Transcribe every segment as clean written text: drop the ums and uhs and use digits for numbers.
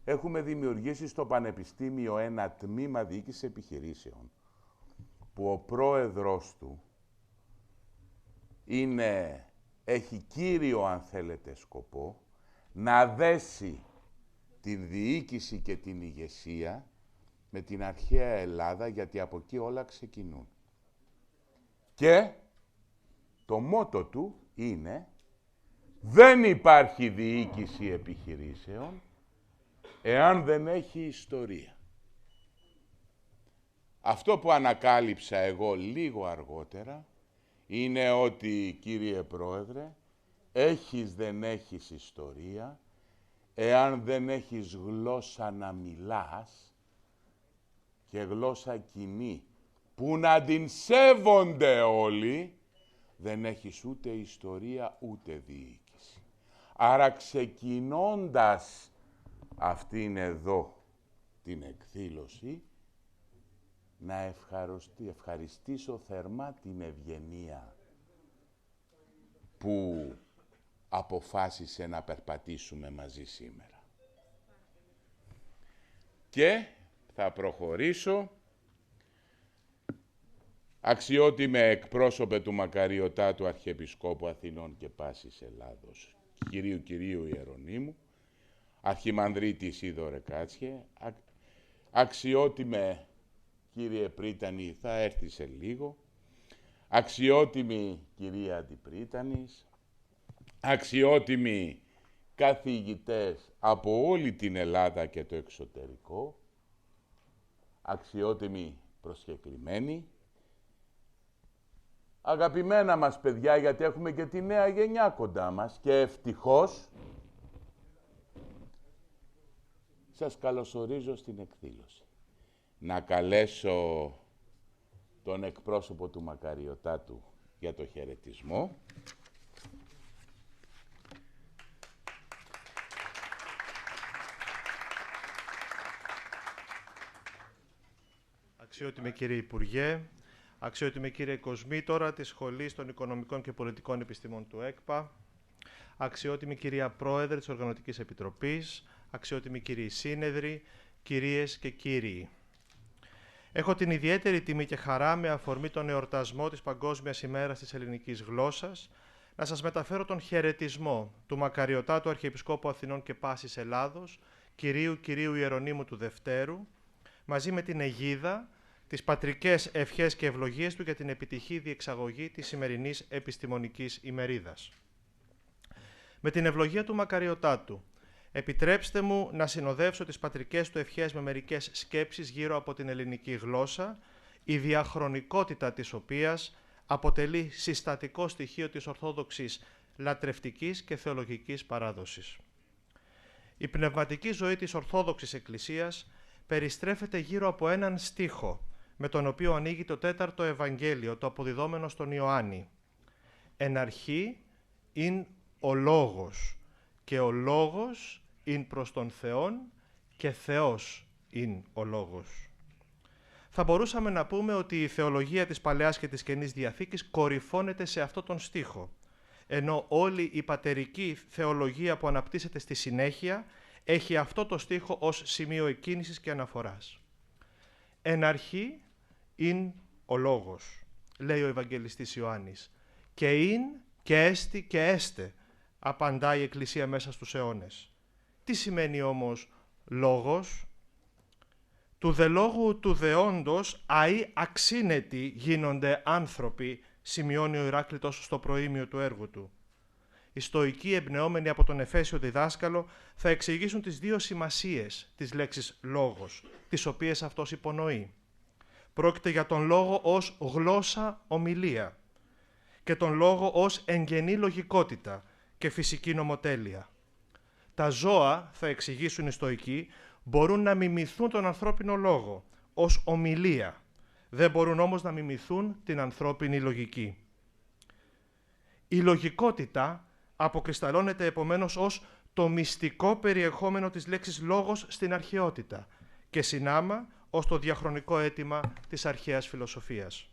έχουμε δημιουργήσει στο Πανεπιστήμιο ένα τμήμα διοίκησης επιχειρήσεων, που ο πρόεδρος του έχει κύριο, αν θέλετε, σκοπό να δέσει την διοίκηση και την ηγεσία με την αρχαία Ελλάδα, γιατί από εκεί όλα ξεκινούν. Και το μότο του είναι «Δεν υπάρχει διοίκηση επιχειρήσεων εάν δεν έχει ιστορία». Αυτό που ανακάλυψα εγώ λίγο αργότερα είναι ότι, κύριε Πρόεδρε, δεν έχεις ιστορία εάν δεν έχεις γλώσσα να μιλάς και γλώσσα κοινή που να την σέβονται όλοι, δεν έχεις ούτε ιστορία ούτε διοίκηση. Άρα ξεκινώντας αυτήν εδώ την εκδήλωση, να ευχαριστήσω θερμά την ευγενία που αποφάσισε να περπατήσουμε μαζί σήμερα. Και θα προχωρήσω. Αξιότιμε εκπρόσωπε του Μακαριωτάτου Αρχιεπισκόπου Αθηνών και πάσης Ελλάδος, Κυρίου Ιερονύμου, Αρχιμανδρίτη Σίδωρε Κάτσιε, αξιότιμε κύριε Πρίτανη, θα έρθει σε λίγο, αξιότιμη κυρία Αντιπρίτανης, αξιότιμοι καθηγητές από όλη την Ελλάδα και το εξωτερικό, αξιότιμοι προσκεκλημένοι, αγαπημένα μας παιδιά, γιατί έχουμε και τη νέα γενιά κοντά μας και ευτυχώς σας καλωσορίζω στην εκδήλωση. Να καλέσω τον εκπρόσωπο του Μακαριωτάτου για το χαιρετισμό. Αξιότιμε κύριε Υπουργέ, αξιότιμε κύριε Κοσμήτορα της Σχολής των Οικονομικών και Πολιτικών Επιστημών του ΕΚΠΑ, αξιότιμη κυρία Πρόεδρε της Οργανωτικής Επιτροπής, αξιότιμοι κύριοι Σύνεδροι, κυρίες και κύριοι. Έχω την ιδιαίτερη τιμή και χαρά, με αφορμή τον εορτασμό της Παγκόσμιας ημέρας της ελληνικής γλώσσας, να σας μεταφέρω τον χαιρετισμό του Μακαριωτάτου Αρχιεπισκόπου Αθηνών και πάσης Ελλάδος, Κυρίου Ιερονύμου του Δευτέρου, μαζί με την αιγίδα, τις πατρικές ευχές και ευλογίες του για την επιτυχή διεξαγωγή της σημερινής επιστημονικής ημερίδας. Με την ευλογία του Μακαριωτάτου, επιτρέψτε μου να συνοδεύσω τις πατρικές του ευχές με μερικές σκέψεις γύρω από την ελληνική γλώσσα, η διαχρονικότητα της οποίας αποτελεί συστατικό στοιχείο της ορθόδοξης λατρευτικής και θεολογικής παράδοσης. Η πνευματική ζωή της Ορθόδοξης Εκκλησίας περιστρέφεται γύρω από έναν στίχο, με τον οποίο ανοίγει το 4ο Ευαγγέλιο, το αποδιδόμενο στον Ιωάννη. «Εν αρχή ειν ο Λόγος, και ο Λόγος ειν προς τον Θεόν, και Θεός ειν ο Λόγος». Θα μπορούσαμε να πούμε ότι η θεολογία της Παλαιάς και της Καινής Διαθήκης κορυφώνεται σε αυτό τον στίχο, ενώ όλη η πατερική θεολογία που αναπτύσσεται στη συνέχεια έχει αυτό το στίχο ως σημείο εκκίνησης και αναφοράς. «Εν αρχή ειν ο Λόγος», λέει ο Ευαγγελιστής Ιωάννης, «και ειν και έστι και έστε», απαντά η Εκκλησία μέσα στους αιώνες. Τι σημαίνει όμως λόγος? «Του δε λόγου του δε όντος αΐ αξίνετοι γίνονται άνθρωποι», σημειώνει ο Ηράκλητος στο προήμιο του έργου του. Οι στοικοί, εμπνεόμενοι από τον Εφέσιο διδάσκαλο, θα εξηγήσουν τις δύο σημασίες της λέξης λόγος, τις οποίες αυτός υπονοεί. Πρόκειται για τον λόγο ως γλώσσα ομιλία και τον λόγο ως εγγενή λογικότητα και φυσική νομοτέλεια. Τα ζώα, θα εξηγήσουν οι στοικοί, μπορούν να μιμηθούν τον ανθρώπινο λόγο ως ομιλία. Δεν μπορούν όμως να μιμηθούν την ανθρώπινη λογική. Η λογικότητα αποκρισταλώνεται επομένως ως το μυστικό περιεχόμενο της λέξης λόγος στην αρχαιότητα και συνάμα ως το διαχρονικό αίτημα της αρχαίας φιλοσοφίας.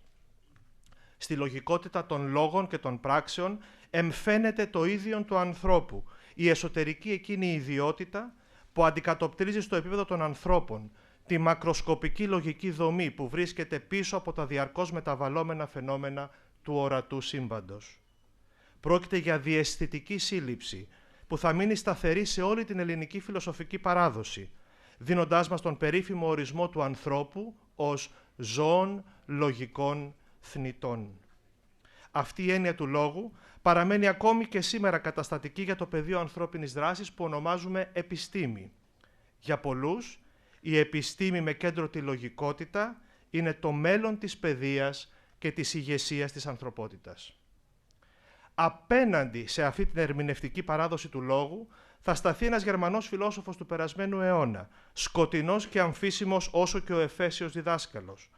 Στη λογικότητα των λόγων και των πράξεων εμφαίνεται το ίδιο του ανθρώπου, η εσωτερική εκείνη ιδιότητα που αντικατοπτρίζει στο επίπεδο των ανθρώπων τη μακροσκοπική λογική δομή που βρίσκεται πίσω από τα διαρκώς μεταβαλλόμενα φαινόμενα του ορατού σύμπαντος. Πρόκειται για διαισθητική σύλληψη που θα μείνει σταθερή σε όλη την ελληνική φιλοσοφική παράδοση, δίνοντάς μας τον περίφημο ορισμό του ανθρώπου ως ζώων λογικών θνητών. Αυτή η έννοια του λόγου παραμένει ακόμη και σήμερα καταστατική για το πεδίο ανθρώπινης δράσης που ονομάζουμε επιστήμη. Για πολλούς, η επιστήμη με κέντρο τη λογικότητα είναι το μέλλον της παιδείας και της ηγεσίας της ανθρωπότητας. Απέναντι σε αυτή την ερμηνευτική παράδοση του λόγου θα σταθεί ένας Γερμανός φιλόσοφος του περασμένου αιώνα, σκοτεινός και αμφίσιμος όσο και ο Εφέσιος διδάσκαλος.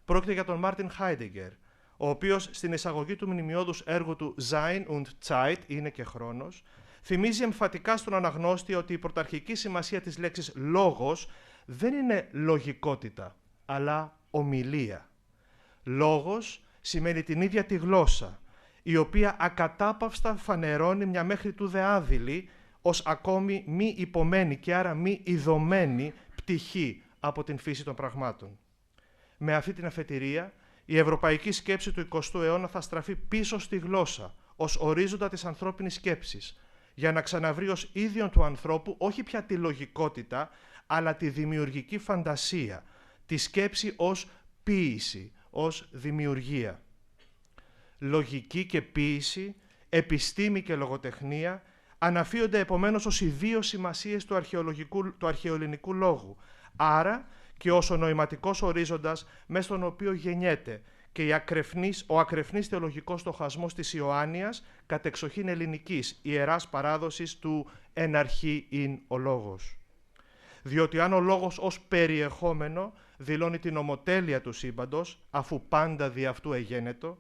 Πρόκειται για τον Μάρτιν Χάιντεγκερ, ο οποίος στην εισαγωγή του μνημειώδους έργου του Sein und Zeit, είναι και χρόνος, θυμίζει εμφατικά στον αναγνώστη ότι η πρωταρχική σημασία της λέξης λόγος δεν είναι λογικότητα, αλλά ομιλία. Λόγος σημαίνει την ίδια τη γλώσσα, η οποία ακατάπαυστα φανερώνει μια μέχρι τούδε άδειλη ως ακόμη μη υπομένη και άρα μη ειδωμένη πτυχή από την φύση των πραγμάτων. Με αυτή την αφετηρία, η ευρωπαϊκή σκέψη του 20ου αιώνα θα στραφεί πίσω στη γλώσσα, ως ορίζοντα της ανθρώπινης σκέψης, για να ξαναβρει ως ίδιον του ανθρώπου όχι πια τη λογικότητα, αλλά τη δημιουργική φαντασία, τη σκέψη ως ποίηση, ως δημιουργία. Λογική και ποίηση, επιστήμη και λογοτεχνία αναφύονται επομένως ως οι δύο σημασίες του αρχαιοελληνικού λόγου, άρα και ως ο νοηματικός ορίζοντας μέσα στον οποίο γεννιέται και ο ακρεφνής θεολογικός στοχασμός της Ιωάννιας κατεξοχήν ελληνικής ιεράς παράδοσης του «εν αρχή ειν ο λόγος». Διότι αν ο λόγος ως περιεχόμενο δηλώνει την ομοτέλεια του σύμπαντος, αφού πάντα δι' αυτού εγένετο,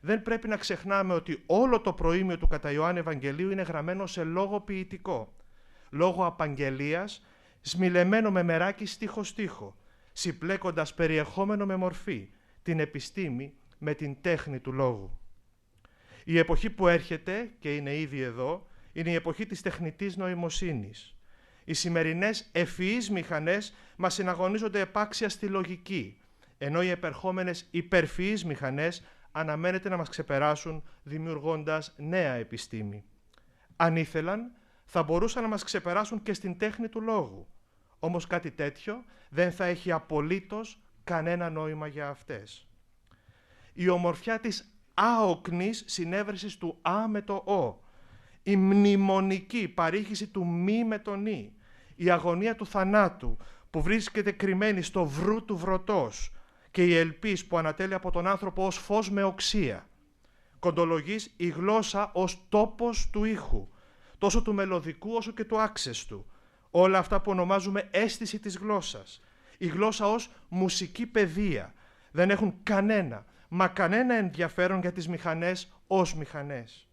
δεν πρέπει να ξεχνάμε ότι όλο το προήμιο του κατά Ιωάννη Ευαγγελίου είναι γραμμένο σε λόγο ποιητικό, λόγο απαγγελίας, σμιλεμένο με μεράκι στίχο-στίχο, συμπλέκοντας περιεχόμενο με μορφή, την επιστήμη με την τέχνη του λόγου. Η εποχή που έρχεται, και είναι ήδη εδώ, είναι η εποχή της τεχνητής νοημοσύνης. Οι σημερινές ευφυείς μηχανές μας συναγωνίζονται επάξια στη λογική, ενώ οι επερχόμενες υπερφυείς μηχανές αναμένεται να μας ξεπεράσουν δημιουργώντας νέα επιστήμη. Αν ήθελαν, θα μπορούσαν να μας ξεπεράσουν και στην τέχνη του λόγου. Όμως κάτι τέτοιο δεν θα έχει απολύτως κανένα νόημα για αυτές. Η ομορφιά της άοκνης συνέβρεσης του «α» με το «ο», η μνημονική παρήχηση του «μη» με τον «ι», η αγωνία του θανάτου που βρίσκεται κρυμμένη στο βρού του βρωτός και η ελπίς που ανατέλει από τον άνθρωπο ως φως με οξία. Κοντολογείς η γλώσσα ως τόπος του ήχου, τόσο του μελωδικού όσο και του άξεστου. Όλα αυτά που ονομάζουμε αίσθηση της γλώσσας. Η γλώσσα ως μουσική παιδεία. Δεν έχουν κανένα ενδιαφέρον για τις μηχανές ως μηχανές.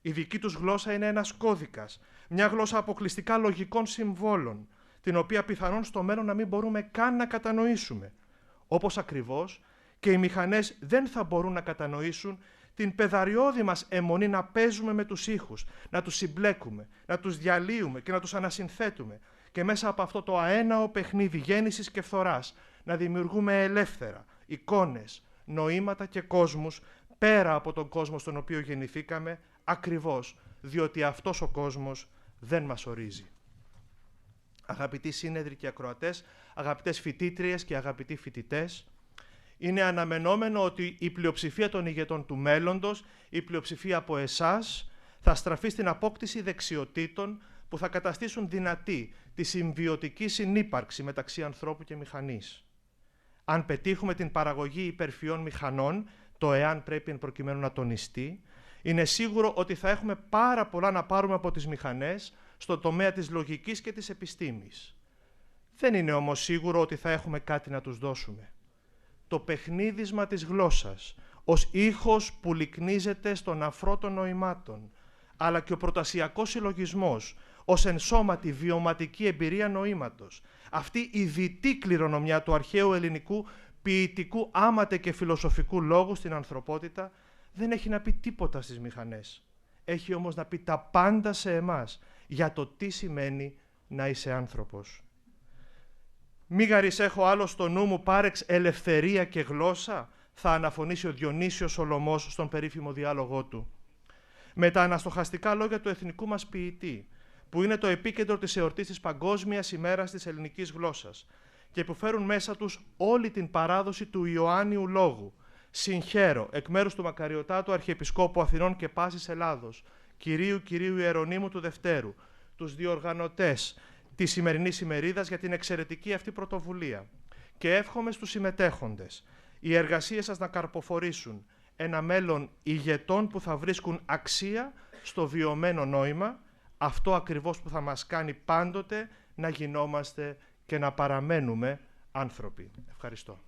Η δική τους γλώσσα είναι ένας κώδικας, μια γλώσσα αποκλειστικά λογικών συμβόλων, την οποία πιθανόν στο μέλλον να μην μπορούμε καν να κατανοήσουμε. Όπως ακριβώς και οι μηχανές δεν θα μπορούν να κατανοήσουν την πεδαριώδη μας αιμονή να παίζουμε με τους ήχους, να τους συμπλέκουμε, να τους διαλύουμε και να τους ανασυνθέτουμε και μέσα από αυτό το αέναο παιχνίδι γέννησης και φθοράς να δημιουργούμε ελεύθερα εικόνες, νοήματα και κόσμους πέρα από τον κόσμο στον οποίο γεννηθήκαμε, ακριβώς διότι αυτός ο κόσμος δεν μας ορίζει. Αγαπητοί σύνεδροι και ακροατές, αγαπητές φοιτήτριες και αγαπητοί φοιτητές, είναι αναμενόμενο ότι η πλειοψηφία των ηγετών του μέλλοντος, η πλειοψηφία από εσάς, θα στραφεί στην απόκτηση δεξιοτήτων που θα καταστήσουν δυνατή τη συμβιωτική συνύπαρξη μεταξύ ανθρώπου και μηχανής. Αν πετύχουμε την παραγωγή υπερφυών μηχανών, το εάν πρέπει εν προκειμένου να τονιστεί, είναι σίγουρο ότι θα έχουμε πάρα πολλά να πάρουμε από τις μηχανές στο τομέα της λογικής και της επιστήμης. Δεν είναι όμως σίγουρο ότι θα έχουμε κάτι να τους δώσουμε. Το παιχνίδισμα της γλώσσας, ως ήχος που λυκνίζεται στον αφρό των νοημάτων, αλλά και ο προτασιακός συλλογισμός, ως ενσώματη βιωματική εμπειρία νοήματος, αυτή η δυτή κληρονομιά του αρχαίου ελληνικού ποιητικού άματε και φιλοσοφικού λόγου στην ανθρωπότητα, δεν έχει να πει τίποτα στις μηχανές. Έχει όμως να πει τα πάντα σε εμάς για το τι σημαίνει να είσαι άνθρωπος. «Μίγαρης έχω άλλο στο νου μου πάρεξ ελευθερία και γλώσσα», θα αναφωνήσει ο Διονύσιος Σολωμός στον περίφημο διάλογό του. Με τα αναστοχαστικά λόγια του εθνικού μας ποιητή, που είναι το επίκεντρο της εορτής της Παγκόσμιας ημέρας της ελληνικής γλώσσας και που φέρουν μέσα τους όλη την παράδοση του Ιωάννιου λόγου, συγχαίρω εκ μέρους του μακαριωτάτου Αρχιεπισκόπου Αθηνών και πάσης Ελλάδος, Κυρίου Ιερονύμου του Δευτέρου, τους διοργανωτές της σημερινής ημερίδας για την εξαιρετική αυτή πρωτοβουλία και εύχομαι στους συμμετέχοντες οι εργασίες σας να καρποφορήσουν ένα μέλλον ηγετών που θα βρίσκουν αξία στο βιωμένο νόημα, αυτό ακριβώς που θα μας κάνει πάντοτε να γινόμαστε και να παραμένουμε άνθρωποι. Ευχαριστώ.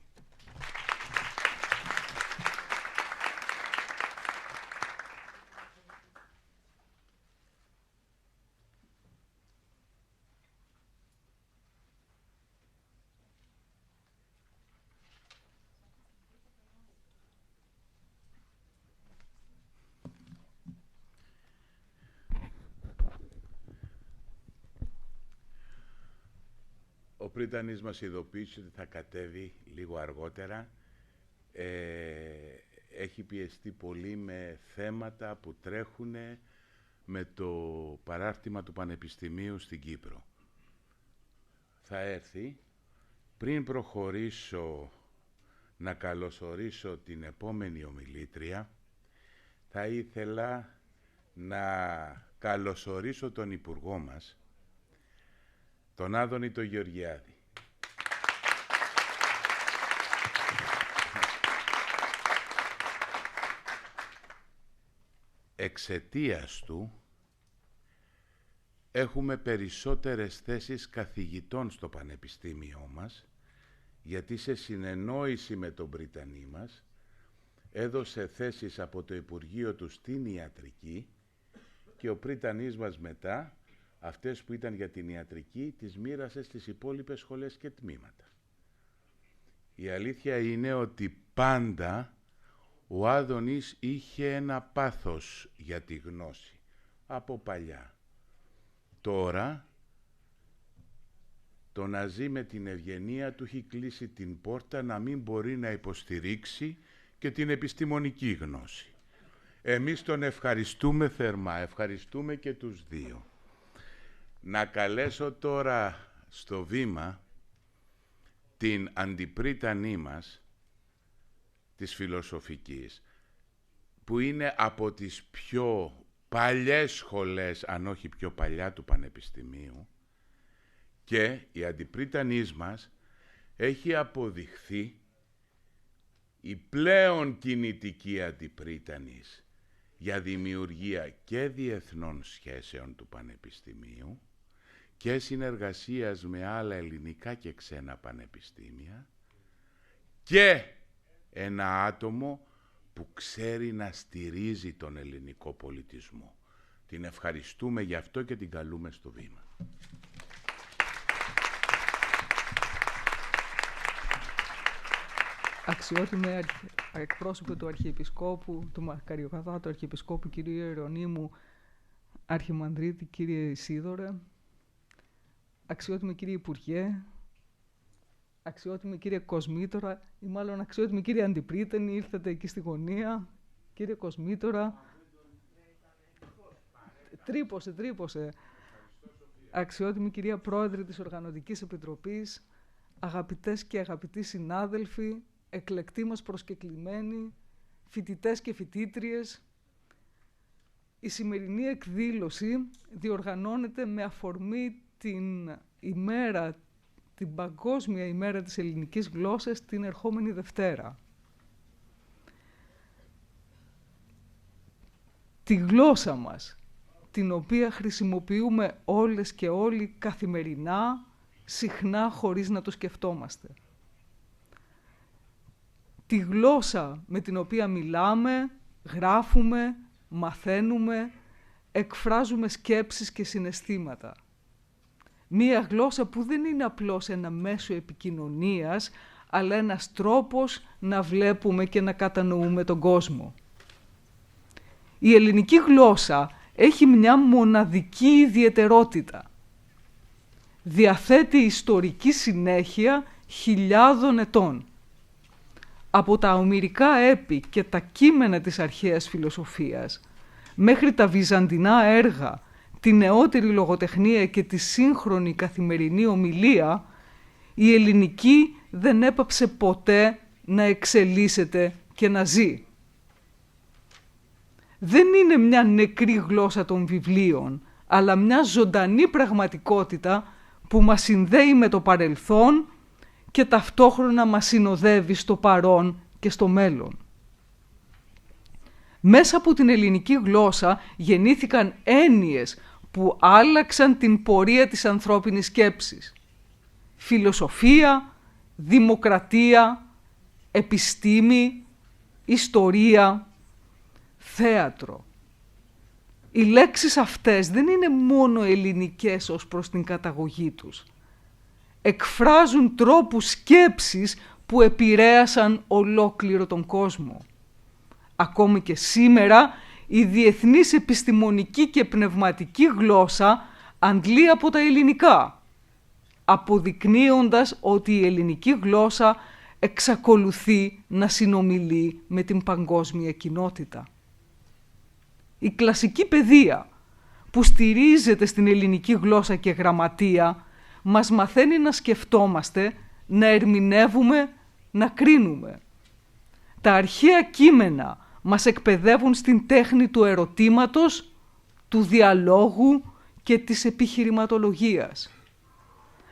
Ο πρίτανης μας ειδοποίησε ότι θα κατέβει λίγο αργότερα. Έχει πιεστεί πολύ με θέματα που τρέχουν με το παράρτημα του Πανεπιστημίου στην Κύπρο. Θα έρθει. Πριν προχωρήσω να καλωσορίσω την επόμενη ομιλήτρια, θα ήθελα να καλωσορίσω τον Υπουργό μας, τον Άδωνη τον Γεωργιάδη. Εξαιτίας του έχουμε περισσότερες θέσεις καθηγητών στο πανεπιστήμιό μας, γιατί σε συνεννόηση με τον πρίτανή μας έδωσε θέσεις από το Υπουργείο του στην ιατρική και ο πρίτανής μας μετά αυτές που ήταν για την ιατρική τις μοίρασε στις υπόλοιπες σχολές και τμήματα. Η αλήθεια είναι ότι πάντα ο Άδωνης είχε ένα πάθος για τη γνώση, από παλιά. Τώρα, το να ζει με την ευγενία του έχει κλείσει την πόρτα να μην μπορεί να υποστηρίξει και την επιστημονική γνώση. Εμείς τον ευχαριστούμε θερμά, ευχαριστούμε και τους δύο. Να καλέσω τώρα στο βήμα την αντιπρίτανή μας της φιλοσοφικής, που είναι από τις πιο παλιές σχολές, αν όχι πιο παλιά του Πανεπιστημίου, και η αντιπρίτανής μας έχει αποδειχθεί η πλέον κινητική αντιπρίτανης για δημιουργία και διεθνών σχέσεων του Πανεπιστημίου και συνεργασίας με άλλα ελληνικά και ξένα πανεπιστήμια και ένα άτομο που ξέρει να στηρίζει τον ελληνικό πολιτισμό. Την ευχαριστούμε γι' αυτό και την καλούμε στο βήμα. Αξιότιμε εκπρόσωπο του Αρχιεπισκόπου, του Μακαριοκαθάτου Αρχιεπισκόπου κ. Ιερονύμου, Αρχιμανδρίτη κ. Ισίδωρε, αξιότιμε κύριε Υπουργέ, αξιότιμη κύριε Κοσμήτωρα, ή μάλλον αξιότιμη κύριε Αντιπρίτανη, ήρθατε εκεί στη γωνία, κύριε Κοσμήτωρα. Τρύπωσε. Αξιότιμη κυρία Πρόεδρε της Οργανωτικής Επιτροπής, αγαπητές και αγαπητοί συνάδελφοι, εκλεκτοί μας προσκεκλημένοι, φοιτητές και φοιτήτριες, η σημερινή εκδήλωση διοργανώνεται με αφορμή την Παγκόσμια ημέρα της ελληνικής γλώσσας την ερχόμενη Δευτέρα. Τη γλώσσα μας, την οποία χρησιμοποιούμε όλες και όλοι καθημερινά, συχνά χωρίς να το σκεφτόμαστε. Τη γλώσσα με την οποία μιλάμε, γράφουμε, μαθαίνουμε, εκφράζουμε σκέψεις και συναισθήματα. Μία γλώσσα που δεν είναι απλώς ένα μέσο επικοινωνίας, αλλά ένας τρόπος να βλέπουμε και να κατανοούμε τον κόσμο. Η ελληνική γλώσσα έχει μια μοναδική ιδιαιτερότητα. διαθέτει ιστορική συνέχεια χιλιάδων ετών. Από τα ομηρικά έπι και τα κείμενα της αρχαίας φιλοσοφίας, μέχρι τα βυζαντινά έργα, τη νεότερη λογοτεχνία και τη σύγχρονη καθημερινή ομιλία, η ελληνική δεν έπαψε ποτέ να εξελίσσεται και να ζει. Δεν είναι μια νεκρή γλώσσα των βιβλίων, αλλά μια ζωντανή πραγματικότητα που μας συνδέει με το παρελθόν και ταυτόχρονα μας συνοδεύει στο παρόν και στο μέλλον. Μέσα από την ελληνική γλώσσα γεννήθηκαν έννοιες που άλλαξαν την πορεία της ανθρώπινης σκέψης. Φιλοσοφία, δημοκρατία, επιστήμη, ιστορία, θέατρο. Οι λέξεις αυτές δεν είναι μόνο ελληνικές ως προς την καταγωγή τους. Εκφράζουν τρόπους σκέψης που επηρέασαν ολόκληρο τον κόσμο. Ακόμη και σήμερα, η διεθνής επιστημονική και πνευματική γλώσσα αντλεί από τα ελληνικά, αποδεικνύοντας ότι η ελληνική γλώσσα εξακολουθεί να συνομιλεί με την παγκόσμια κοινότητα. Η κλασική παιδεία, που στηρίζεται στην ελληνική γλώσσα και γραμματεία, μας μαθαίνει να σκεφτόμαστε, να ερμηνεύουμε, να κρίνουμε. Τα αρχαία κείμενα μας εκπαιδεύουν στην τέχνη του ερωτήματος, του διαλόγου και της επιχειρηματολογίας.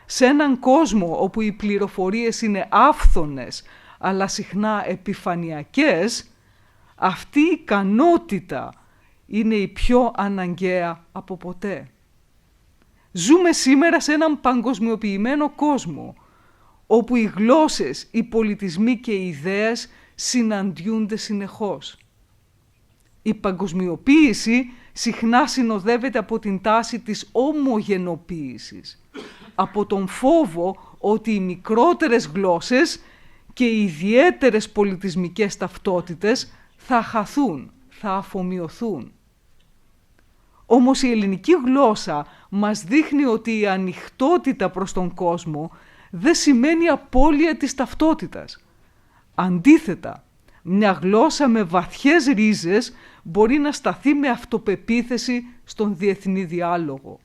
Σε έναν κόσμο όπου οι πληροφορίες είναι άφθονες, αλλά συχνά επιφανειακές, αυτή η ικανότητα είναι η πιο αναγκαία από ποτέ. Ζούμε σήμερα σε έναν παγκοσμιοποιημένο κόσμο, όπου οι γλώσσες, οι πολιτισμοί και οι ιδέες συναντιούνται συνεχώς. Η παγκοσμιοποίηση συχνά συνοδεύεται από την τάση της ομογενοποίησης, από τον φόβο ότι οι μικρότερες γλώσσες και οι ιδιαίτερες πολιτισμικές ταυτότητες θα χαθούν, θα αφομοιωθούν. Όμως η ελληνική γλώσσα μας δείχνει ότι η ανοιχτότητα προς τον κόσμο δεν σημαίνει απώλεια της ταυτότητας. Αντίθετα, μια γλώσσα με βαθιές ρίζες μπορεί να σταθεί με αυτοπεποίθηση στον διεθνή διάλογο.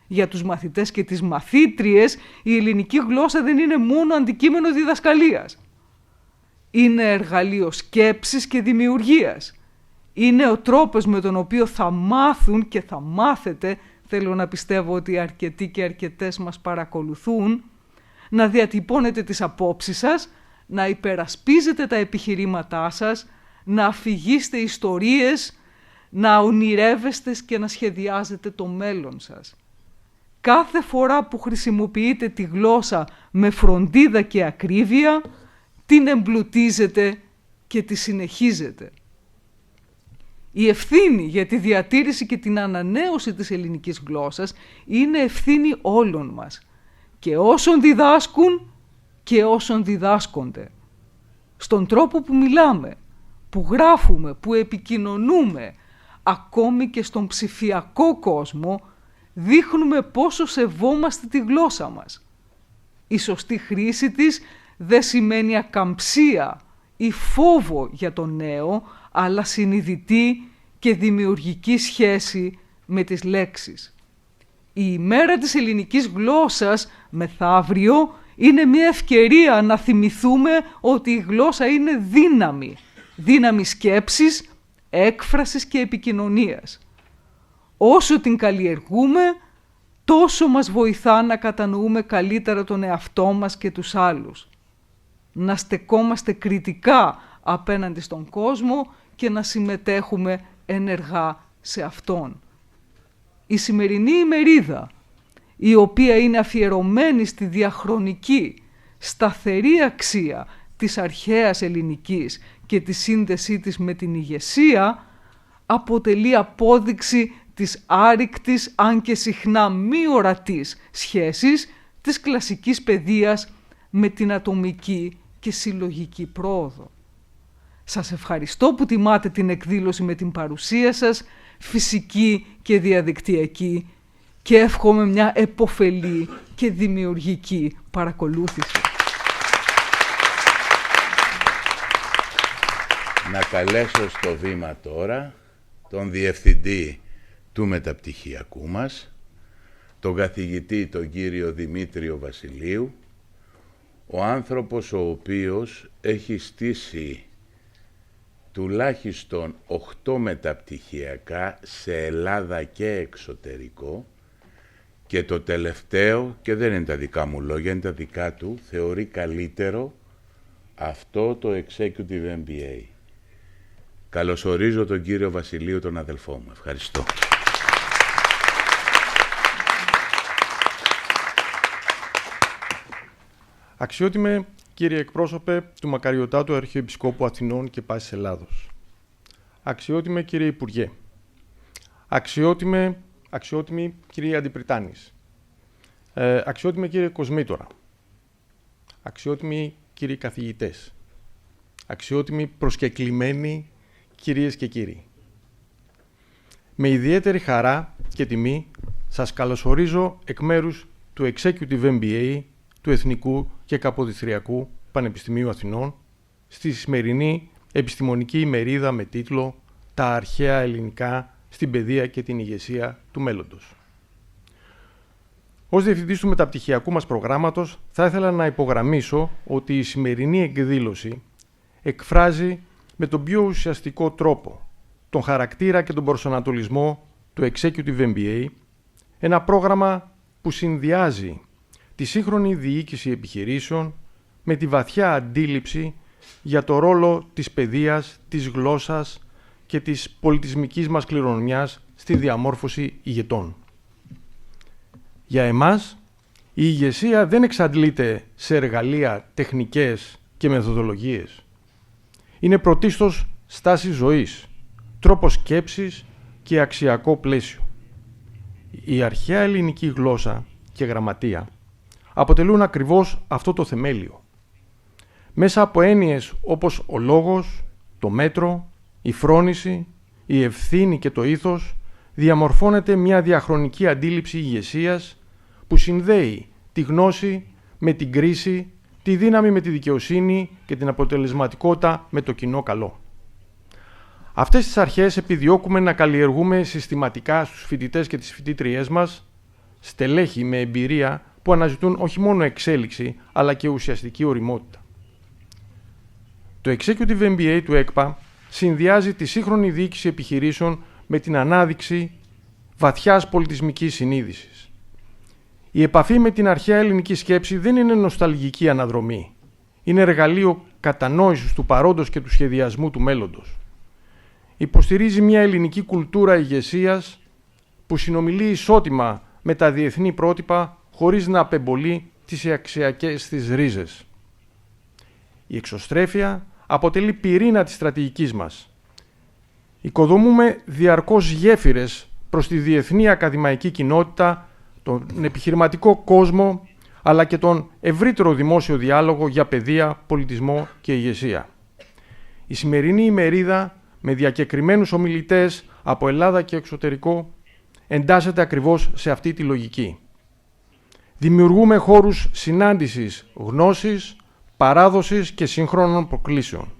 Για τους μαθητές και τις μαθήτριες, η ελληνική γλώσσα δεν είναι μόνο αντικείμενο διδασκαλίας. Είναι εργαλείο σκέψης και δημιουργίας. Είναι ο τρόπος με τον οποίο θα μάθουν και θα μάθετε, θέλω να πιστεύω ότι αρκετοί και αρκετές μας παρακολουθούν, να διατυπώνετε τις απόψεις σας, να υπερασπίζετε τα επιχειρήματά σας, να αφηγείστε ιστορίες, να ονειρεύεστε και να σχεδιάζετε το μέλλον σας. Κάθε φορά που χρησιμοποιείτε τη γλώσσα με φροντίδα και ακρίβεια, την εμπλουτίζετε και τη συνεχίζετε. Η ευθύνη για τη διατήρηση και την ανανέωση της ελληνικής γλώσσας είναι ευθύνη όλων μας, και όσων διδάσκουν και όσων διδάσκονται. Στον τρόπο που μιλάμε, που γράφουμε, που επικοινωνούμε, ακόμη και στον ψηφιακό κόσμο, δείχνουμε πόσο σεβόμαστε τη γλώσσα μας. Η σωστή χρήση της δεν σημαίνει ακαμψία ή φόβο για το νέο, αλλά συνειδητή και δημιουργική σχέση με τις λέξεις. Η ημέρα της ελληνικής γλώσσας μεθαύριο είναι μια ευκαιρία να θυμηθούμε ότι η γλώσσα είναι δύναμη. Δύναμη σκέψης, έκφρασης και επικοινωνίας. Όσο την καλλιεργούμε, τόσο μας βοηθά να κατανοούμε καλύτερα τον εαυτό μας και τους άλλους. Να στεκόμαστε κριτικά απέναντι στον κόσμο και να συμμετέχουμε ενεργά σε αυτόν. Η σημερινή ημερίδα, η οποία είναι αφιερωμένη στη διαχρονική, σταθερή αξία της αρχαίας ελληνικής και τη σύνδεσή της με την ηγεσία, αποτελεί απόδειξη της άρρηκτης, αν και συχνά μη ορατής σχέσης της κλασικής παιδείας με την ατομική και συλλογική πρόοδο. Σας ευχαριστώ που τιμάτε την εκδήλωση με την παρουσία σας, φυσική και διαδικτυακή, και εύχομαι μια επωφελή και δημιουργική παρακολούθηση. Να καλέσω στο βήμα τώρα τον Διευθυντή του Μεταπτυχιακού μας, τον καθηγητή τον κύριο Δημήτριο Βασιλείου, ο άνθρωπος ο οποίος έχει στήσει τουλάχιστον 8 μεταπτυχιακά σε Ελλάδα και εξωτερικό, και το τελευταίο, και δεν είναι τα δικά μου λόγια, είναι τα δικά του, θεωρεί καλύτερο αυτό το Executive MBA. Καλωσορίζω τον κύριο Βασιλείου, τον αδελφό μου. Ευχαριστώ. Αξιότιμε κύριε εκπρόσωπε του Μακαριωτάτου Αρχιεπισκόπου Αθηνών και Πάσης Ελλάδος. Αξιότιμε κύριε Υπουργέ. Αξιότιμη κύριε Αντιπριτάνης. Αξιότιμε κύριε Κοσμήτορα. Αξιότιμοι κύριοι καθηγητές. Αξιότιμοι προσκεκλημένοι κυρίες και κύριοι. Με ιδιαίτερη χαρά και τιμή σας καλωσορίζω εκ μέρους του Executive MBA του Εθνικού και Καποδιστριακού Πανεπιστημίου Αθηνών στη σημερινή επιστημονική ημερίδα με τίτλο «Τα Αρχαία Ελληνικά στην Παιδεία και την Ηγεσία του Μέλλοντος». Ως Διευθυντής του Μεταπτυχιακού μας Προγράμματος, θα ήθελα να υπογραμμίσω ότι η σημερινή εκδήλωση εκφράζει με τον πιο ουσιαστικό τρόπο τον χαρακτήρα και τον προσανατολισμό του Executive MBA, ένα πρόγραμμα που συνδυάζει τη σύγχρονη διοίκηση επιχειρήσεων με τη βαθιά αντίληψη για το ρόλο της παιδείας, της γλώσσας και της πολιτισμικής μας κληρονομιάς στη διαμόρφωση ηγετών. Για εμάς, η ηγεσία δεν εξαντλείται σε εργαλεία, τεχνικές και μεθοδολογίες. Είναι πρωτίστως στάση ζωής, τρόπος σκέψης και αξιακό πλαίσιο. Η αρχαία ελληνική γλώσσα και γραμματεία αποτελούν ακριβώς αυτό το θεμέλιο. Μέσα από έννοιες όπως ο λόγος, το μέτρο, η φρόνηση, η ευθύνη και το ήθος διαμορφώνεται μια διαχρονική αντίληψη ηγεσίας που συνδέει τη γνώση με την κρίση, τη δύναμη με τη δικαιοσύνη και την αποτελεσματικότητα με το κοινό καλό. Αυτές τις αρχές επιδιώκουμε να καλλιεργούμε συστηματικά στους φοιτητές και τις φοιτήτριές μας, στελέχη με εμπειρία που αναζητούν όχι μόνο εξέλιξη, αλλά και ουσιαστική ωριμότητα. Το Executive MBA του ΕΚΠΑ συνδυάζει τη σύγχρονη διοίκηση επιχειρήσεων με την ανάδειξη βαθιάς πολιτισμικής συνείδησης. Η επαφή με την αρχαία ελληνική σκέψη δεν είναι νοσταλγική αναδρομή. Είναι εργαλείο κατανόησης του παρόντος και του σχεδιασμού του μέλλοντος. Υποστηρίζει μια ελληνική κουλτούρα ηγεσίας που συνομιλεί ισότιμα με τα διεθνή πρότυπα χωρίς να απεμπολεί τις αξιακές της ρίζες. Η εξωστρέφεια αποτελεί πυρήνα της στρατηγικής μας. Οικοδομούμε διαρκώς γέφυρες προς τη διεθνή ακαδημαϊκή κοινότητα, τον επιχειρηματικό κόσμο, αλλά και τον ευρύτερο δημόσιο διάλογο για παιδεία, πολιτισμό και ηγεσία. Η σημερινή ημερίδα, με διακεκριμένους ομιλητές από Ελλάδα και εξωτερικό, εντάσσεται ακριβώς σε αυτή τη λογική. Δημιουργούμε χώρους συνάντησης γνώσης, παράδοσης και σύγχρονων προκλήσεων.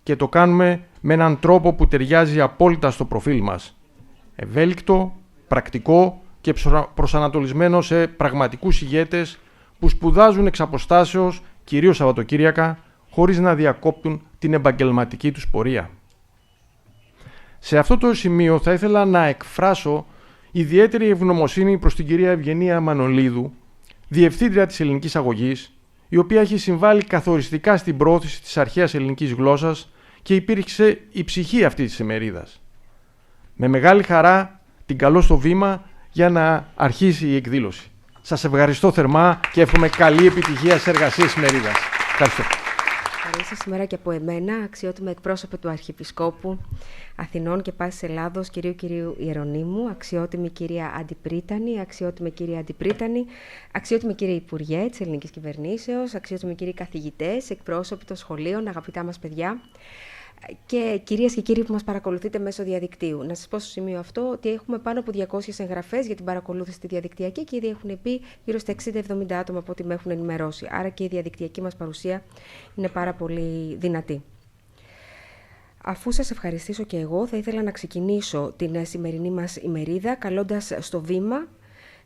Και το κάνουμε με έναν τρόπο που ταιριάζει απόλυτα στο προφίλ μας. Ευέλικτο, πρακτικό και προσανατολισμένο σε πραγματικούς ηγέτες που σπουδάζουν εξ αποστάσεως, κυρίως Σαββατοκύριακα, χωρίς να διακόπτουν την επαγγελματική τους πορεία. Σε αυτό το σημείο θα ήθελα να εκφράσω ιδιαίτερη ευγνωμοσύνη προς την κυρία Ευγενία Μανολίδου, Διευθύντρια της Ελληνικής Αγωγής, η οποία έχει συμβάλει καθοριστικά στην προώθηση της αρχαίας ελληνικής γλώσσας και υπήρξε η ψυχή αυτής της ημερίδας. Με μεγάλη χαρά την καλώ στο βήμα για να αρχίσει η εκδήλωση. Σας ευχαριστώ θερμά και εύχομαι καλή επιτυχία στις εργασίες της ημερίδας. Ευχαριστώ. Καλή σήμερα και από εμένα, αξιότιμα εκπρόσωπε του Αρχιεπισκόπου Αθηνών και Πάσης Ελλάδος, κυρίου Ιερονύμου, αξιότιμη κυρία Αντιπρίτανη, αξιότιμη κυρία Αντιπρίτανη, αξιότιμη κύριε Υπουργέ της Ελληνικής Κυβερνήσεως, αξιότιμοι κύριοι καθηγητές, εκπρόσωποι των σχολείων, αγαπητά μας παιδιά. και κυρίες και κύριοι που μας παρακολουθείτε μέσω διαδικτύου. Να σας πω στο σημείο αυτό ότι έχουμε πάνω από 200 εγγραφές για την παρακολούθηση στη διαδικτυακή και ήδη έχουν πει γύρω στα 60-70 άτομα από ό,τι με έχουν ενημερώσει. Άρα και η διαδικτυακή μας παρουσία είναι πάρα πολύ δυνατή. Αφού σας ευχαριστήσω και εγώ, θα ήθελα να ξεκινήσω την σημερινή μας ημερίδα καλώντας στο βήμα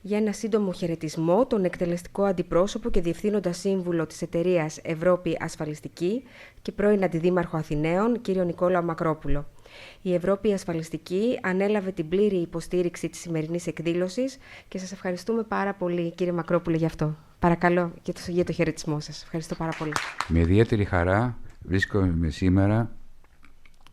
για ένα σύντομο χαιρετισμό τον εκτελεστικό αντιπρόσωπο και διευθύνοντα σύμβουλο της εταιρείας Ευρώπη Ασφαλιστική και πρώην Αντιδήμαρχο Αθηναίων, κύριο Νικόλαο Μακρόπουλο. Η Ευρώπη Ασφαλιστική ανέλαβε την πλήρη υποστήριξη της σημερινής εκδήλωσης και σας ευχαριστούμε πάρα πολύ, κύριε Μακρόπουλο, για αυτό. Παρακαλώ για το χαιρετισμό σας. Ευχαριστώ πάρα πολύ. Με ιδιαίτερη χαρά βρίσκομαι σήμερα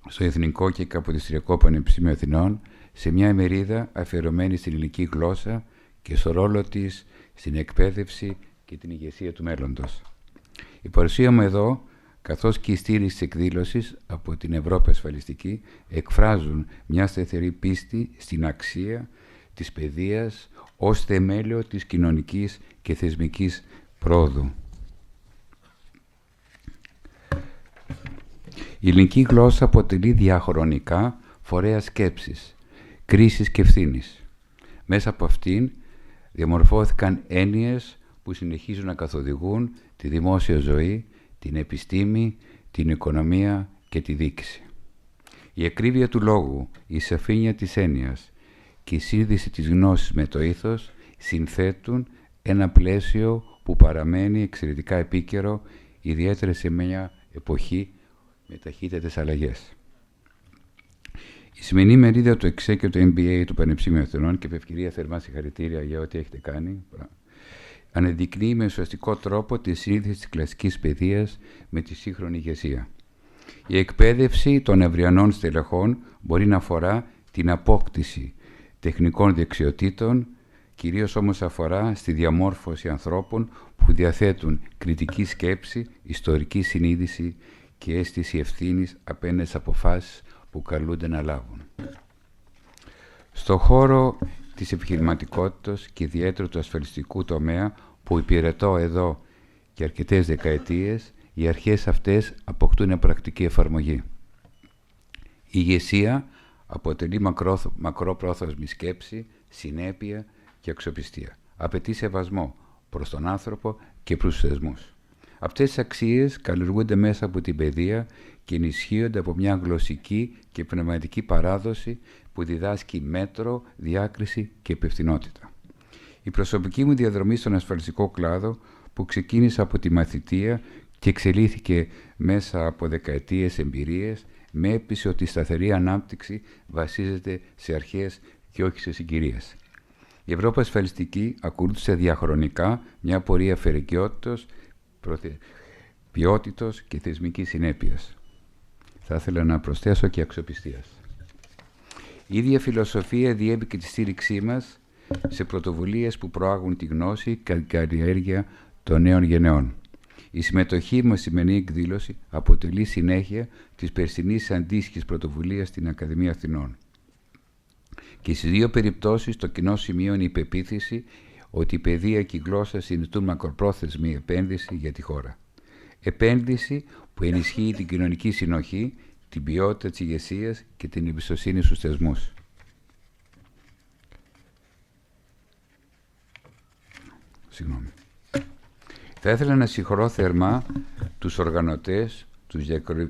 στο Εθνικό και Καποδιστριακό Πανεπιστήμιο Αθηνών σε μια ημερίδα αφιερωμένη στην ελληνική γλώσσα και στο ρόλο της στην εκπαίδευση και την ηγεσία του μέλλοντος. Η παρουσία μου εδώ, καθώς και η στήριξη της εκδήλωσης από την Ευρώπη Ασφαλιστική, εκφράζουν μια σταθερή πίστη στην αξία της παιδείας ως θεμέλιο της κοινωνικής και θεσμικής πρόοδου. Η ελληνική γλώσσα αποτελεί διαχρονικά φορέα σκέψης, κρίσης και ευθύνης. Μέσα από αυτήν διαμορφώθηκαν έννοιες που συνεχίζουν να καθοδηγούν τη δημόσια ζωή, την επιστήμη, την οικονομία και τη διοίκηση. Η ακρίβεια του λόγου, η σαφήνεια της έννοιας και η σύνδεση της γνώσης με το ήθος συνθέτουν ένα πλαίσιο που παραμένει εξαιρετικά επίκαιρο, ιδιαίτερα σε μια εποχή με ταχύτατες αλλαγές. Η σημερινή μερίδα του ΕΚΣΕ και του MBA του Πανεπιστήμιου Αθηνών, και με ευκαιρία θερμά συγχαρητήρια για ό,τι έχετε κάνει, αναδεικνύει με ουσιαστικό τρόπο τη σύνθεση της κλασικής παιδείας με τη σύγχρονη ηγεσία. Η εκπαίδευση των ευριανών στελεχών μπορεί να αφορά την απόκτηση τεχνικών δεξιοτήτων, κυρίως όμως αφορά στη διαμόρφωση ανθρώπων που διαθέτουν κριτική σκέψη, ιστορική συνείδηση και αίσθηση ευθύνης απέναντι στις αποφάσεις που καλούνται να λάβουν. Στο χώρο της επιχειρηματικότητας και ιδιαίτερα του ασφαλιστικού τομέα που υπηρετώ εδώ και αρκετές δεκαετίες, οι αρχές αυτές αποκτούν πρακτική εφαρμογή. Η ηγεσία αποτελεί μακρόπρόθεσμη σκέψη, συνέπεια και αξιοπιστία. Απαιτεί σεβασμό προς τον άνθρωπο και προς τους θεσμούς. Αυτές τις αξίες καλλιεργούνται μέσα από την παιδεία και ενισχύονται από μια γλωσσική και πνευματική παράδοση που διδάσκει μέτρο, διάκριση και υπευθυνότητα. Η προσωπική μου διαδρομή στον ασφαλιστικό κλάδο, που ξεκίνησε από τη μαθητεία και εξελίχθηκε μέσα από δεκαετίες εμπειρίες, με έπεισε ότι η σταθερή ανάπτυξη βασίζεται σε αρχές και όχι σε συγκυρίες. Η Ευρώπη Ασφαλιστική ακολούθησε διαχρονικά μια πορεία φερικιότητος, ποιότητος και θεσμικής συνέπειας. Θα ήθελα να προσθέσω και αξιοπιστίας. Η ίδια φιλοσοφία διέπει και τη στήριξή μας σε πρωτοβουλίες που προάγουν τη γνώση και την καλλιέργεια των νέων γενεών. Η συμμετοχή μας στη σημερινή εκδήλωση αποτελεί συνέχεια της περσινής αντίστοιχης πρωτοβουλίας στην Ακαδημία Αθηνών. Και στις δύο περιπτώσεις το κοινό σημείο είναι η πεποίθηση ότι η παιδεία και η γλώσσα συνιστούν μακροπρόθεσμη επένδυση για τη χώρα. Επένδυση που ενισχύει την κοινωνική συνοχή, την ποιότητα της ηγεσίας και την εμπιστοσύνη στους θεσμούς. Θα ήθελα να συγχωρώ θερμά τους οργανωτές, τους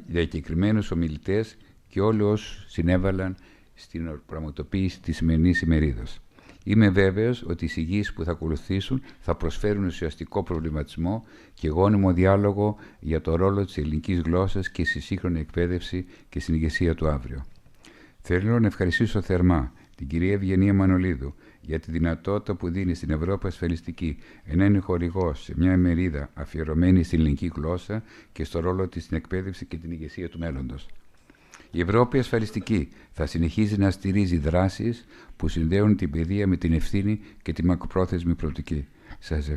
διακεκριμένους ομιλητές και όλοι όσους συνέβαλαν στην πραγματοποίηση της σημερινής ημερίδας. Είμαι βέβαιος ότι οι εισηγήσεις που θα ακολουθήσουν θα προσφέρουν ουσιαστικό προβληματισμό και γόνιμο διάλογο για το ρόλο της ελληνικής γλώσσας και στη σύγχρονη εκπαίδευση και στην ηγεσία του αύριο. Θέλω να ευχαριστήσω θερμά την κυρία Ευγενία Μανολίδου για τη δυνατότητα που δίνει στην Ευρώπη Ασφαλιστική να είναι χορηγός σε μια ημερίδα αφιερωμένη στην ελληνική γλώσσα και στο ρόλο της στην εκπαίδευση και την ηγεσία του μέλλοντος. Η Ευρώπη Ασφαλιστική θα συνεχίζει να στηρίζει δράσεις που συνδέουν την παιδεία με την ευθύνη και τη μακροπρόθεσμη προοπτική. Σας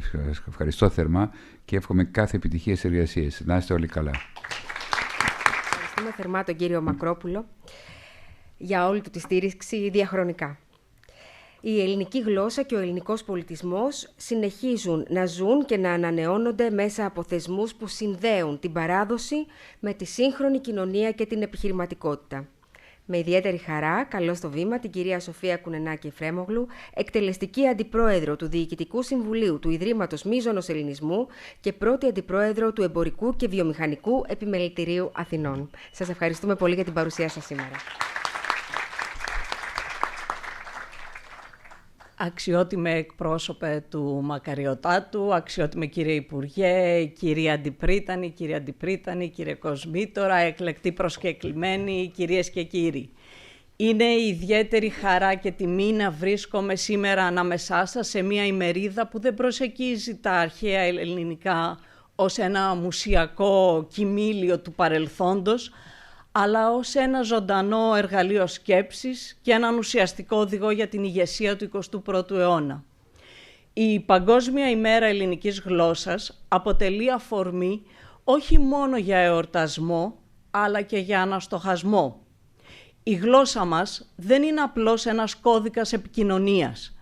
ευχαριστώ θερμά και εύχομαι κάθε επιτυχία στις εργασίες. Να είστε όλοι καλά. Ευχαριστούμε θερμά τον κύριο Μακρόπουλο για όλη του τη στήριξη διαχρονικά. Η ελληνική γλώσσα και ο ελληνικός πολιτισμός συνεχίζουν να ζουν και να ανανεώνονται μέσα από θεσμούς που συνδέουν την παράδοση με τη σύγχρονη κοινωνία και την επιχειρηματικότητα. Με ιδιαίτερη χαρά καλώ στο βήμα την κυρία Σοφία Κουνενάκη Εφρέμογλου, εκτελεστική αντιπρόεδρο του Διοικητικού Συμβουλίου του Ιδρύματος Μίζωνος Ελληνισμού και πρώτη αντιπρόεδρο του Εμπορικού και Βιομηχανικού Επιμελητηρίου Αθηνών. Σας ευχαριστούμε πολύ για την παρουσία σας σήμερα. Αξιότιμε εκπρόσωπε του Μακαριωτάτου, αξιότιμε κύριε Υπουργέ, κύριε Αντιπρίτανη, κύριε Κοσμήτορα, εκλεκτοί προσκεκλημένοι, κυρίες και κύριοι. Είναι ιδιαίτερη χαρά και τιμή να βρίσκομαι σήμερα ανάμεσά σας σε μια ημερίδα που δεν προσεγγίζει τα αρχαία ελληνικά ως ένα μουσιακό κοιμήλιο του παρελθόντος, αλλά ως ένα ζωντανό εργαλείο σκέψης και έναν ουσιαστικό οδηγό για την ηγεσία του 21ου αιώνα. Η Παγκόσμια ημέρα ελληνικής γλώσσας αποτελεί αφορμή όχι μόνο για εορτασμό, αλλά και για αναστοχασμό. Η γλώσσα μας δεν είναι απλώς ένας κώδικας επικοινωνίας.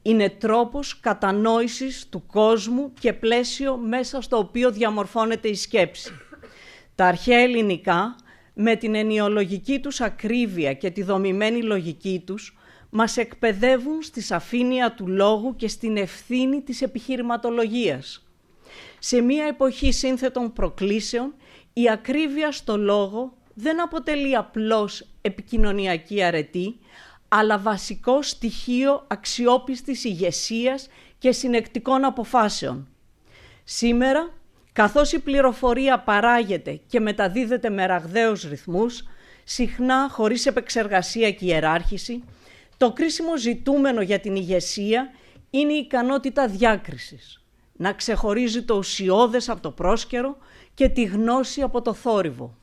Είναι τρόπος κατανόησης του κόσμου και πλαίσιο μέσα στο οποίο διαμορφώνεται η σκέψη. Τα αρχαία ελληνικά, με την ενιολογική τους ακρίβεια και τη δομημένη λογική τους, μας εκπαιδεύουν στη σαφήνεια του λόγου και στην ευθύνη της επιχειρηματολογίας. Σε μια εποχή σύνθετων προκλήσεων, η ακρίβεια στο λόγο δεν αποτελεί απλώς επικοινωνιακή αρετή, αλλά βασικό στοιχείο αξιόπιστης ηγεσίας και συνεκτικών αποφάσεων. Σήμερα, καθώς η πληροφορία παράγεται και μεταδίδεται με ραγδαίους ρυθμούς, συχνά χωρίς επεξεργασία και ιεράρχηση, το κρίσιμο ζητούμενο για την ηγεσία είναι η ικανότητα διάκρισης, να ξεχωρίζει το ουσιώδες από το πρόσκαιρο και τη γνώση από το θόρυβο.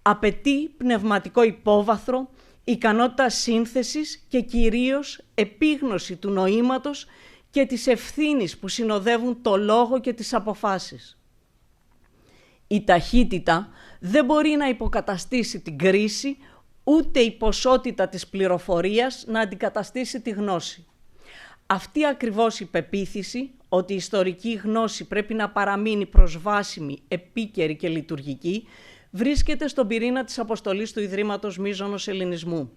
Απαιτεί πνευματικό υπόβαθρο, ικανότητα σύνθεσης και κυρίως επίγνωση του νοήματος και της ευθύνης που συνοδεύουν το λόγο και τις αποφάσεις. Η ταχύτητα δεν μπορεί να υποκαταστήσει την κρίση, ούτε η ποσότητα της πληροφορίας να αντικαταστήσει τη γνώση. Αυτή ακριβώς η πεποίθηση ότι η ιστορική γνώση πρέπει να παραμείνει προσβάσιμη, επίκαιρη και λειτουργική, βρίσκεται στον πυρήνα της αποστολής του Ιδρύματος Μίζωνος Ελληνισμού.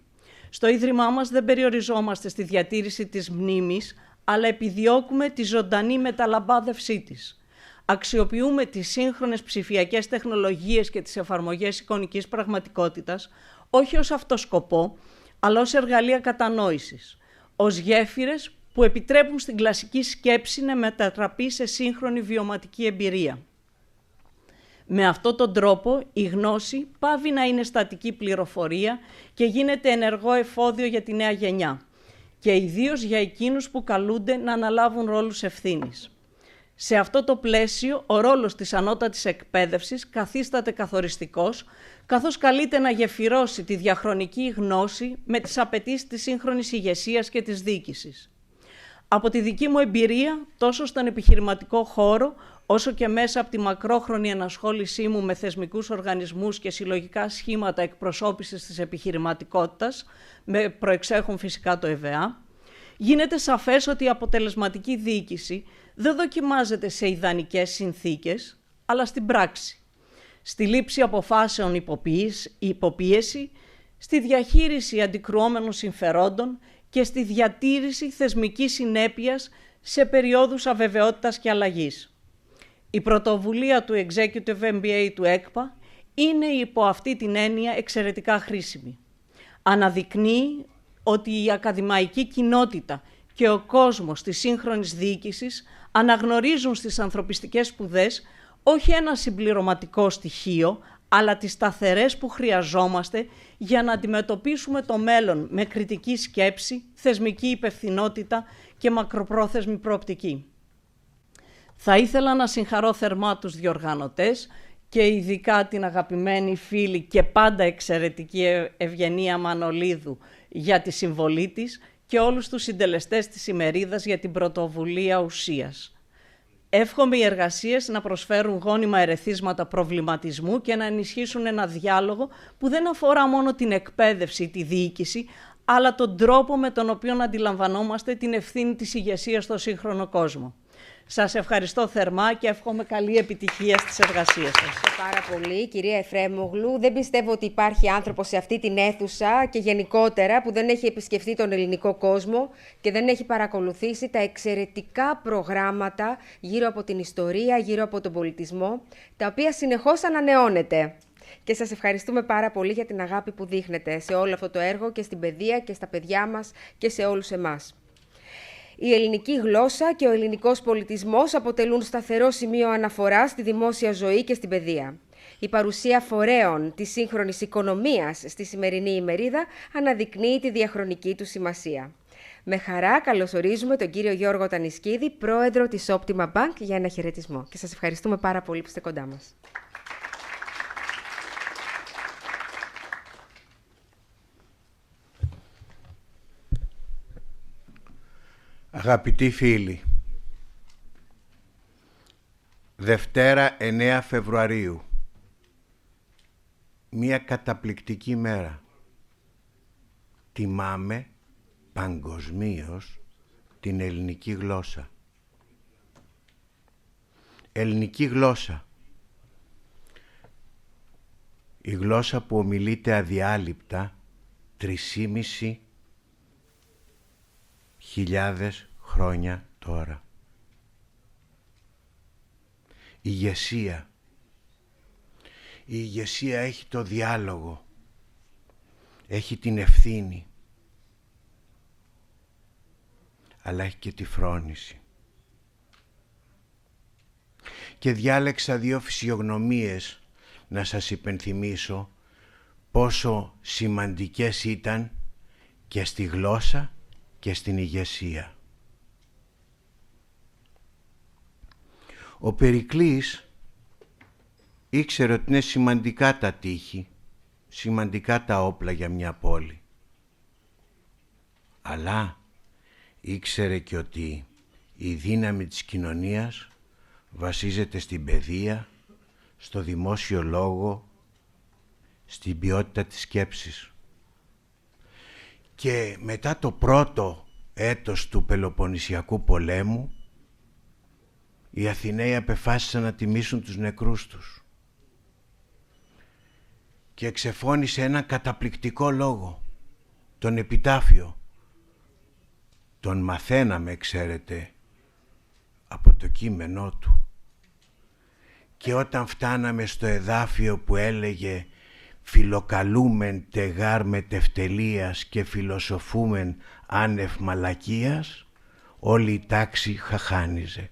Στο Ίδρυμά μας δεν περιοριζόμαστε στη διατήρηση της μνήμης, αλλά επιδιώκουμε τη ζωντανή μεταλαμπάδευσή της. Αξιοποιούμε τις σύγχρονες ψηφιακές τεχνολογίες και τις εφαρμογές εικονικής πραγματικότητας όχι ως αυτό σκοπό, αλλά ως εργαλεία κατανόησης, ως γέφυρες που επιτρέπουν στην κλασική σκέψη να μετατραπεί σε σύγχρονη βιωματική εμπειρία. Με αυτόν τον τρόπο η γνώση πάβει να είναι στατική πληροφορία και γίνεται ενεργό εφόδιο για τη νέα γενιά και ιδίως για εκείνους που καλούνται να αναλάβουν ρόλους ευθύνης. Σε αυτό το πλαίσιο, ο ρόλος της ανώτατης εκπαίδευσης καθίσταται καθοριστικός, καθώς καλείται να γεφυρώσει τη διαχρονική γνώση με τις απαιτήσεις της σύγχρονης ηγεσίας και της διοίκησης. Από τη δική μου εμπειρία, τόσο στον επιχειρηματικό χώρο, όσο και μέσα από τη μακρόχρονη ενασχόλησή μου με θεσμικούς οργανισμούς και συλλογικά σχήματα εκπροσώπησης της επιχειρηματικότητας, με προεξέχον φυσικά το ΕΒΑ, γίνεται σαφές ότι η αποτελεσματική διοίκηση δεν δοκιμάζεται σε ιδανικές συνθήκες, αλλά στην πράξη. Στη λήψη αποφάσεων υποπίεση, στη διαχείριση αντικρουόμενων συμφερόντων και στη διατήρηση θεσμικής συνέπειας σε περιόδους αβεβαιότητας και αλλαγής. Η πρωτοβουλία του Executive MBA του ΕΚΠΑ είναι υπό αυτή την έννοια εξαιρετικά χρήσιμη. Αναδεικνύει ότι η ακαδημαϊκή κοινότητα και ο κόσμος της σύγχρονης διοίκησης αναγνωρίζουν στις ανθρωπιστικές σπουδές όχι ένα συμπληρωματικό στοιχείο, αλλά τις σταθερές που χρειαζόμαστε για να αντιμετωπίσουμε το μέλλον με κριτική σκέψη, θεσμική υπευθυνότητα και μακροπρόθεσμη προοπτική. Θα ήθελα να συγχαρώ θερμά τους διοργανωτές και ειδικά την αγαπημένη φίλη και πάντα εξαιρετική Ευγενία Μανολίδου για τη συμβολή της και όλους τους συντελεστές της ημερίδας για την πρωτοβουλία ουσίας. Εύχομαι οι εργασίες να προσφέρουν γόνιμα ερεθίσματα προβληματισμού και να ενισχύσουν ένα διάλογο που δεν αφορά μόνο την εκπαίδευση ή τη διοίκηση, αλλά τον τρόπο με τον οποίο αντιλαμβανόμαστε την ευθύνη της ηγεσίας στο σύγχρονο κόσμο. Σας ευχαριστώ θερμά και εύχομαι καλή επιτυχία στις εργασίες σας. Πάρα πολύ, κυρία Εφρέμογλου. Δεν πιστεύω ότι υπάρχει άνθρωπος σε αυτή την αίθουσα και γενικότερα που δεν έχει επισκεφτεί τον ελληνικό κόσμο και δεν έχει παρακολουθήσει τα εξαιρετικά προγράμματα γύρω από την ιστορία, γύρω από τον πολιτισμό, τα οποία συνεχώς ανανεώνεται. Και σας ευχαριστούμε πάρα πολύ για την αγάπη που δείχνετε σε όλο αυτό το έργο και στην παιδεία και στα παιδιά μας και σε όλους εμάς. Η ελληνική γλώσσα και ο ελληνικός πολιτισμός αποτελούν σταθερό σημείο αναφοράς στη δημόσια ζωή και στην παιδεία. Η παρουσία φορέων της σύγχρονης οικονομίας στη σημερινή ημερίδα αναδεικνύει τη διαχρονική του σημασία. Με χαρά καλωσορίζουμε τον κύριο Γιώργο Τανισκίδη, πρόεδρο της Optima Bank, για ένα χαιρετισμό. Και σας ευχαριστούμε πάρα πολύ που είστε κοντά μας. Αγαπητοί φίλοι, Δευτέρα 9 Φεβρουαρίου, μία καταπληκτική μέρα. Τιμάμε παγκοσμίως την ελληνική γλώσσα. Ελληνική γλώσσα. Η γλώσσα που ομιλείται αδιάλειπτα 3.500 χρόνια τώρα. Ηγεσία. Η ηγεσία έχει το διάλογο, έχει την ευθύνη, αλλά έχει και τη φρόνηση. Και διάλεξα 2 φυσιογνωμίες να σας υπενθυμίσω πόσο σημαντικές ήταν και στη γλώσσα και στην ηγεσία. Ο Περικλής ήξερε ότι είναι σημαντικά τα τείχη, σημαντικά τα όπλα για μια πόλη. Αλλά ήξερε και ότι η δύναμη της κοινωνίας βασίζεται στην παιδεία, στο δημόσιο λόγο, στην ποιότητα της σκέψης. Και μετά το πρώτο έτος του Πελοποννησιακού πολέμου, οι Αθηναίοι απεφάσισαν να τιμήσουν τους νεκρούς τους. Και εξεφώνησε ένα καταπληκτικό λόγο, τον επιτάφιο. Τον μαθαίναμε, ξέρετε, από το κείμενό του. Και όταν φτάναμε στο εδάφιο που έλεγε «Φιλοκαλούμεν τεγάρ μετευτελείας και φιλοσοφούμεν άνευ μαλακίας», όλη η τάξη χαχάνιζε.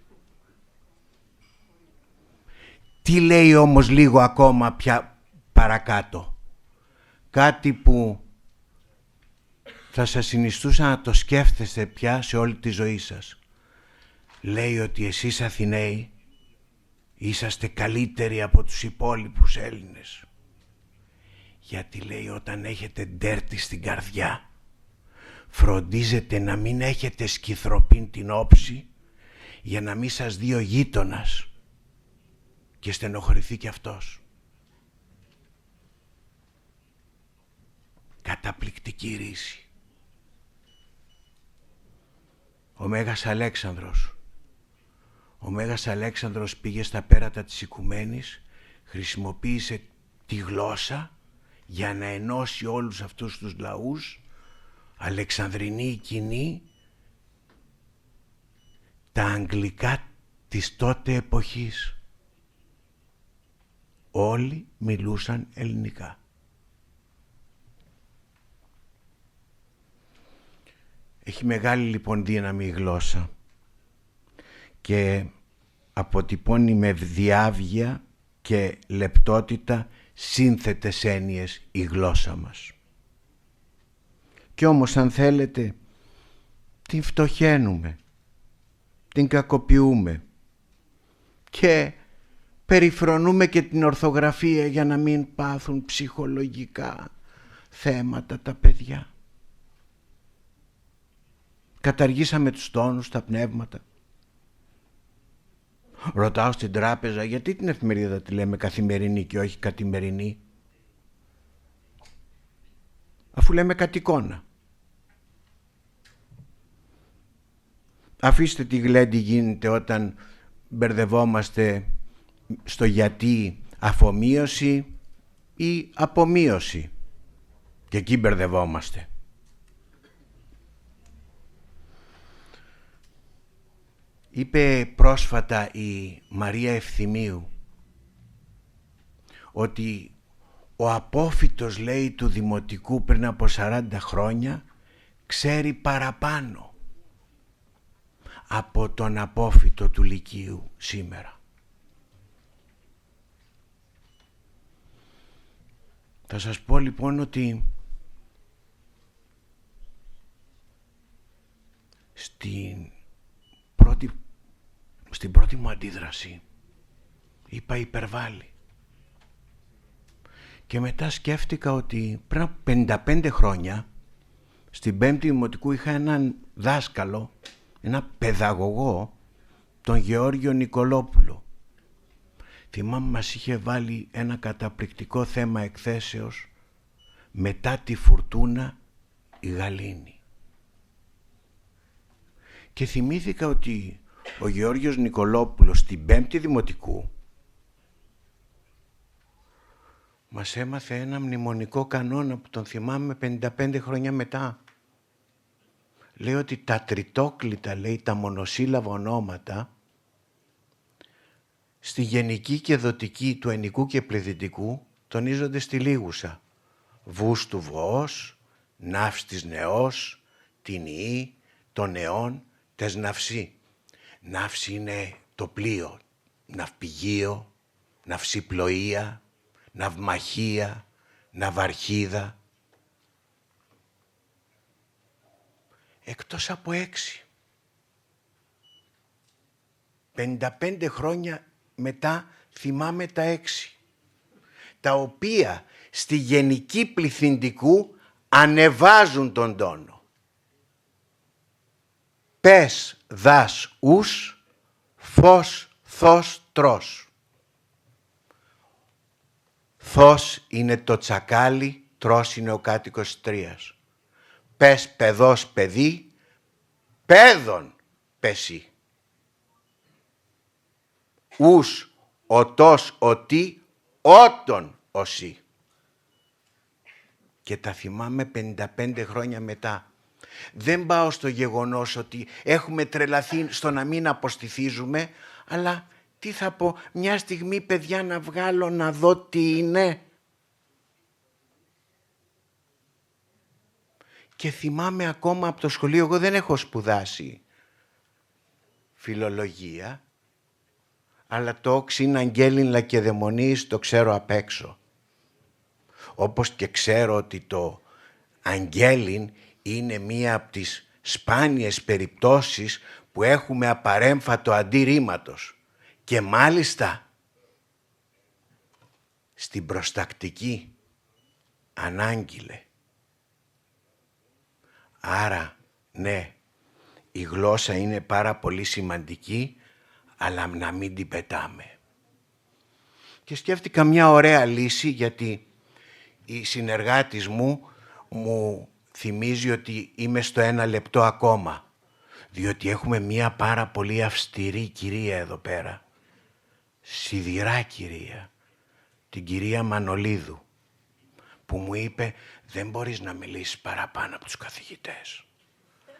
Τι λέει όμως λίγο ακόμα πια παρακάτω? Κάτι που θα σας συνιστούσα να το σκέφτεστε πια σε όλη τη ζωή σας. Λέει ότι εσείς Αθηναίοι είσαστε καλύτεροι από τους υπόλοιπους Έλληνες. Γιατί λέει όταν έχετε ντέρτη στην καρδιά, φροντίζετε να μην έχετε σκυθροπήν την όψη για να μην σας δει ο γείτονας και στενοχωρηθεί κι αυτός. Καταπληκτική ρίση. Ο Μέγας Αλέξανδρος. Ο Μέγας Αλέξανδρος πήγε στα πέρατα της οικουμένης, χρησιμοποίησε τη γλώσσα για να ενώσει όλους αυτούς τους λαούς, Αλεξανδρινή κοινή, τα αγγλικά της τότε εποχής. Όλοι μιλούσαν ελληνικά. Έχει μεγάλη λοιπόν δύναμη η γλώσσα και αποτυπώνει με διάβγεια και λεπτότητα σύνθετες έννοιες η γλώσσα μας. Κι όμως αν θέλετε την φτωχαίνουμε, την κακοποιούμε και περιφρονούμε και την ορθογραφία για να μην πάθουν ψυχολογικά θέματα τα παιδιά. Καταργήσαμε τους τόνους, τα πνεύματα. Ρωτάω στην τράπεζα γιατί την εφημερίδα τη λέμε καθημερινή και όχι κατημερινή. Αφού λέμε κατ' εικόνα. αφήστε τη γλέντη γίνεται όταν μπερδευόμαστε στο γιατί αφομοίωση ή απομείωση. Και εκεί μπερδευόμαστε. Είπε πρόσφατα η Μαρία Ευθυμίου ότι ο απόφοιτος, λέει, του δημοτικού πριν από 40 χρόνια ξέρει παραπάνω από τον απόφοιτο του λυκείου σήμερα. Θα σας πω λοιπόν ότι στην πρώτη μου αντίδραση είπα υπερβάλλει. Και μετά σκέφτηκα ότι πριν από 55 χρόνια στην Πέμπτη Δημοτικού είχα έναν δάσκαλο, ένα παιδαγωγό, τον Γεώργιο Νικολόπουλο. Θυμάμαι μας είχε βάλει ένα καταπληκτικό θέμα εκθέσεως μετά τη φουρτούνα η γαλήνη. Και θυμήθηκα ότι ο Γεώργιος Νικολόπουλος στην Πέμπτη Δημοτικού μας έμαθε ένα μνημονικό κανόνα που τον θυμάμαι 55 χρόνια μετά. Λέει ότι τα τριτόκλητα, λέει, τα μονοσύλλαβα ονόματα στη γενική και δοτική του ενικού και πληθυντικού τονίζονται στη λίγουσα. Βούς του βοός, ναύς της νεός, την ιή, των νεών, τες ναυσί. Ναύση είναι το πλοίο, ναυπηγείο, ναυσιπλοεία, ναυμαχία, ναυαρχίδα. Εκτός από 6. 55 χρόνια μετά θυμάμαι τα 6. Τα οποία στη γενική πληθυντικού ανεβάζουν τον τόνο. Πες δας ους, φως θος τρος. Θος είναι το τσακάλι, τρος είναι ο κάτοικος τρίας. Πες παιδός παιδί, παιδον πεσί. Ους οτός οτί, ότον οσί. Και τα θυμάμαι 55 χρόνια μετά. Δεν πάω στο γεγονός ότι έχουμε τρελαθεί στο να μην αποστηθίζουμε, αλλά τι θα πω, μια στιγμή παιδιά να βγάλω να δω τι είναι. Και θυμάμαι ακόμα από το σχολείο, εγώ δεν έχω σπουδάσει φιλολογία, αλλά το «Ξιν αγγέλιν λακεδαιμονής» το ξέρω απ' έξω. Όπως και ξέρω ότι το αγγέλιν είναι μία από τις σπάνιες περιπτώσεις που έχουμε απαρέμφατο αντιρρήματος. Και μάλιστα στην προστακτική ανάγγειλε. Άρα, ναι, η γλώσσα είναι πάρα πολύ σημαντική, αλλά να μην την πετάμε. Και σκέφτηκα μια ωραία λύση, γιατί η συνεργάτης μου θυμίζει ότι είμαι στο 1 λεπτό ακόμα, διότι έχουμε μια πάρα πολύ αυστηρή κυρία εδώ πέρα, σιδηρά κυρία, την κυρία Μανολίδου, που μου είπε δεν μπορείς να μιλήσεις παραπάνω από τους καθηγητές.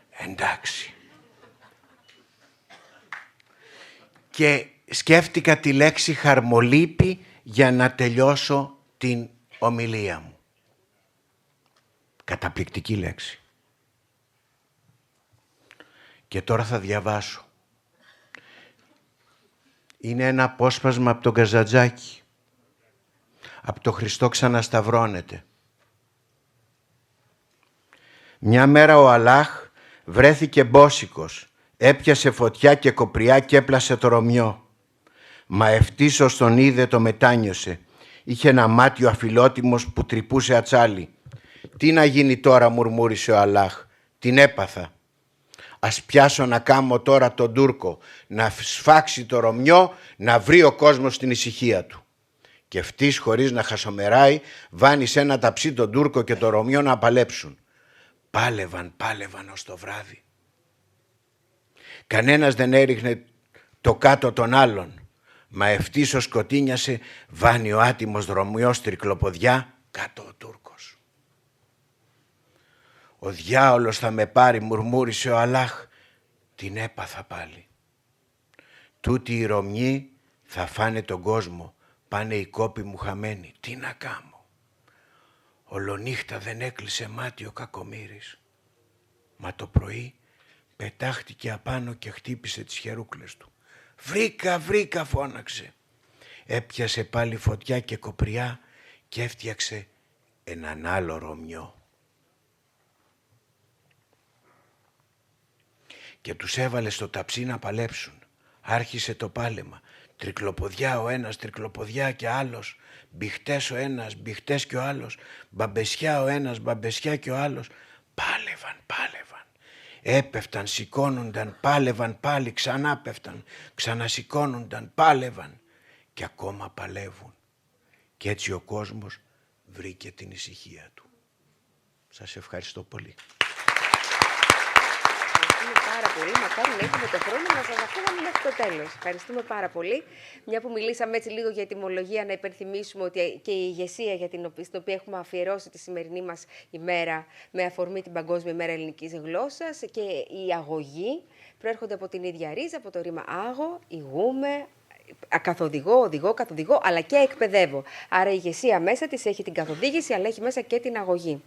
Εντάξει. Και σκέφτηκα τη λέξη χαρμολύπη για να τελειώσω την ομιλία μου. Καταπληκτική λέξη. Και τώρα θα διαβάσω. Είναι ένα απόσπασμα από τον Καζαντζάκη. Από το Χριστό ξανασταυρώνεται. Μια μέρα ο Αλλάχ βρέθηκε μπόσικος. Έπιασε φωτιά και κοπριά και έπλασε το Ρωμιό. Μα ευτύσσος τον είδε, το μετάνιωσε. Είχε ένα μάτιο αφιλότιμος που τρυπούσε ατσάλι. «Τι να γίνει τώρα», μουρμούρισε ο Αλλάχ. «Την έπαθα. Ας πιάσω να κάμω τώρα τον Τούρκο, να σφάξει το Ρωμιό, να βρει ο κόσμος την ησυχία του». Και ευτής, χωρίς να χασομεράει, βάνησε ένα ταψί τον Τούρκο και το Ρωμιό να παλέψουν. Πάλευαν ως το βράδυ. Κανένας δεν έριχνε το κάτω των άλλων. Μα ευτύσως σκοτίνιασε, βάνει ο άτιμος δρομιός τρικλοποδιά, κάτω ο Τούρκος. Ο διάολος θα με πάρει, μουρμούρισε ο Αλλάχ, την έπαθα πάλι. Τούτοι οι Ρωμιοί θα φάνε τον κόσμο, πάνε οι κόποι μου χαμένοι, τι να κάμω. Ολονύχτα δεν έκλεισε μάτι ο κακομοίρης. Μα το πρωί πετάχτηκε απάνω και χτύπησε τις χερούκλες του. «Βρήκα, βρήκα», φώναξε. Έπιασε πάλι φωτιά και κοπριά και έφτιαξε έναν άλλο Ρωμιό. Και τους έβαλε στο ταψί να παλέψουν. Άρχισε το πάλεμα. Τρικλοποδιά ο ένας, τρικλοποδιά και άλλος. Μπιχτές ο ένας, μπιχτές και ο άλλος. Μπαμπεσιά ο ένας, μπαμπεσιά και ο άλλος. Πάλευαν, πάλευαν. Έπεφταν, σηκώνονταν, πάλευαν πάλι, ξανά πέφταν. Ξανασηκώνονταν, πάλευαν. Και ακόμα παλεύουν. Και έτσι ο κόσμος βρήκε την ησυχία του. Σας ευχαριστώ πολύ. Πάρα πολύ. Μακάρι να έχουμε το χρόνο να σας ακούγαμε μέχρι το τέλος. Ευχαριστούμε πάρα πολύ. Μια που μιλήσαμε έτσι λίγο για ετυμολογία, να υπενθυμίσουμε ότι και η ηγεσία στην οποία έχουμε αφιερώσει τη σημερινή μας ημέρα με αφορμή την Παγκόσμια ημέρα ελληνικής γλώσσας και η αγωγή προέρχονται από την ίδια ρίζα, από το ρήμα άγω, ηγούμε, καθοδηγώ, οδηγώ, καθοδηγώ, αλλά και εκπαιδεύω. Άρα η ηγεσία μέσα της έχει την καθοδήγηση, αλλά έχει μέσα και την αγωγή.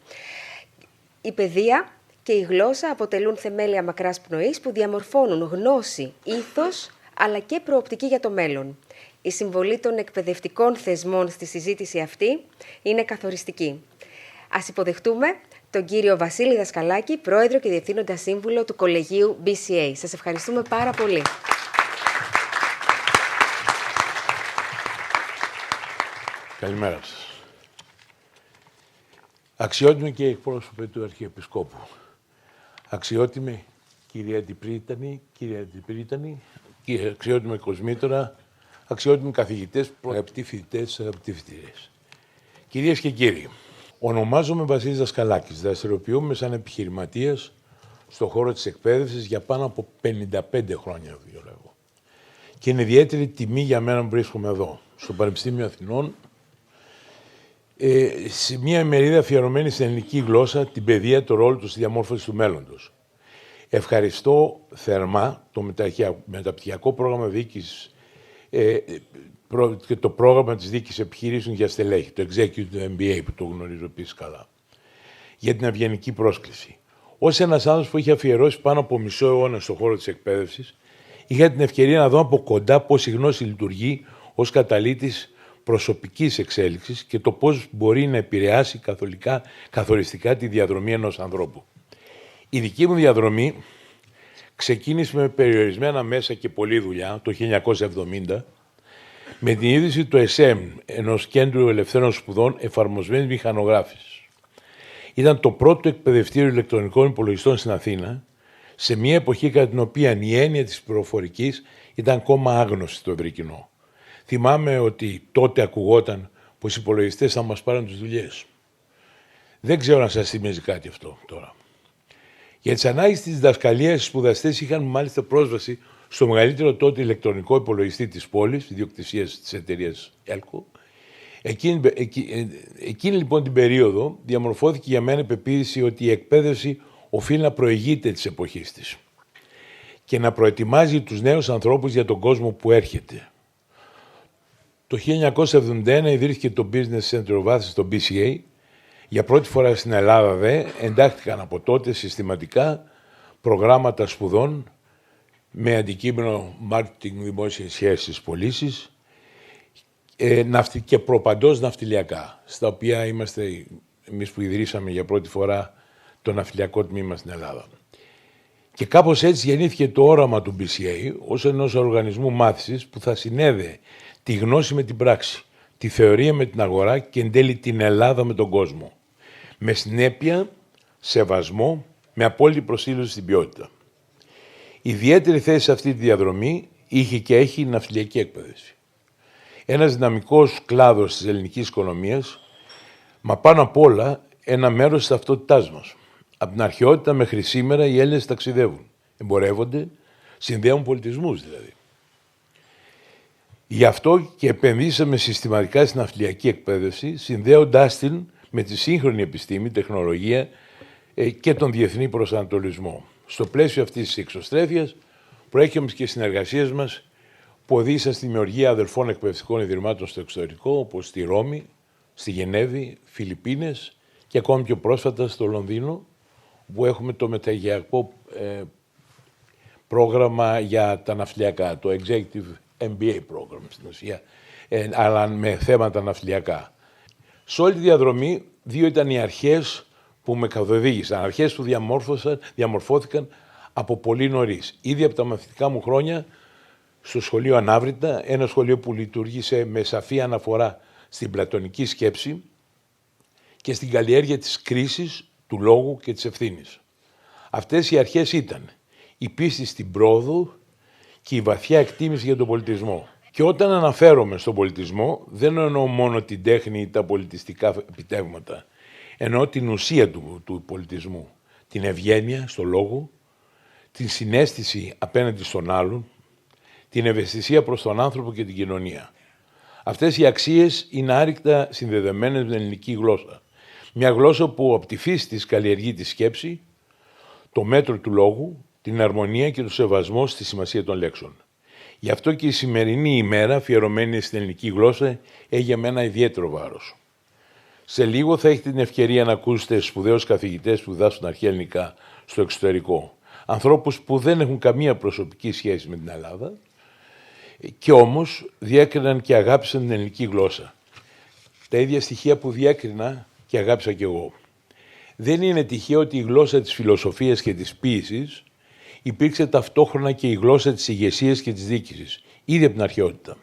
Η παιδεία και η γλώσσα αποτελούν θεμέλια μακράς πνοής που διαμορφώνουν γνώση, ήθος, αλλά και προοπτική για το μέλλον. Η συμβολή των εκπαιδευτικών θεσμών στη συζήτηση αυτή είναι καθοριστική. Ας υποδεχτούμε τον κύριο Βασίλη Δασκαλάκη, πρόεδρο και διευθύνοντα σύμβουλο του Κολεγίου BCA. Σας ευχαριστούμε πάρα πολύ. Καλημέρα σας. Αξιότιμοι και εκπρόσωποι του Αρχιεπισκόπου. Αξιότιμη κυρία Αντιπρίτανη, αξιότιμη κοσμήτωρα, αξιότιμοι καθηγητές, αγαπητοί φοιτητές, αγαπητοί φοιτητές. Κυρίες και κύριοι, ονομάζομαι Βασίλης Δασκαλάκης. Δραστηριοποιούμαι σαν επιχειρηματίας στον χώρο της εκπαίδευσης για πάνω από 55 χρόνια, δουλεύω. Και είναι ιδιαίτερη τιμή για μένα που βρίσκομαι εδώ, στο Πανεπιστήμιο Αθηνών, σε μια ημερίδα αφιερωμένη στην ελληνική γλώσσα, την παιδεία, το ρόλο του στη διαμόρφωση του μέλλοντος. Ευχαριστώ θερμά το Μεταπτυχιακό Πρόγραμμα Διοίκησης και το πρόγραμμα της Διοίκησης Επιχειρήσεων για Στελέχη, το Executive MBA που το γνωρίζω επίσης καλά, για την ευγενική πρόσκληση. Ως ένας άνθρωπος που είχε αφιερώσει πάνω από μισό αιώνα στον χώρο της εκπαίδευσης, είχα την ευκαιρία να δω από κοντά πώς η γνώση λειτουργεί ως καταλήτης προσωπικής εξέλιξης και το πώς μπορεί να επηρεάσει καθοριστικά τη διαδρομή ενός ανθρώπου. Η δική μου διαδρομή ξεκίνησε με περιορισμένα μέσα και πολλή δουλειά το 1970 με την ίδρυση του ΕΣΕΜ, ενός κέντρου ελευθέρων σπουδών εφαρμοσμένης μηχανογράφησης. Ήταν το πρώτο εκπαιδευτήριο ηλεκτρονικών υπολογιστών στην Αθήνα, σε μια εποχή κατά την οποία η έννοια της πληροφορικής ήταν ακόμα άγνωστη στο ευρύ κοινό. Θυμάμαι ότι τότε ακουγόταν πως οι υπολογιστές θα μας πάρουν τις δουλειές. Δεν ξέρω αν σας θυμίζει κάτι αυτό τώρα. Για τις ανάγκες της διδασκαλίας, οι σπουδαστές είχαν μάλιστα πρόσβαση στο μεγαλύτερο τότε ηλεκτρονικό υπολογιστή της πόλης, ιδιοκτησίας της εταιρείας Έλκο. Εκείνη λοιπόν την περίοδο διαμορφώθηκε για μένα η πεποίθηση ότι η εκπαίδευση οφείλει να προηγείται της εποχής της και να προετοιμάζει τους νέους ανθρώπους για τον κόσμο που έρχεται. Το 1971 ιδρύθηκε το Business Center of Athens, το BCA. Για πρώτη φορά στην Ελλάδα εντάχθηκαν από τότε συστηματικά προγράμματα σπουδών με αντικείμενο marketing, δημόσιες σχέσεις, πωλήσεις και προπαντός ναυτιλιακά, στα οποία είμαστε εμείς που ιδρύσαμε για πρώτη φορά το ναυτιλιακό τμήμα στην Ελλάδα. Και κάπως έτσι γεννήθηκε το όραμα του BCA ως ενός οργανισμού μάθησης που θα συνέδεε τη γνώση με την πράξη, τη θεωρία με την αγορά και εν τέλει την Ελλάδα με τον κόσμο. Με συνέπεια, σεβασμό, με απόλυτη προσήλωση στην ποιότητα. Ιδιαίτερη θέση σε αυτή τη διαδρομή είχε και έχει η ναυτιλιακή εκπαίδευση. Ένας δυναμικός κλάδος της ελληνικής οικονομίας, μα πάνω απ' όλα ένα μέρος της ταυτότητάς μας. Από την αρχαιότητα μέχρι σήμερα οι Έλληνες ταξιδεύουν, εμπορεύονται, Συνδέουν πολιτισμούς δηλαδή. Γι' αυτό και επενδύσαμε συστηματικά στην ναυτιλιακή εκπαίδευση, συνδέοντάς την με τη σύγχρονη επιστήμη, τεχνολογία και τον διεθνή προσανατολισμό. Στο πλαίσιο αυτής της εξωστρέφειας προέρχομαι και συνεργασίες μας που οδήγησαν στη δημιουργία αδελφών εκπαιδευτικών ιδρυμάτων στο εξωτερικό, όπως στη Ρώμη, στη Γενέβη, Φιλιππίνες και ακόμη πιο πρόσφατα στο Λονδίνο, που έχουμε το μεταπτυχιακό πρόγραμμα για τα ναυτιλιακά, το Executive MBA πρόγραμμα στην ουσία, αλλά με θέματα ναυτιλιακά. Σε όλη τη διαδρομή, δύο ήταν οι αρχές που με καθοδήγησαν, αρχές που διαμορφώθηκαν από πολύ νωρίς. Ήδη από τα μαθητικά μου χρόνια, στο σχολείο Ανάβρητα, ένα σχολείο που λειτουργήσε με σαφή αναφορά στην πλατωνική σκέψη και στην καλλιέργεια της κρίσης, του λόγου και της ευθύνης. Αυτές οι αρχές ήταν η πίστη στην πρόοδο και η βαθιά εκτίμηση για τον πολιτισμό. Και όταν αναφέρομαι στον πολιτισμό, δεν εννοώ μόνο την τέχνη ή τα πολιτιστικά επιτεύγματα. Εννοώ την ουσία του πολιτισμού, την ευγένεια στο λόγο, την συναίσθηση απέναντι στον άλλον, την ευαισθησία προς τον άνθρωπο και την κοινωνία. Αυτές οι αξίες είναι άρρηκτα συνδεδεμένες με την ελληνική γλώσσα. Μια γλώσσα που από τη φύση της καλλιεργεί τη σκέψη, το μέτρο του λόγου, την αρμονία και το σεβασμό στη σημασία των λέξεων. Γι' αυτό και η σημερινή ημέρα, αφιερωμένη στην ελληνική γλώσσα, έχει για μένα ιδιαίτερο βάρος. Σε λίγο θα έχετε την ευκαιρία να ακούσετε σπουδαίους καθηγητές που διδάσκουν αρχαία ελληνικά στο εξωτερικό. Ανθρώπους που δεν έχουν καμία προσωπική σχέση με την Ελλάδα και όμως διέκριναν και αγάπησαν την ελληνική γλώσσα. Τα ίδια στοιχεία που διέκρινα και αγάπησα κι εγώ. Δεν είναι τυχαίο ότι η γλώσσα της φιλοσοφίας και της ποίησης υπήρξε ταυτόχρονα και η γλώσσα της ηγεσίας και της διοίκησης, ήδη από την αρχαιότητα.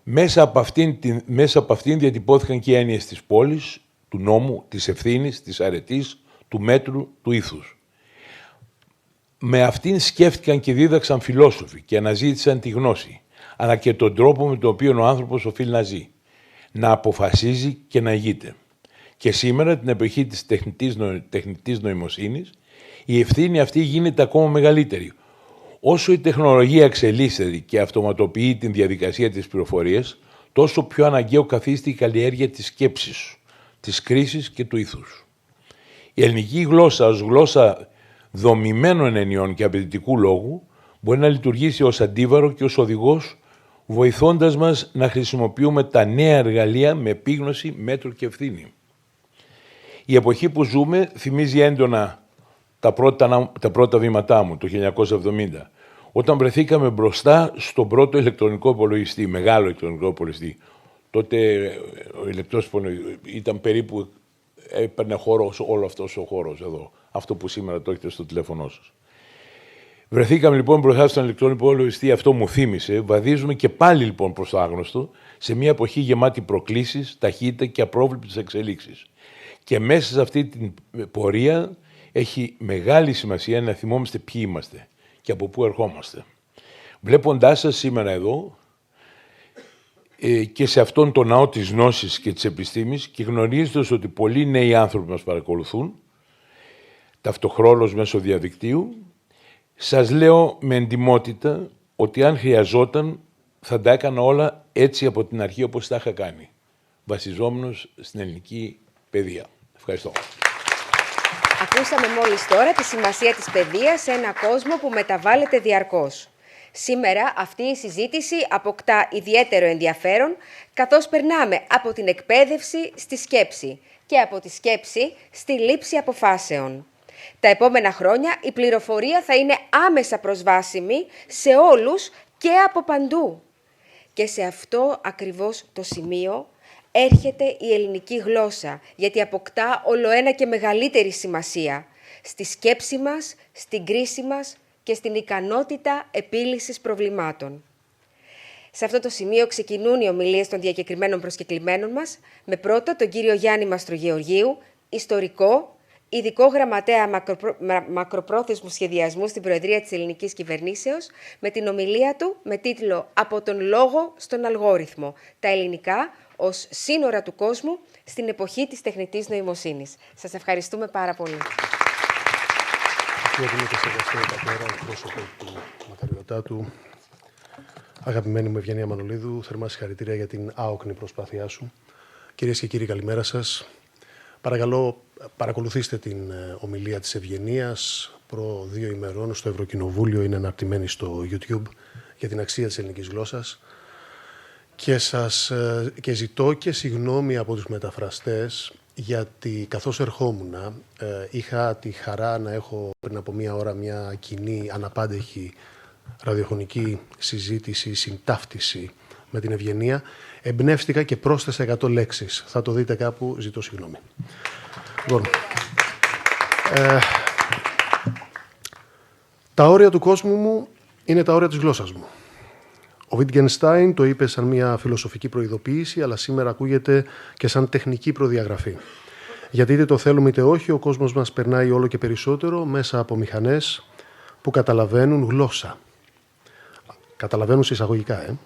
Μέσα από αυτήν διατυπώθηκαν και οι έννοιες της πόλης, του νόμου, της ευθύνης, της αρετής, του μέτρου, του ήθους. Με αυτήν σκέφτηκαν και δίδαξαν φιλόσοφοι και αναζήτησαν τη γνώση, αλλά και τον τρόπο με τον οποίο ο άνθρωπος οφείλει να ζει, να αποφασίζει και να ηγείται. Και σήμερα, την εποχή της τεχνητής νοημοσύνης, η ευθύνη αυτή γίνεται ακόμα μεγαλύτερη. Όσο η τεχνολογία εξελίσσεται και αυτοματοποιεί την διαδικασία της πληροφορίας, τόσο πιο αναγκαίο καθίσταται η καλλιέργεια της σκέψης, της κρίσης και του ήθους. Η ελληνική γλώσσα ως γλώσσα δομημένων εννοιών και απαιτητικού λόγου μπορεί να λειτουργήσει ως αντίβαρο και ως οδηγός, βοηθώντας μας να χρησιμοποιούμε τα νέα εργαλεία με επίγνωση, μέτρο και ευθύνη. Η εποχή που ζούμε θυμίζει έντονα τα πρώτα βήματά μου, το 1970, όταν βρεθήκαμε μπροστά στον πρώτο ηλεκτρονικό υπολογιστή, μεγάλο ηλεκτρονικό υπολογιστή. Τότε ο ηλεκτρονικός ήταν περίπου, έπαιρνε χώρο όλο αυτός ο χώρος εδώ, αυτό που σήμερα το έχετε στο τηλέφωνό σας. Βρεθήκαμε λοιπόν μπροστά στον ηλεκτρονικό υπολογιστή, αυτό μου θύμισε, βαδίζουμε και πάλι λοιπόν προς το άγνωστο, σε μια εποχή γεμάτη προκλήσεις, ταχύτητα και απρόβλεπτες εξελίξεις. Και μέσα σε αυτή την πορεία έχει μεγάλη σημασία να θυμόμαστε ποιοι είμαστε και από πού ερχόμαστε. Βλέποντάς σας σήμερα εδώ και σε αυτόν τον ναό της γνώσης και της επιστήμης και γνωρίζοντας ότι πολλοί νέοι άνθρωποι μας παρακολουθούν, ταυτοχρόνως μέσω διαδικτύου, σας λέω με εντιμότητα ότι αν χρειαζόταν θα τα έκανα όλα έτσι από την αρχή όπως τα είχα κάνει, βασιζόμενος στην ελληνική παιδεία. Ευχαριστώ. Ακούσαμε μόλις τώρα τη σημασία της παιδείας σε ένα κόσμο που μεταβάλλεται διαρκώς. Σήμερα αυτή η συζήτηση αποκτά ιδιαίτερο ενδιαφέρον, καθώς περνάμε από την εκπαίδευση στη σκέψη και από τη σκέψη στη λήψη αποφάσεων. Τα επόμενα χρόνια η πληροφορία θα είναι άμεσα προσβάσιμη σε όλους και από παντού. Και σε αυτό ακριβώς το σημείο έρχεται η ελληνική γλώσσα, γιατί αποκτά ολοένα και μεγαλύτερη σημασία στη σκέψη μας, στην κρίση μας και στην ικανότητα επίλυσης προβλημάτων. Σε αυτό το σημείο ξεκινούν οι ομιλίες των διακεκριμένων προσκεκλημένων μας, με πρώτο τον κύριο Γιάννη Μαστρογεωργίου, ιστορικό, ειδικό γραμματέα μακροπρόθεσμου σχεδιασμού στην Προεδρία της Ελληνικής Κυβερνήσεως, με την ομιλία του με τίτλο «Από τον λόγο στον αλγόριθμο. Τα ελληνικά ως σύνορα του κόσμου στην εποχή της τεχνητής νοημοσύνης». Σας ευχαριστούμε πάρα πολύ. Αξιότιμη και σεβαστή πατέρα, εκπρόσωπο του μακαριωτάτου, αγαπημένη μου Ευγενία Μανολίδου, θερμά συγχαρητήρια για την άοκνη προσπάθειά σου. Κυρίες και κύριοι, καλημέρα σας. Παρακαλώ, παρακολουθήστε την ομιλία της Ευγενίας προ 2 ημερών στο Ευρωκοινοβούλιο, είναι αναρτημένη στο YouTube, για την αξία της ελληνικής γλώσσας. Και ζητώ και συγγνώμη από τους μεταφραστές, γιατί καθώς ερχόμουν είχα τη χαρά να έχω πριν από 1 ώρα μια κοινή αναπάντεχη ραδιοφωνική συζήτηση, συντάφτιση με την Ευγενία. Εμπνεύστηκα και πρόσθεσα 100 λέξεις. Θα το δείτε κάπου, ζητώ συγγνώμη. Λοιπόν, τα όρια του κόσμου μου είναι τα όρια της γλώσσας μου. Ο Wittgenstein το είπε σαν μια φιλοσοφική προειδοποίηση, αλλά σήμερα ακούγεται και σαν τεχνική προδιαγραφή. Γιατί είτε το θέλουμε είτε όχι, ο κόσμος μας περνάει όλο και περισσότερο μέσα από μηχανές που καταλαβαίνουν γλώσσα. Καταλαβαίνουν σε εισαγωγικά,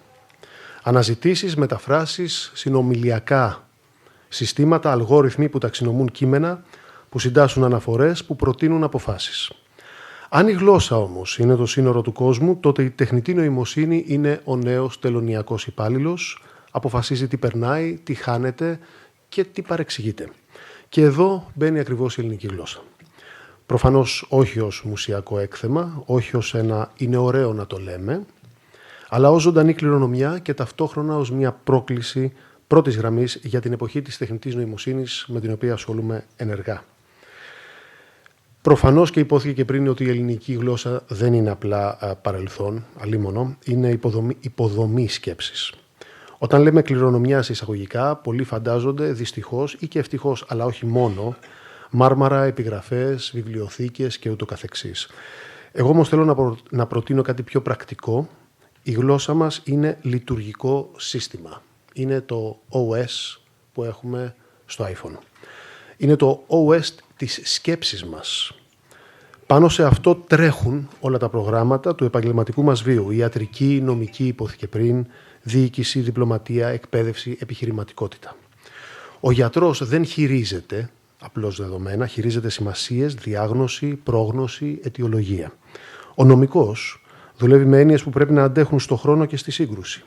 Αναζητήσεις, μεταφράσεις, συνομιλιακά συστήματα, αλγόριθμοι που ταξινομούν κείμενα, που συντάσσουν αναφορές, που προτείνουν αποφάσεις. Αν η γλώσσα όμως είναι το σύνορο του κόσμου, τότε η τεχνητή νοημοσύνη είναι ο νέος τελωνειακός υπάλληλος, αποφασίζει τι περνάει, τι χάνεται και τι παρεξηγείται. Και εδώ μπαίνει ακριβώς η ελληνική γλώσσα. Προφανώς όχι ως μουσιακό έκθεμα, όχι ως ένα «είναι ωραίο να το λέμε», αλλά ως ζωντανή κληρονομιά και ταυτόχρονα ως μια πρόκληση πρώτης γραμμής για την εποχή της τεχνητής νοημοσύνης με την οποία ασχολούμαι ενεργά. Προφανώς και υπόθηκε και πριν ότι η ελληνική γλώσσα δεν είναι απλά παρελθόν, αλίμονο, είναι υποδομή σκέψης. Όταν λέμε κληρονομιά σε εισαγωγικά, πολλοί φαντάζονται δυστυχώς ή και ευτυχώς, αλλά όχι μόνο, μάρμαρα, επιγραφές, βιβλιοθήκες και ούτω καθεξής. Εγώ όμως θέλω να προτείνω κάτι πιο πρακτικό. Η γλώσσα μας είναι λειτουργικό σύστημα. Είναι το OS που έχουμε στο iPhone. Είναι το OS της σκέψης μας. Πάνω σε αυτό τρέχουν όλα τα προγράμματα του επαγγελματικού μας βίου. Ιατρική, νομική, υπόθηκε πριν, διοίκηση, διπλωματία, εκπαίδευση, επιχειρηματικότητα. Ο γιατρός δεν χειρίζεται απλώς δεδομένα, χειρίζεται σημασίες, διάγνωση, πρόγνωση, αιτιολογία. Ο νομικός δουλεύει με έννοιες που πρέπει να αντέχουν στο χρόνο και στη σύγκρουση.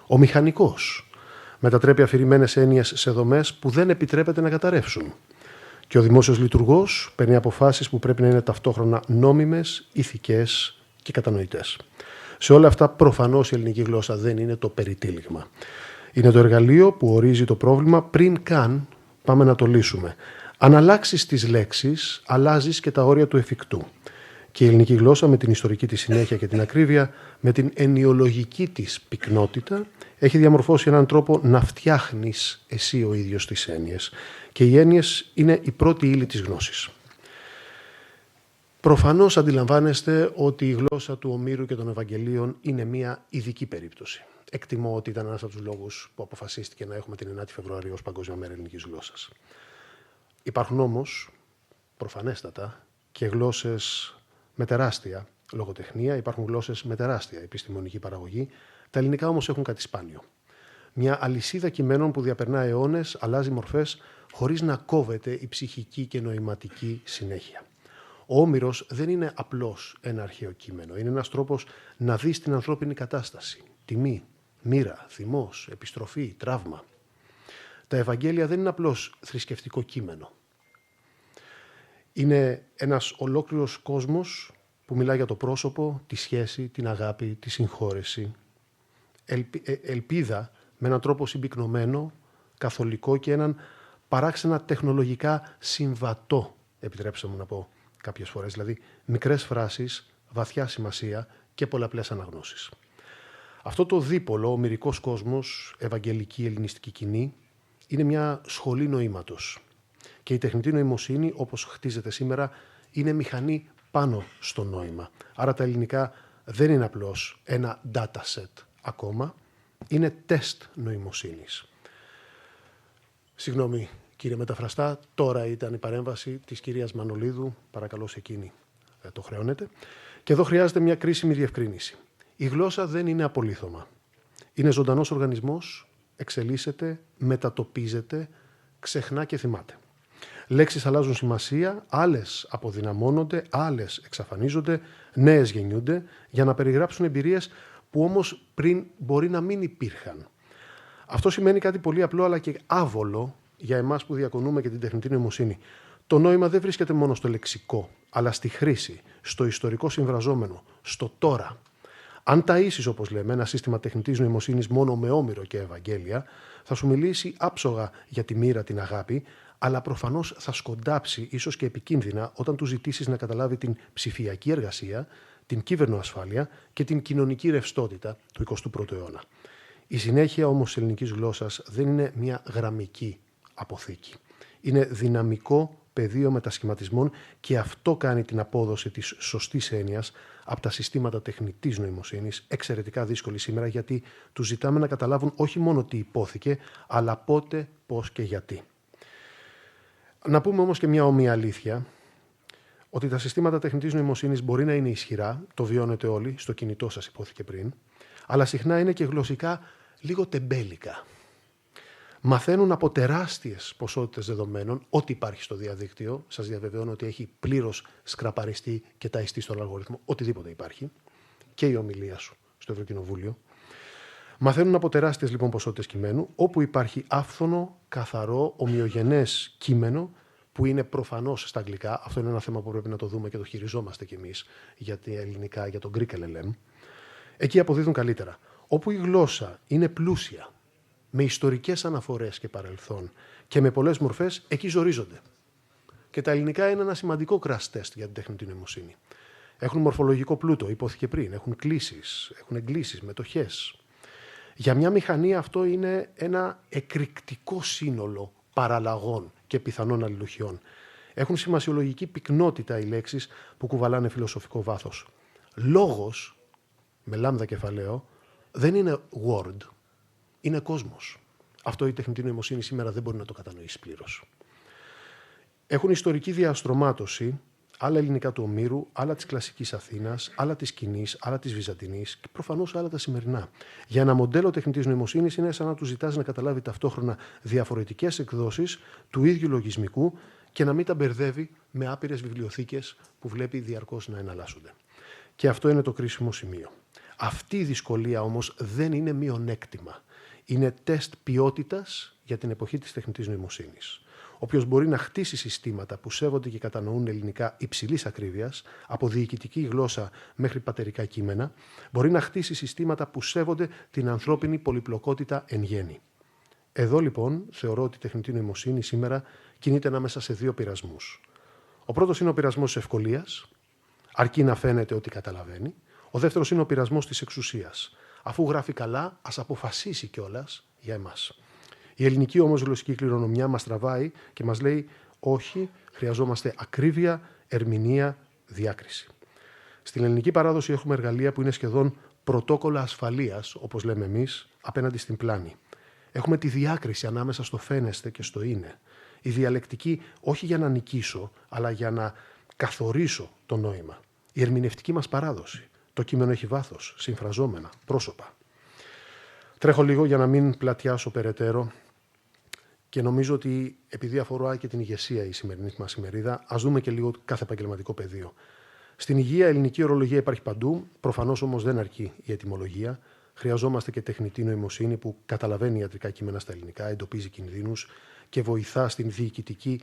Ο μηχανικός μετατρέπει αφηρημένες έννοιες σε δομές που δεν επιτρέπεται να καταρρεύσουν. Και ο δημόσιος λειτουργός παίρνει αποφάσεις που πρέπει να είναι ταυτόχρονα νόμιμες, ηθικές και κατανοητές. Σε όλα αυτά, προφανώς η ελληνική γλώσσα δεν είναι το περιτύλιγμα. Είναι το εργαλείο που ορίζει το πρόβλημα πριν καν πάμε να το λύσουμε. Αν αλλάξεις τις λέξεις, αλλάζεις και τα όρια του εφικτού. Και η ελληνική γλώσσα με την ιστορική της συνέχεια και την ακρίβεια, με την ενιολογική της πυκνότητα, έχει διαμορφώσει έναν τρόπο να φτιάχνεις εσύ ο ίδιος τις έννοιες. Και οι έννοιες είναι η πρώτη ύλη της γνώσης. Προφανώς αντιλαμβάνεστε ότι η γλώσσα του Ομήρου και των Ευαγγελίων είναι μια ειδική περίπτωση. Εκτιμώ ότι ήταν ένας από τους λόγους που αποφασίστηκε να έχουμε την 9η Φεβρουαρίου ως Παγκόσμια Μέρα Ελληνικής Γλώσσας. Υπάρχουν όμως, προφανέστατα, και γλώσσες με τεράστια λογοτεχνία, υπάρχουν γλώσσες με τεράστια επιστημονική παραγωγή. Τα ελληνικά όμως έχουν κάτι σπάνιο. Μια αλυσίδα κειμένων που διαπερνά αιώνες, αλλάζει μορφές, χωρίς να κόβεται η ψυχική και νοηματική συνέχεια. Ο Όμηρος δεν είναι απλώς ένα αρχαίο κείμενο. Είναι ένας τρόπος να δεις την ανθρώπινη κατάσταση. Τιμή, μοίρα, θυμός, επιστροφή, τραύμα. Τα Ευαγγέλια δεν είναι απλώς θρησκευτικό κείμενο. Είναι ένας ολόκληρος κόσμος που μιλά για το πρόσωπο, τη σχέση, την αγάπη, τη συγχώρεση. Ελπίδα με έναν τρόπο συμπυκνωμένο, καθολικό και έναν παράξενα τεχνολογικά συμβατό, επιτρέψτε μου να πω κάποιες φορές, δηλαδή μικρές φράσεις, βαθιά σημασία και πολλαπλές αναγνώσεις. Αυτό το δίπολο, ο ομηρικός κόσμος, ευαγγελική ελληνιστική κοινή, είναι μια σχολή νοήματος. Και η τεχνητή νοημοσύνη, όπως χτίζεται σήμερα, είναι μηχανή πάνω στο νόημα. Άρα τα ελληνικά δεν είναι απλώς ένα dataset ακόμα, είναι τεστ νοημοσύνης. Συγγνώμη, κύριε μεταφραστά, τώρα ήταν η παρέμβαση της κυρίας Μανολίδου, παρακαλώ σε εκείνη το χρεώνεται. Και εδώ χρειάζεται μια κρίσιμη διευκρίνηση. Η γλώσσα δεν είναι απολύθωμα. Είναι ζωντανός οργανισμός, εξελίσσεται, μετατοπίζεται, ξεχνά και θυμάται. Λέξεις αλλάζουν σημασία, άλλες αποδυναμώνονται, άλλες εξαφανίζονται, νέες γεννιούνται, για να περιγράψουν εμπειρίες που όμως πριν μπορεί να μην υπήρχαν. Αυτό σημαίνει κάτι πολύ απλό αλλά και άβολο για εμάς που διακονούμε και την τεχνητή νοημοσύνη. Το νόημα δεν βρίσκεται μόνο στο λεξικό, αλλά στη χρήση, στο ιστορικό συμβραζόμενο, στο τώρα. Αν ταΐσεις, όπως λέμε, ένα σύστημα τεχνητής νοημοσύνης μόνο με Όμηρο και Ευαγγέλια, θα σου μιλήσει άψογα για τη μοίρα, την αγάπη, αλλά προφανώς θα σκοντάψει, ίσως και επικίνδυνα, όταν του ζητήσεις να καταλάβει την ψηφιακή εργασία, την κύβερνοασφάλεια και την κοινωνική ρευστότητα του 21ου αιώνα. Η συνέχεια όμως της ελληνικής γλώσσας δεν είναι μια γραμμική αποθήκη. Είναι δυναμικό πεδίο μετασχηματισμών και αυτό κάνει την απόδοση της σωστής έννοιας από τα συστήματα τεχνητής νοημοσύνης εξαιρετικά δύσκολη σήμερα, γιατί τους ζητάμε να καταλάβουν όχι μόνο τι υπόθηκε, αλλά πότε, πώς και γιατί. Να πούμε όμως και μια όμοια αλήθεια, ότι τα συστήματα τεχνητής νοημοσύνης μπορεί να είναι ισχυρά, το βιώνετε όλοι, στο κινητό σας υπόθηκε πριν, αλλά συχνά είναι και γλωσσικά λίγο τεμπέλικα. Μαθαίνουν από τεράστιες ποσότητες δεδομένων ό,τι υπάρχει στο διαδίκτυο. Σας διαβεβαιώνω ότι έχει πλήρως σκραπαριστεί και ταϊστεί στον αλγοριθμό οτιδήποτε υπάρχει, και η ομιλία σου στο Ευρωκοινοβούλιο. Μαθαίνουν από τεράστιες λοιπόν ποσότητες κειμένου, όπου υπάρχει άφθονο, καθαρό, ομοιογενές κείμενο, που είναι προφανώς στα αγγλικά. Αυτό είναι ένα θέμα που πρέπει να το δούμε και το χειριζόμαστε κι εμείς για τα ελληνικά, για τον Greek LLM. Εκεί αποδίδουν καλύτερα. Όπου η γλώσσα είναι πλούσια, με ιστορικές αναφορές και παρελθόν και με πολλές μορφές, εκεί ζορίζονται. Και τα ελληνικά είναι ένα σημαντικό crash test για την τεχνητή νοημοσύνη. Έχουν μορφολογικό πλούτο, υπόθηκε πριν, έχουν κλίσεις, έχουν εγκλήσεις, μετοχές. Για μια μηχανή αυτό είναι ένα εκρηκτικό σύνολο παραλλαγών και πιθανών αλληλουχιών. Έχουν σημασιολογική πυκνότητα οι λέξεις που κουβαλάνε φιλοσοφικό βάθος. Λόγος, με λάμδα κεφαλαίο, δεν είναι word, είναι κόσμος. Αυτό η τεχνητή νοημοσύνη σήμερα δεν μπορεί να το κατανοήσει πλήρως. Έχουν ιστορική διαστρωμάτωση, άλλα ελληνικά του Ομήρου, άλλα της κλασικής Αθήνας, άλλα της Κινής, άλλα της Βυζαντινής και προφανώς άλλα τα σημερινά. Για ένα μοντέλο τεχνητής νοημοσύνης είναι σαν να του ζητάς να καταλάβει ταυτόχρονα διαφορετικές εκδόσεις του ίδιου λογισμικού και να μην τα μπερδεύει με άπειρες βιβλιοθήκες που βλέπει διαρκώς να εναλλάσσονται. Και αυτό είναι το κρίσιμο σημείο. Αυτή η δυσκολία όμως δεν είναι μειονέκτημα. Είναι τεστ ποιότητας για την εποχή της τεχνητής νοημοσύνης. Όποιος μπορεί να χτίσει συστήματα που σέβονται και κατανοούν ελληνικά υψηλής ακρίβειας, από διοικητική γλώσσα μέχρι πατερικά κείμενα, μπορεί να χτίσει συστήματα που σέβονται την ανθρώπινη πολυπλοκότητα εν γέννη. Εδώ λοιπόν θεωρώ ότι η τεχνητή νοημοσύνη σήμερα κινείται ανάμεσα σε δύο πειρασμούς. Ο πρώτος είναι ο πειρασμός της ευκολίας, αρκεί να φαίνεται ότι καταλαβαίνει. Ο δεύτερος είναι ο πειρασμός της εξουσίας. Αφού γράφει καλά, ας αποφασίσει κιόλας για εμάς. Η ελληνική όμως γλωσσική κληρονομιά μας τραβάει και μας λέει όχι, χρειαζόμαστε ακρίβεια, ερμηνεία, διάκριση. Στην ελληνική παράδοση έχουμε εργαλεία που είναι σχεδόν πρωτόκολλα ασφαλείας, όπως λέμε εμείς, απέναντι στην πλάνη. Έχουμε τη διάκριση ανάμεσα στο φαίνεστε και στο είναι. Η διαλεκτική όχι για να νικήσω, αλλά για να καθορίσω το νόημα. Η ερμηνευτική μας παράδοση. Το κείμενο έχει βάθος, συμφραζόμενα, πρόσωπα. Τρέχω λίγο για να μην πλατιάσω περαιτέρω και νομίζω ότι επειδή αφορά και την ηγεσία η σημερινή μας ημερίδα, ας δούμε και λίγο κάθε επαγγελματικό πεδίο. Στην υγεία, ελληνική ορολογία υπάρχει παντού, προφανώς όμως δεν αρκεί η ετυμολογία. Χρειαζόμαστε και τεχνητή νοημοσύνη που καταλαβαίνει ιατρικά κείμενα στα ελληνικά, εντοπίζει κινδύνους και βοηθά στην διοικητική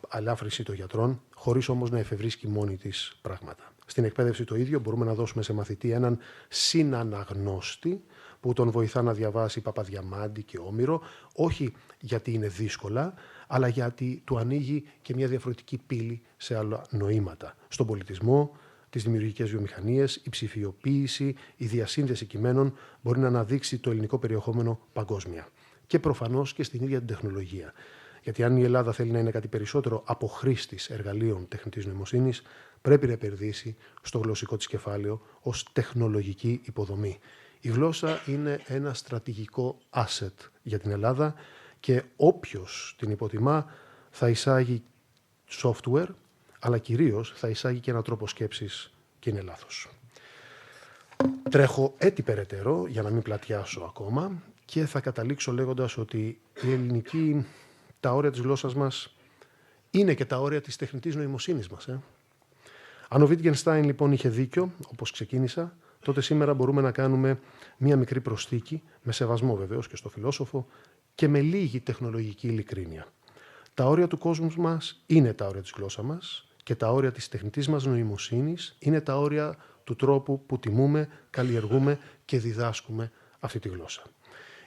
αλάφρυνση των γιατρών, χωρίς όμως να εφευρίσκει μόνη της πράγματα. Στην εκπαίδευση το ίδιο μπορούμε να δώσουμε σε μαθητή έναν συναναγνώστη που τον βοηθά να διαβάσει Παπαδιαμάντη και Όμηρο, όχι γιατί είναι δύσκολα, αλλά γιατί του ανοίγει και μια διαφορετική πύλη σε άλλα νοήματα. Στον πολιτισμό, τις δημιουργικές βιομηχανίες, η ψηφιοποίηση, η διασύνδεση κειμένων μπορεί να αναδείξει το ελληνικό περιεχόμενο παγκόσμια. Και προφανώς και στην ίδια την τεχνολογία. Γιατί αν η Ελλάδα θέλει να είναι κάτι περισσότερο από χρήστης εργαλείων τεχνητής νοημοσύνης, πρέπει να επενδύσει στο γλωσσικό της κεφάλαιο ως τεχνολογική υποδομή. Η γλώσσα είναι ένα στρατηγικό asset για την Ελλάδα και όποιος την υποτιμά θα εισάγει software, αλλά κυρίως θα εισάγει και έναν τρόπο σκέψης και είναι λάθος. Τρέχω έτσι περαιτέρω για να μην πλατιάσω ακόμα και θα καταλήξω λέγοντας ότι η ελληνική, τα όρια της γλώσσας μας είναι και τα όρια της τεχνητής νοημοσύνης μας. Αν ο Wittgenstein λοιπόν είχε δίκιο, όπως ξεκίνησα, τότε σήμερα μπορούμε να κάνουμε μία μικρή προσθήκη, με σεβασμό βεβαίως και στο φιλόσοφο, και με λίγη τεχνολογική ειλικρίνεια. Τα όρια του κόσμου μας είναι τα όρια της γλώσσας μας και τα όρια της τεχνητής μας νοημοσύνης είναι τα όρια του τρόπου που τιμούμε, καλλιεργούμε και διδάσκουμε αυτή τη γλώσσα.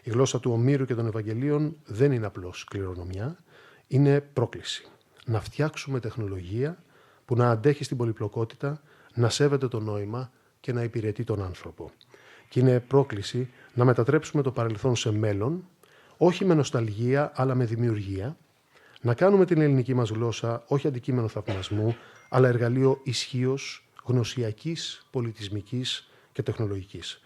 Η γλώσσα του Ομήρου και των Ευαγγελίων δεν είναι απλώς κληρονομιά, είναι πρόκληση. Να φτιάξουμε τεχνολογία που να αντέχει στην πολυπλοκότητα, να σέβεται το νόημα και να υπηρετεί τον άνθρωπο. Και είναι πρόκληση να μετατρέψουμε το παρελθόν σε μέλλον, όχι με νοσταλγία, αλλά με δημιουργία, να κάνουμε την ελληνική μας γλώσσα όχι αντικείμενο θαυμασμού, αλλά εργαλείο ισχύως, γνωσιακής, πολιτισμικής και τεχνολογικής.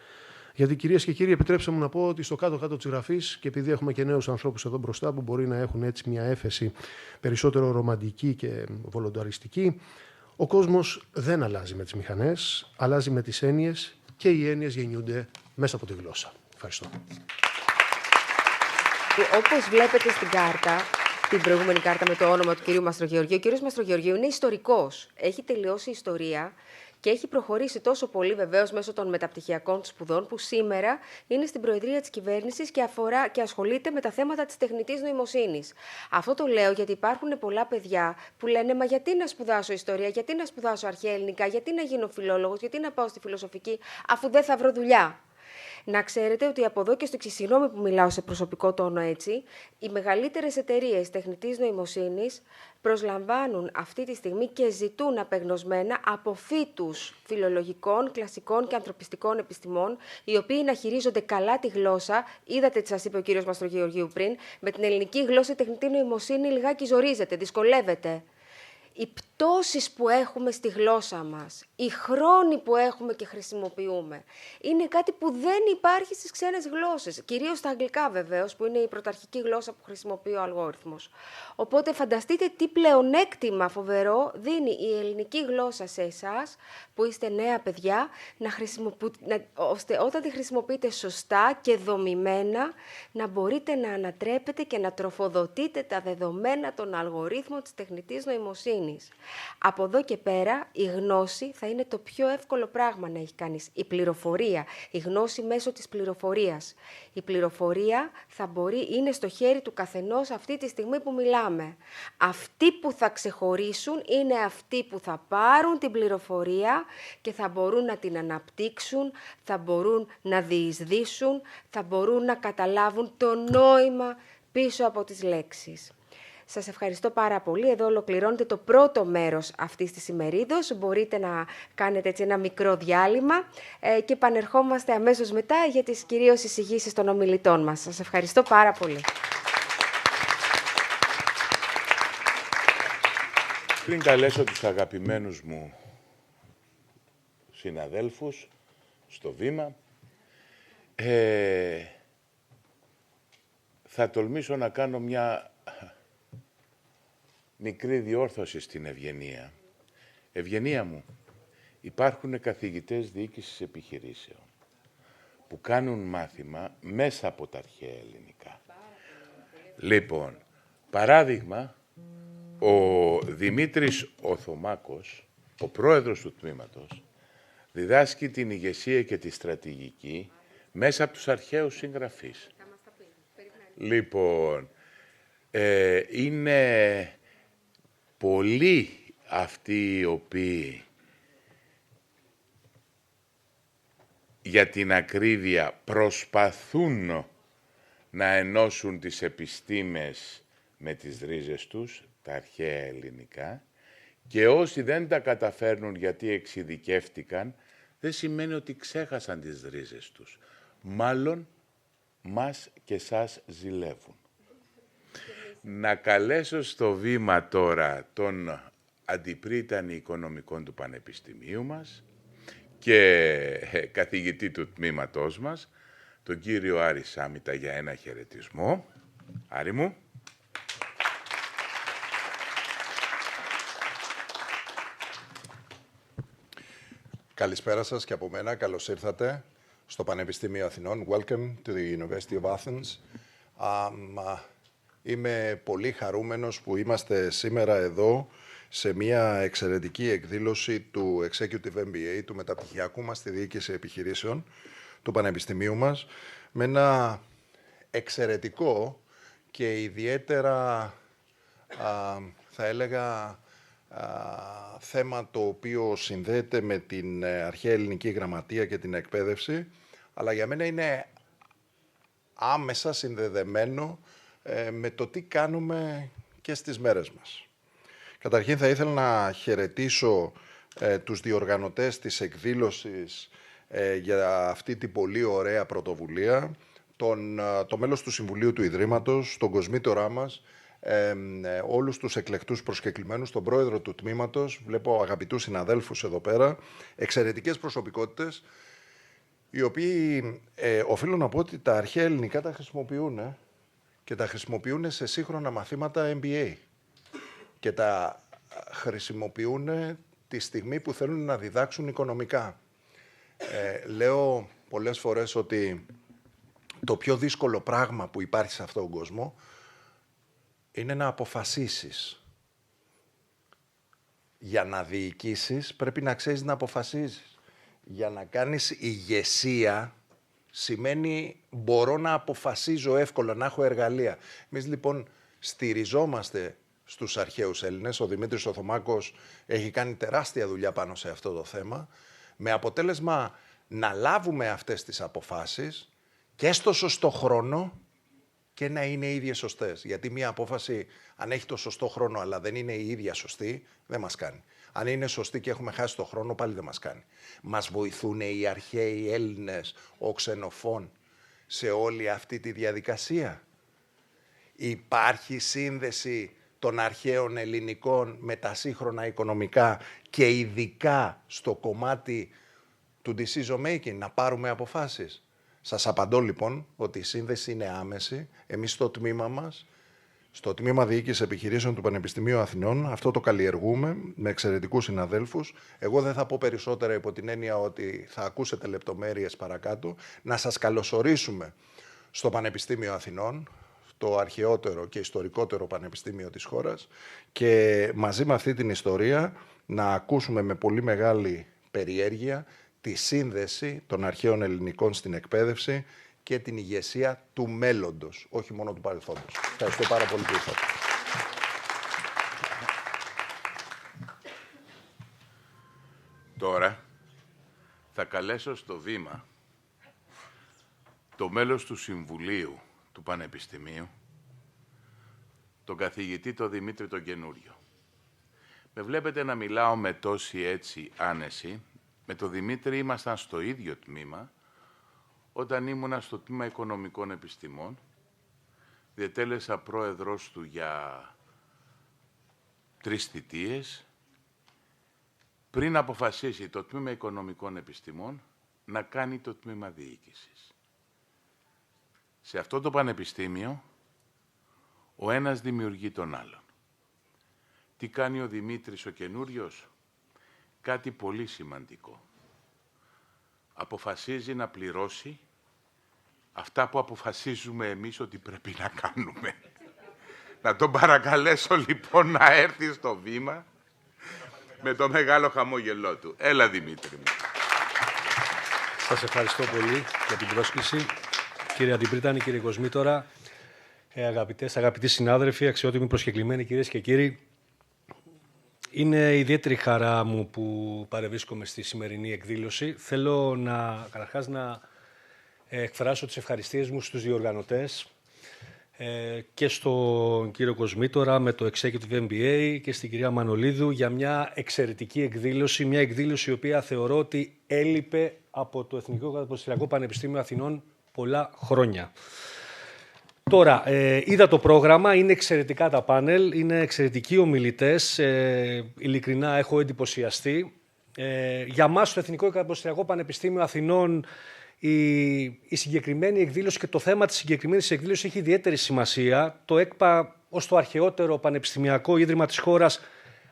Γιατί, κυρίες και κύριοι, επιτρέψτε μου να πω ότι στο κάτω-κάτω της γραφής, και επειδή έχουμε και νέους ανθρώπους εδώ μπροστά που μπορεί να έχουν έτσι μια έφεση περισσότερο ρομαντική και βολονταριστική, ο κόσμος δεν αλλάζει με τις μηχανές, αλλάζει με τις έννοιες και οι έννοιες γεννιούνται μέσα από τη γλώσσα. Ευχαριστώ. Όπως βλέπετε στην κάρτα, την προηγούμενη κάρτα με το όνομα του κυρίου Μαστρογεωργίου, ο κύριος Μαστρογεωργίου είναι ιστορικός. Έχει τελειώσει ιστορία και έχει προχωρήσει τόσο πολύ βεβαίως μέσω των μεταπτυχιακών σπουδών, που σήμερα είναι στην Προεδρία της Κυβέρνησης και ασχολείται με τα θέματα της τεχνητής νοημοσύνης. Αυτό το λέω γιατί υπάρχουν πολλά παιδιά που λένε «Μα γιατί να σπουδάσω ιστορία, γιατί να σπουδάσω αρχαία ελληνικά, γιατί να γίνω φιλόλογος, γιατί να πάω στη φιλοσοφική, αφού δεν θα βρω δουλειά». Να ξέρετε ότι από εδώ και στο εξής, συγγνώμη που μιλάω σε προσωπικό τόνο έτσι, οι μεγαλύτερες εταιρείες τεχνητής νοημοσύνης προσλαμβάνουν αυτή τη στιγμή και ζητούν απεγνωσμένα από φοιτούς φιλολογικών, κλασικών και ανθρωπιστικών επιστημών, οι οποίοι να χειρίζονται καλά τη γλώσσα. Είδατε τι σας είπε ο κύριος Μαστρογεωργίου πριν, με την ελληνική γλώσσα η τεχνητή νοημοσύνη λιγάκι ζορίζεται, δυσκολεύεται. Οι πτώσεις που έχουμε στη γλώσσα μας, οι χρόνοι που έχουμε και χρησιμοποιούμε, είναι κάτι που δεν υπάρχει στις ξένες γλώσσες. Κυρίως στα αγγλικά βεβαίως, που είναι η πρωταρχική γλώσσα που χρησιμοποιεί ο αλγόριθμος. Οπότε φανταστείτε τι πλεονέκτημα φοβερό δίνει η ελληνική γλώσσα σε εσάς, που είστε νέα παιδιά, ώστε όταν τη χρησιμοποιείτε σωστά και δομημένα, να μπορείτε να ανατρέπετε και να τροφοδοτείτε τα δεδομένα των αλγορίθμων της τεχνητής νοημοσύνης. Από εδώ και πέρα η γνώση θα είναι το πιο εύκολο πράγμα να έχει κανείς. Η πληροφορία, η γνώση μέσω της πληροφορίας. Η πληροφορία είναι στο χέρι του καθενός αυτή τη στιγμή που μιλάμε. Αυτοί που θα ξεχωρίσουν είναι αυτοί που θα πάρουν την πληροφορία και θα μπορούν να την αναπτύξουν, θα μπορούν να διεισδύσουν, θα μπορούν να καταλάβουν το νόημα πίσω από τις λέξεις. Σας ευχαριστώ πάρα πολύ. Εδώ ολοκληρώνεται το πρώτο μέρος αυτής της ημερίδος. Μπορείτε να κάνετε έτσι ένα μικρό διάλειμμα και επανερχόμαστε αμέσως μετά για τις κυρίως εισηγήσεις των ομιλητών μας. Σας ευχαριστώ πάρα πολύ. Πριν καλέσω τους αγαπημένους μου συναδέλφους στο βήμα, θα τολμήσω να κάνω μια μικρή διόρθωση στην Ευγενία. Ευγενία μου, υπάρχουν καθηγητές διοίκησης επιχειρήσεων που κάνουν μάθημα μέσα από τα αρχαία ελληνικά. Λοιπόν, παράδειγμα, ο Δημήτρης Οθωμάκος, ο πρόεδρος του τμήματος, διδάσκει την ηγεσία και τη στρατηγική μέσα από τους αρχαίους συγγραφείς. Λοιπόν, είναι πολλοί αυτοί οι οποίοι για την ακρίβεια προσπαθούν να ενώσουν τις επιστήμες με τις ρίζες τους, τα αρχαία ελληνικά, και όσοι δεν τα καταφέρνουν γιατί εξειδικεύτηκαν, δεν σημαίνει ότι ξέχασαν τις ρίζες τους. Μάλλον μας και σας ζηλεύουν. Να καλέσω στο βήμα τώρα τον αντιπρίτανη Οικονομικών του Πανεπιστημίου μας και καθηγητή του τμήματός μας, τον κύριο Άρη Σάμητα, για ένα χαιρετισμό. Άρη μου. Καλησπέρα σας και από μένα. Καλώς ήρθατε στο Πανεπιστήμιο Αθηνών. Welcome to the University of Athens. Είμαι πολύ χαρούμενος που είμαστε σήμερα εδώ σε μια εξαιρετική εκδήλωση του Executive MBA, του Μεταπτυχιακού μας στη Διοίκηση Επιχειρήσεων του Πανεπιστημίου μας, με ένα εξαιρετικό και ιδιαίτερα, θα έλεγα, θέμα το οποίο συνδέεται με την Αρχαία Ελληνική Γραμματεία και την εκπαίδευση, αλλά για μένα είναι άμεσα συνδεδεμένο με το τι κάνουμε και στις μέρες μας. Καταρχήν θα ήθελα να χαιρετήσω τους διοργανωτές της εκδήλωσης για αυτή την πολύ ωραία πρωτοβουλία, το μέλος του Συμβουλίου του Ιδρύματος, τον κοσμήτορά μας, όλους τους εκλεκτούς προσκεκλημένους, τον πρόεδρο του τμήματος, βλέπω αγαπητούς συναδέλφους εδώ πέρα, εξαιρετικές προσωπικότητες, οι οποίοι οφείλω να πω ότι τα αρχαία ελληνικά τα χρησιμοποιούν και τα χρησιμοποιούν σε σύγχρονα μαθήματα MBA και τα χρησιμοποιούν τη στιγμή που θέλουν να διδάξουν οικονομικά. Λέω πολλές φορές ότι το πιο δύσκολο πράγμα που υπάρχει σε αυτόν τον κόσμο είναι να αποφασίσεις. Για να διοικήσεις πρέπει να ξέρεις να αποφασίζεις. Για να κάνεις ηγεσία σημαίνει μπορώ να αποφασίζω εύκολα, να έχω εργαλεία. Εμείς λοιπόν στηριζόμαστε στους αρχαίους Έλληνες. Ο Δημήτρης ο Θωμάκος έχει κάνει τεράστια δουλειά πάνω σε αυτό το θέμα, με αποτέλεσμα να λάβουμε αυτές τις αποφάσεις και στο σωστό χρόνο και να είναι οι ίδιες σωστές. Γιατί μία απόφαση, αν έχει το σωστό χρόνο αλλά δεν είναι η ίδια σωστή, δεν μας κάνει. Αν είναι σωστή και έχουμε χάσει το χρόνο, πάλι δεν μας κάνει. Μας βοηθούν οι αρχαίοι Έλληνες, ο Ξενοφών, σε όλη αυτή τη διαδικασία. Υπάρχει σύνδεση των αρχαίων ελληνικών με τα σύγχρονα οικονομικά και ειδικά στο κομμάτι του decision making, να πάρουμε αποφάσεις. Σας απαντώ λοιπόν ότι η σύνδεση είναι άμεση. Εμείς στο τμήμα μας, στο τμήμα Διοίκηση Επιχειρήσεων του Πανεπιστημίου Αθηνών, αυτό το καλλιεργούμε με εξαιρετικούς συναδέλφους. Εγώ δεν θα πω περισσότερα υπό την έννοια ότι θα ακούσετε λεπτομέρειες παρακάτω. Να σας καλωσορίσουμε στο Πανεπιστήμιο Αθηνών, το αρχαιότερο και ιστορικότερο πανεπιστήμιο της χώρας, και μαζί με αυτή την ιστορία να ακούσουμε με πολύ μεγάλη περιέργεια τη σύνδεση των αρχαίων ελληνικών στην εκπαίδευση και την ηγεσία του μέλλοντος, όχι μόνο του παρελθόντος. Ευχαριστώ πάρα πολύ που ήρθατε. Τώρα θα καλέσω στο βήμα το μέλος του Συμβουλίου του Πανεπιστημίου, τον καθηγητή τον Δημήτρη τον Καινούριο. Με βλέπετε να μιλάω με τόση έτσι άνεση. Με τον Δημήτρη ήμασταν στο ίδιο τμήμα όταν ήμουνα στο τμήμα Οικονομικών Επιστημών. Διετέλεσα πρόεδρος του για 3 θητείες, πριν αποφασίσει το τμήμα Οικονομικών Επιστημών να κάνει το τμήμα Διοίκησης. Σε αυτό το πανεπιστήμιο, ο ένας δημιουργεί τον άλλον. Τι κάνει ο Δημήτρης ο Καινούριος? Κάτι πολύ σημαντικό. Αποφασίζει να πληρώσει αυτά που αποφασίζουμε εμείς ότι πρέπει να κάνουμε. Να τον παρακαλέσω λοιπόν να έρθει στο βήμα με το μεγάλο χαμόγελό του. Έλα Δημήτρη μου. Σας ευχαριστώ πολύ για την πρόσκληση. Κύριε Αντιπρίτανη, κύριε Κοσμήτορα, αγαπητοί συνάδελφοι, αξιότιμοι προσκεκλημένοι κυρίες και κύριοι, είναι ιδιαίτερη χαρά μου που παρευρίσκομαι στη σημερινή εκδήλωση. Θέλω καταρχάς να εκφράσω τις ευχαριστίες μου στους διοργανωτές και στον κύριο Κοσμήτορα με το Executive MBA και στην κυρία Μανολίδου για μια εξαιρετική εκδήλωση, μια εκδήλωση η οποία θεωρώ ότι έλειπε από το Εθνικό Καταπροστηριακό Πανεπιστήμιο Αθηνών πολλά χρόνια. Τώρα, είδα το πρόγραμμα, είναι εξαιρετικά τα πάνελ, είναι εξαιρετικοί ομιλητές, ειλικρινά έχω εντυπωσιαστεί. Για μας το Εθνικό Καταπροστηριακό Πανεπιστήμιο Αθηνών η συγκεκριμένη εκδήλωση και το θέμα της συγκεκριμένης εκδήλωσης έχει ιδιαίτερη σημασία. Το ΕΚΠΑ ως το αρχαιότερο πανεπιστημιακό ίδρυμα της χώρας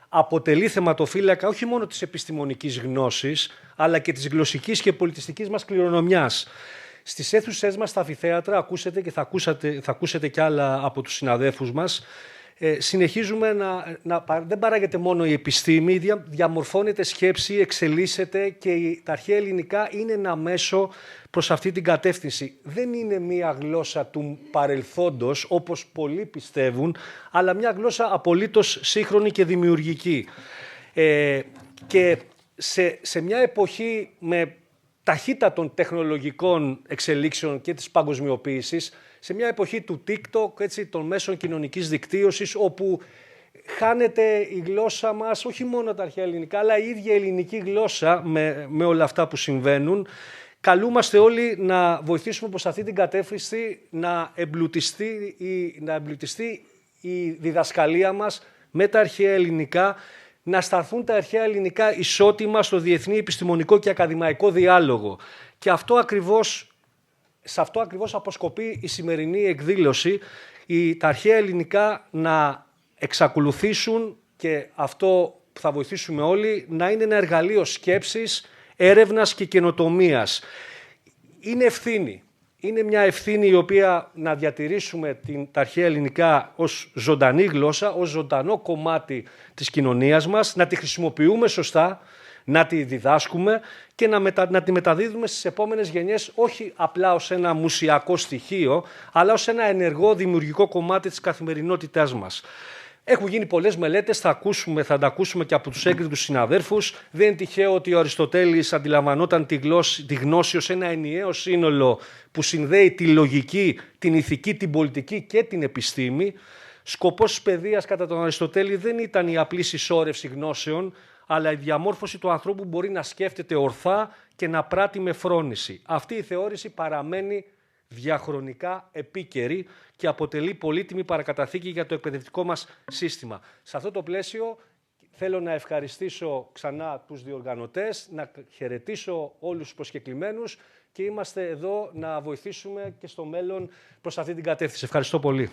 αποτελεί θεματοφύλακα όχι μόνο της επιστημονικής γνώσης, αλλά και της γλωσσικής και πολιτιστικής μας κληρονομιάς. Στις αίθουσές μας, στα αμφιθέατρα, ακούσετε και θα ακούσετε κι άλλα από τους συναδέλφους μας, συνεχίζουμε δεν παράγεται μόνο η επιστήμη, διαμορφώνεται σκέψη, εξελίσσεται και τα αρχαία ελληνικά είναι ένα μέσο προς αυτή την κατεύθυνση. Δεν είναι μία γλώσσα του παρελθόντος, όπως πολλοί πιστεύουν, αλλά μια γλώσσα απολύτως σύγχρονη και δημιουργική. Και σε μια εποχή με ταχύτητα των τεχνολογικών εξελίξεων και της παγκοσμιοποίησης, σε μια εποχή του TikTok, έτσι, των μέσων κοινωνικής δικτύωσης, όπου χάνεται η γλώσσα μας, όχι μόνο τα αρχαία ελληνικά, αλλά η ίδια ελληνική γλώσσα με όλα αυτά που συμβαίνουν, καλούμαστε όλοι να βοηθήσουμε προς αυτή την κατεύθυνση, να εμπλουτιστεί η διδασκαλία μας με τα αρχαία ελληνικά, να σταθούν τα αρχαία ελληνικά ισότιμα στο διεθνή επιστημονικό και ακαδημαϊκό διάλογο. Και σε αυτό ακριβώς αποσκοπεί η σημερινή εκδήλωση, τα αρχαία ελληνικά να εξακολουθήσουν, και αυτό που θα βοηθήσουμε όλοι, να είναι ένα εργαλείο σκέψης, έρευνας και καινοτομίας. Είναι ευθύνη. Είναι μια ευθύνη η οποία να διατηρήσουμε τα αρχαία ελληνικά ως ζωντανή γλώσσα, ως ζωντανό κομμάτι της κοινωνίας μας, να τη χρησιμοποιούμε σωστά, να τη διδάσκουμε και να τη μεταδίδουμε στις επόμενες γενιές, όχι απλά ως ένα μουσιακό στοιχείο, αλλά ως ένα ενεργό δημιουργικό κομμάτι της καθημερινότητάς μας. Έχουν γίνει πολλές μελέτες, θα τα ακούσουμε και από τους έγκριτους συναδέρφους. Δεν είναι τυχαίο ότι ο Αριστοτέλης αντιλαμβανόταν τη γνώση ως ένα ενιαίο σύνολο που συνδέει τη λογική, την ηθική, την πολιτική και την επιστήμη. Σκοπός της παιδείας κατά τον Αριστοτέλη δεν ήταν η απλή συσσόρευση γνώσεων, αλλά η διαμόρφωση του ανθρώπου που μπορεί να σκέφτεται ορθά και να πράττει με φρόνηση. Αυτή η θεώρηση παραμένει διαχρονικά επίκαιρη και αποτελεί πολύτιμη παρακαταθήκη για το εκπαιδευτικό μας σύστημα. Σε αυτό το πλαίσιο θέλω να ευχαριστήσω ξανά τους διοργανωτές, να χαιρετήσω όλους τους προσκεκλημένους και είμαστε εδώ να βοηθήσουμε και στο μέλλον προς αυτή την κατεύθυνση. Ευχαριστώ πολύ.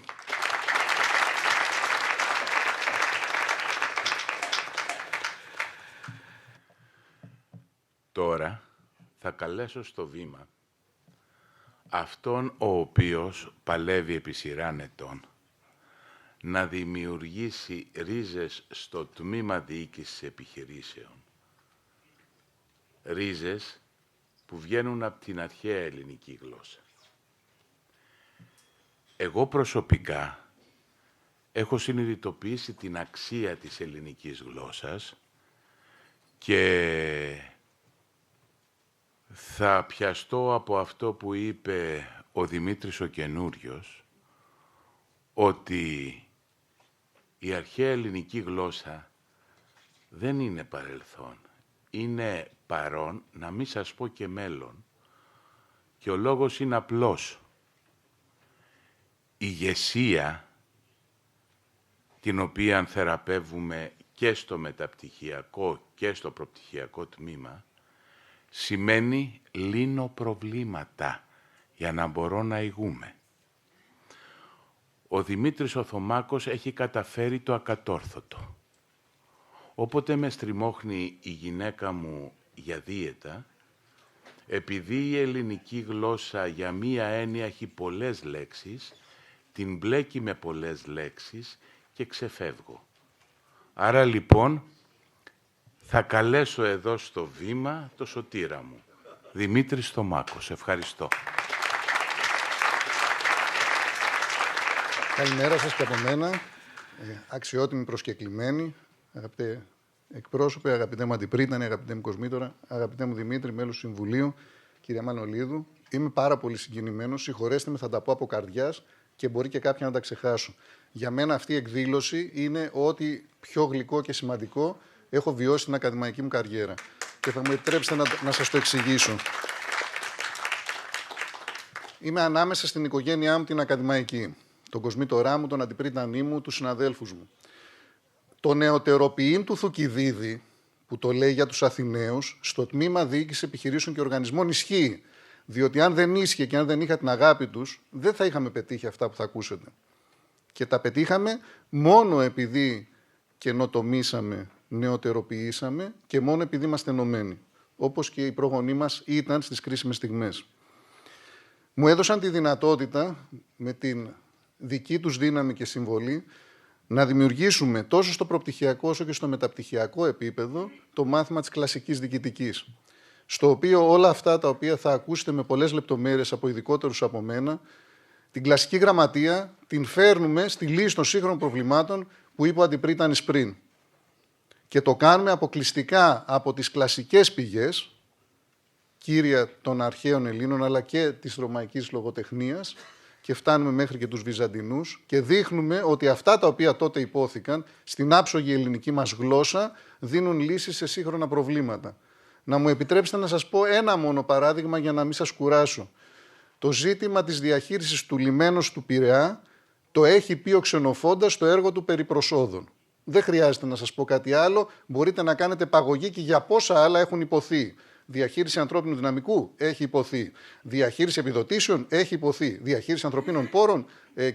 Τώρα θα καλέσω στο βήμα αυτόν ο οποίος παλεύει επί σειράν ετών να δημιουργήσει ρίζες στο τμήμα Διοίκησης Επιχειρήσεων. Ρίζες που βγαίνουν από την αρχαία ελληνική γλώσσα. Εγώ προσωπικά έχω συνειδητοποιήσει την αξία της ελληνικής γλώσσας και θα πιαστώ από αυτό που είπε ο Δημήτρης ο Καινούριος, ότι η αρχαία ελληνική γλώσσα δεν είναι παρελθόν. Είναι παρόν, να μην σας πω και μέλλον. Και ο λόγος είναι απλός. Η ηγεσία, την οποία θεραπεύουμε και στο μεταπτυχιακό και στο προπτυχιακό τμήμα, σημαίνει λύνω προβλήματα για να μπορώ να ηγούμε. Ο Δημήτρης ο Θωμάκος έχει καταφέρει το ακατόρθωτο. Όποτε με στριμώχνει η γυναίκα μου για δίαιτα, επειδή η ελληνική γλώσσα για μία έννοια έχει πολλές λέξεις, την μπλέκει με πολλές λέξεις και ξεφεύγω. Άρα λοιπόν θα καλέσω εδώ στο βήμα το σωτήρα μου, Δημήτρης Θωμάκος. Ευχαριστώ. Καλημέρα σας και από μένα, αξιότιμοι προσκεκλημένοι, αγαπητέ εκπρόσωπε, αγαπητέ μου Αντιπρίτανη, αγαπητέ μου Κοσμήτωρα, αγαπητέ μου Δημήτρη, μέλος του Συμβουλίου, κυρία Μανολίδου. Είμαι πάρα πολύ συγκινημένος, συγχωρέστε με, θα τα πω από καρδιάς και μπορεί και κάποια να τα ξεχάσω. Για μένα αυτή η εκδήλωση είναι ό,τι πιο γλυκό και σημαντικό έχω βιώσει στην ακαδημαϊκή μου καριέρα. Και θα μου επιτρέψετε να σας το εξηγήσω. Είμαι ανάμεσα στην οικογένειά μου την ακαδημαϊκή. Τον Κοσμήτωρά μου, τον Αντιπρίτανή μου, τους συναδέλφους μου. Το νεωτεροποιήν του Θουκυδίδη, που το λέει για τους Αθηναίους, στο τμήμα Διοίκηση Επιχειρήσεων και Οργανισμών ισχύει. Διότι αν δεν ίσχυε και αν δεν είχα την αγάπη τους, δεν θα είχαμε πετύχει αυτά που θα ακούσετε. Και τα πετύχαμε μόνο επειδή καινοτομήσαμε, νεωτεροποιήσαμε και μόνο επειδή είμαστε ενωμένοι. Όπως και οι πρόγονοί μας ήταν στις κρίσιμες στιγμές. μου έδωσαν τη δυνατότητα, με την δική τους δύναμη και συμβολή, να δημιουργήσουμε τόσο στο προπτυχιακό όσο και στο μεταπτυχιακό επίπεδο το μάθημα της κλασικής διοικητικής, στο οποίο όλα αυτά τα οποία θα ακούσετε με πολλές λεπτομέρειες από ειδικότερους από μένα, την κλασική γραμματεία την φέρνουμε στη λύση των σύγχρονων προβλημάτων που είπε ο Αντιπρίτανης πριν. Και το κάνουμε αποκλειστικά από τις κλασικές πηγές, κύρια των αρχαίων Ελλήνων, αλλά και της ρωμαϊκής λογοτεχνίας, και φτάνουμε μέχρι και τους Βυζαντινούς και δείχνουμε ότι αυτά τα οποία τότε υπόθηκαν στην άψογη ελληνική μας γλώσσα δίνουν λύσεις σε σύγχρονα προβλήματα. Να μου επιτρέψετε να σας πω ένα μόνο παράδειγμα για να μην σας κουράσω. Το ζήτημα της διαχείρισης του λιμένος του Πειραιά το έχει πει ο Ξενοφόντας στο έργο του περί προσόδων. Δεν χρειάζεται να σας πω κάτι άλλο, μπορείτε να κάνετε παγωγή και για πόσα άλλα έχουν υποθεί. Διαχείριση ανθρώπινου δυναμικού έχει υποθεί. Διαχείριση επιδοτήσεων έχει υποθεί. Διαχείριση ανθρωπίνων πόρων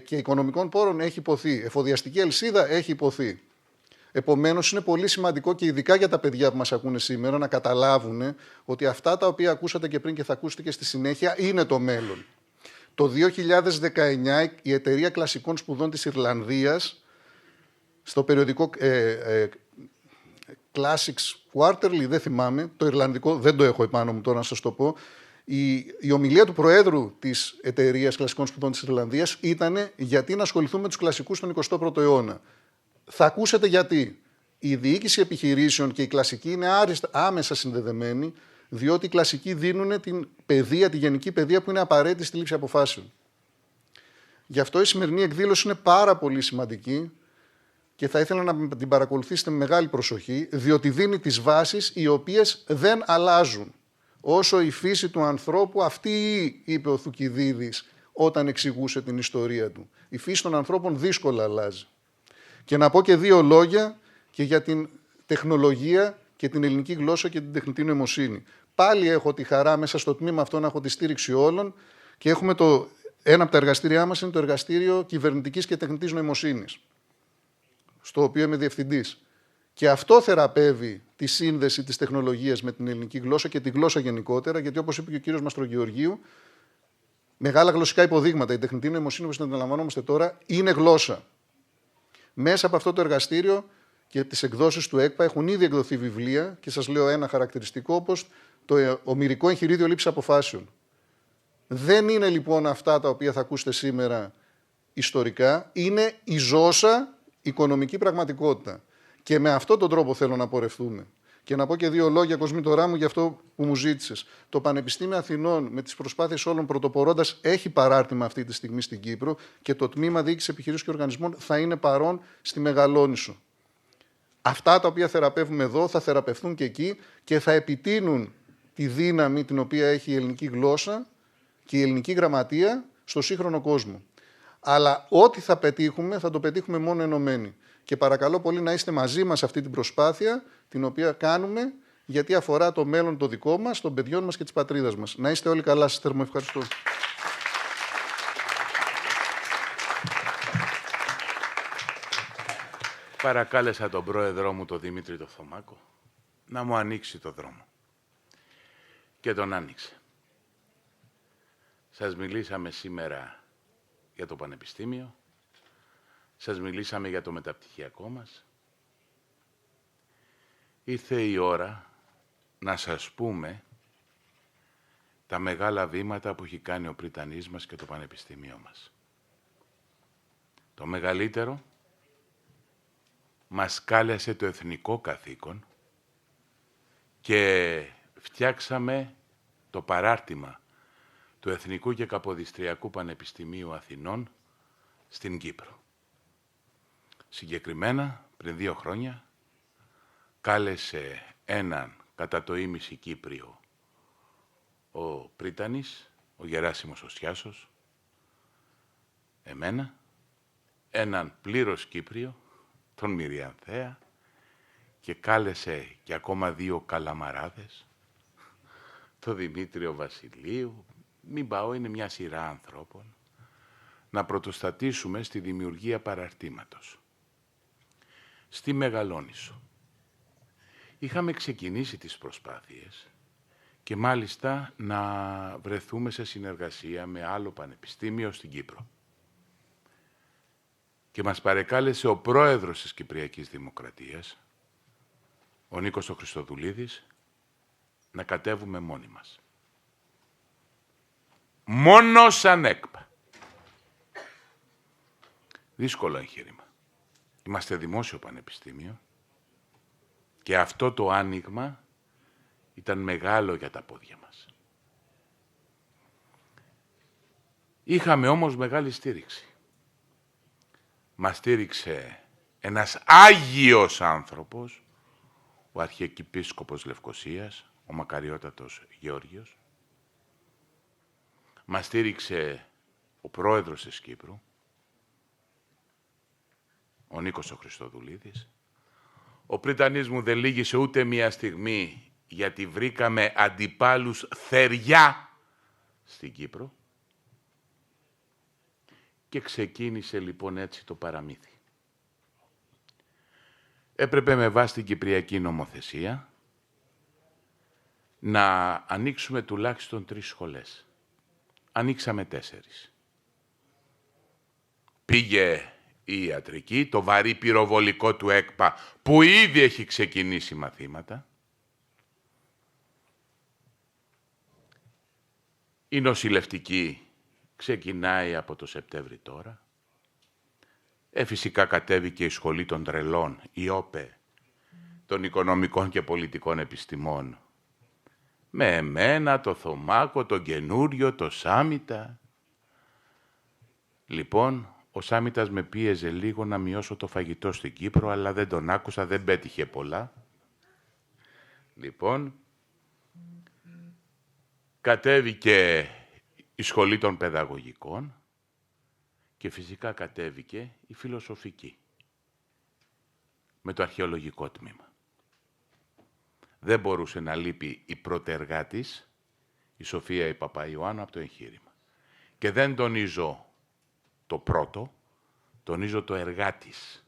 και οικονομικών πόρων έχει υποθεί. Εφοδιαστική αλυσίδα έχει υποθεί. Επομένως, είναι πολύ σημαντικό και ειδικά για τα παιδιά που μας ακούνε σήμερα να καταλάβουν ότι αυτά τα οποία ακούσατε και πριν και θα ακούσετε και στη συνέχεια είναι το μέλλον. Το 2019 η Εταιρεία Κλασικών Σπουδών της Ιρλανδίας, στο περιοδικό Classics Quarterly, δεν θυμάμαι, το Ιρλανδικό δεν το έχω επάνω μου τώρα να σας το πω, η ομιλία του Προέδρου της Εταιρείας Κλασικών Σπουδών της Ιρλανδίας ήταν γιατί να ασχοληθούμε με τους κλασικούς στον 21ο αιώνα. Θα ακούσετε γιατί. Η διοίκηση επιχειρήσεων και η κλασική είναι άμεσα συνδεδεμένοι, διότι οι κλασικοί δίνουν την παιδεία, τη γενική παιδεία που είναι απαραίτητη στη λήψη αποφάσεων. Γι' αυτό η σημερινή εκδήλωση είναι πάρα πολύ σημαντική και θα ήθελα να την παρακολουθήσετε με μεγάλη προσοχή, διότι δίνει τις βάσεις οι οποίες δεν αλλάζουν. Όσο η φύση του ανθρώπου, αυτή είπε ο Θουκυδίδης όταν εξηγούσε την ιστορία του. Η φύση των ανθρώπων δύσκολα αλλάζει. Και να πω και δύο λόγια και για την τεχνολογία και την ελληνική γλώσσα και την τεχνητή νοημοσύνη. Πάλι έχω τη χαρά μέσα στο τμήμα αυτό να έχω τη στήριξη όλων και έχουμε ένα από τα εργαστήριά μας είναι το εργαστήριο κυβερνητικής και τεχνητής νοημοσύνης, στο οποίο είμαι διευθυντής. Και αυτό θεραπεύει τη σύνδεση της τεχνολογίας με την ελληνική γλώσσα και τη γλώσσα γενικότερα, γιατί όπως είπε και ο κύριος Μαστρογεωργίου, μεγάλα γλωσσικά υποδείγματα, η τεχνητή νοημοσύνη, όπως την αντιλαμβανόμαστε τώρα, είναι γλώσσα. Μέσα από αυτό το εργαστήριο και τις εκδόσεις του ΕΚΠΑ έχουν ήδη εκδοθεί βιβλία και σας λέω ένα χαρακτηριστικό, όπως το ομηρικό εγχειρίδιο λήψης αποφάσεων. Δεν είναι λοιπόν αυτά τα οποία θα ακούσετε σήμερα ιστορικά, είναι η ζώσα οικονομική πραγματικότητα. Και με αυτόν τον τρόπο θέλω να πορευτούμε. Και να πω και δύο λόγια, Κοσμή, τώρα μου, για αυτό που μου ζήτησες. Το Πανεπιστήμιο Αθηνών, με τις προσπάθειες όλων πρωτοπορώντας, έχει παράρτημα αυτή τη στιγμή στην Κύπρο και το Τμήμα Διοίκησης Επιχειρήσεων και Οργανισμών θα είναι παρόν στη Μεγαλόνισσο. Αυτά τα οποία θεραπεύουμε εδώ θα θεραπευτούν και εκεί και θα επιτείνουν τη δύναμη την οποία έχει η ελληνική γλώσσα και η ελληνική γραμματεία στο σύγχρονο κόσμο. Αλλά ό,τι θα πετύχουμε, θα το πετύχουμε μόνο ενωμένοι. Και παρακαλώ πολύ να είστε μαζί μας σε αυτή την προσπάθεια, την οποία κάνουμε, γιατί αφορά το μέλλον το δικό μας, των παιδιών μας και της πατρίδας μας. Να είστε όλοι καλά, σας θερμο ευχαριστώ. Παρακάλεσα τον πρόεδρό μου, τον Δημήτρη το Θωμάκο, να μου ανοίξει το δρόμο. Και τον άνοιξε. Σας μιλήσαμε σήμερα για το Πανεπιστήμιο, σας μιλήσαμε για το μεταπτυχιακό μας. Ήρθε η ώρα να σας πούμε τα μεγάλα βήματα που έχει κάνει ο πριτανής μας και το Πανεπιστήμιο μας. Το μεγαλύτερο, μας κάλεσε το εθνικό καθήκον και φτιάξαμε το παράρτημα του Εθνικού και Καποδιστριακού Πανεπιστημίου Αθηνών στην Κύπρο. Συγκεκριμένα, πριν 2 χρόνια, κάλεσε έναν κατά το ήμιση Κύπριο ο πρίτανης, ο Γεράσιμος ο Σιάσος, εμένα, έναν πλήρως Κύπριο, τον Μυριανθέα, και κάλεσε και ακόμα 2 καλαμαράδες, το Δημήτριο Βασιλείου, μην πάω, είναι μια σειρά ανθρώπων, να πρωτοστατήσουμε στη δημιουργία παραρτήματος. Στη Μεγαλόνισσο. Είχαμε ξεκινήσει τις προσπάθειες και μάλιστα να βρεθούμε σε συνεργασία με άλλο πανεπιστήμιο στην Κύπρο. Και μας παρεκάλεσε ο πρόεδρος της Κυπριακής Δημοκρατίας, ο Νίκος ο Χριστοδουλίδης, να κατέβουμε μόνοι μας. Μόνο σαν ΕΚΠΑ. Δύσκολο εγχείρημα. Είμαστε δημόσιο πανεπιστήμιο και αυτό το άνοιγμα ήταν μεγάλο για τα πόδια μας. Είχαμε όμως μεγάλη στήριξη. Μας στήριξε ένας Άγιος άνθρωπος, ο Αρχιεπίσκοπος Λευκωσίας, ο Μακαριότατος Γεώργιος. Μας στήριξε ο πρόεδρος της Κύπρου, ο Νίκος ο Χριστοδουλίδης. Ο πρίτανής μου δεν λύγησε ούτε μία στιγμή, γιατί βρήκαμε αντιπάλους θεριά στην Κύπρο. Και ξεκίνησε λοιπόν έτσι το παραμύθι. Έπρεπε με βάση την Κυπριακή νομοθεσία να ανοίξουμε τουλάχιστον 3 σχολές. Ανοίξαμε 4. Πήγε η ιατρική, το βαρύ πυροβολικό του ΕΚΠΑ, που ήδη έχει ξεκινήσει μαθήματα. Η νοσηλευτική ξεκινάει από το Σεπτέμβρη τώρα. Φυσικά κατέβηκε η Σχολή των Τρελών, η ΟΠΕ, των Οικονομικών και Πολιτικών Επιστημών. Με εμένα, το Θωμάκο, τον Καινούριο, το Σάμητα. Λοιπόν, ο Σάμητας με πίεζε λίγο να μειώσω το φαγητό στην Κύπρο, αλλά δεν τον άκουσα, δεν πέτυχε πολλά. Λοιπόν, κατέβηκε η Σχολή των Παιδαγωγικών και φυσικά κατέβηκε η Φιλοσοφική με το Αρχαιολογικό τμήμα. Δεν μπορούσε να λείπει η πρωτεργάτης, η Σοφία η Παπαϊωάννου, από το εγχείρημα. Και δεν τονίζω το πρώτο, τονίζω το εργάτης.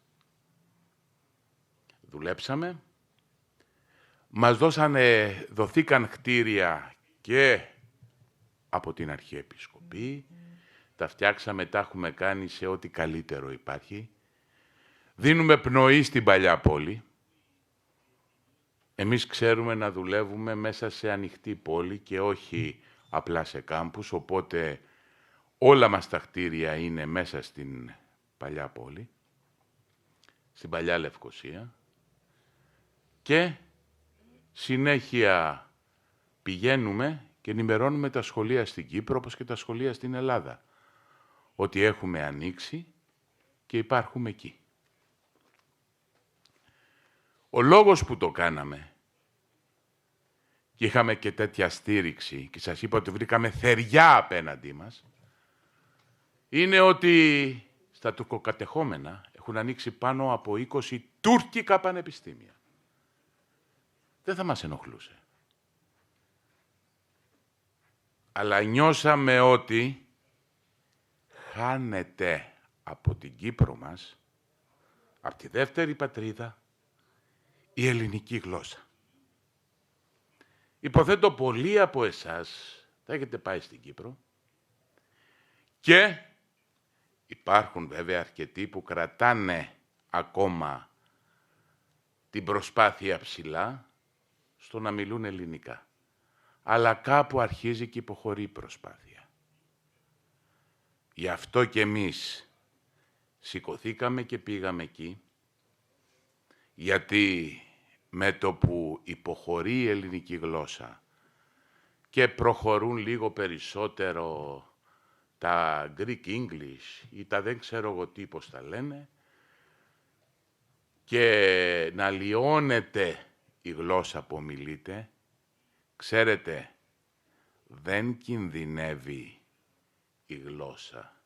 Δουλέψαμε, μας δοθήκαν κτίρια και από την Αρχαία Επισκοπή, τα φτιάξαμε, τα έχουμε κάνει σε ό,τι καλύτερο υπάρχει. Δίνουμε πνοή στην παλιά πόλη. Εμείς ξέρουμε να δουλεύουμε μέσα σε ανοιχτή πόλη και όχι απλά σε κάμπους, οπότε όλα μας τα κτίρια είναι μέσα στην παλιά πόλη, στην παλιά Λευκωσία, και συνέχεια πηγαίνουμε και ενημερώνουμε τα σχολεία στην Κύπρο, όπως και τα σχολεία στην Ελλάδα, ότι έχουμε ανοίξει και υπάρχουμε εκεί. Ο λόγος που το κάναμε και είχαμε και τέτοια στήριξη και σας είπα ότι βρήκαμε θεριά απέναντί μας, είναι ότι στα τουρκοκατεχόμενα έχουν ανοίξει πάνω από 20 τουρκικά πανεπιστήμια. Δεν θα μας ενοχλούσε. Αλλά νιώσαμε ότι χάνεται από την Κύπρο μας, από τη δεύτερη πατρίδα, η ελληνική γλώσσα. Υποθέτω πολλοί από εσάς θα έχετε πάει στην Κύπρο και υπάρχουν βέβαια αρκετοί που κρατάνε ακόμα την προσπάθεια ψηλά στο να μιλούν ελληνικά. Αλλά κάπου αρχίζει και υποχωρεί η προσπάθεια. Γι' αυτό και εμείς σηκωθήκαμε και πήγαμε εκεί, γιατί με το που υποχωρεί η ελληνική γλώσσα και προχωρούν λίγο περισσότερο τα Greek English ή τα δεν ξέρω εγώ τι πώς τα λένε, και να λιώνεται η γλώσσα που ομιλείται, ξέρετε, δεν κινδυνεύει η γλώσσα.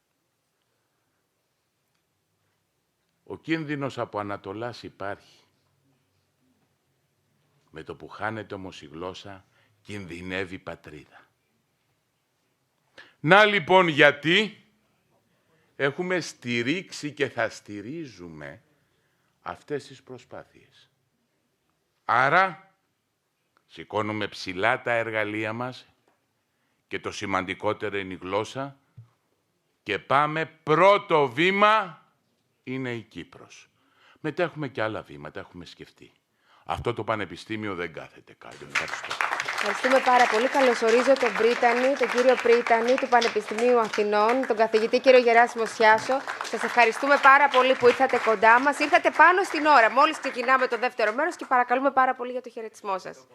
Ο κίνδυνος από Ανατολάς υπάρχει. Με το που χάνεται όμως η γλώσσα, κινδυνεύει η πατρίδα. Να λοιπόν γιατί έχουμε στηρίξει και θα στηρίζουμε αυτές τις προσπάθειες. Άρα Σηκώνουμε ψηλά τα εργαλεία μας και το σημαντικότερο είναι η γλώσσα και πάμε, πρώτο βήμα είναι η Κύπρος. Μετά έχουμε και άλλα βήματα, έχουμε σκεφτεί. Αυτό το πανεπιστήμιο δεν κάθεται κάτω. Ευχαριστώ. Ευχαριστούμε πάρα πολύ. Καλωσορίζω τον Πρίτανη, τον κύριο Πρίτανη του Πανεπιστημίου Αθηνών, τον καθηγητή κύριο Γεράσιμο Σιάσο. Σας ευχαριστούμε πάρα πολύ που ήρθατε κοντά μας. Ήρθατε πάνω στην ώρα. Μόλις ξεκινάμε το δεύτερο μέρος και παρακαλούμε πάρα πολύ για το χαιρετισμό σας.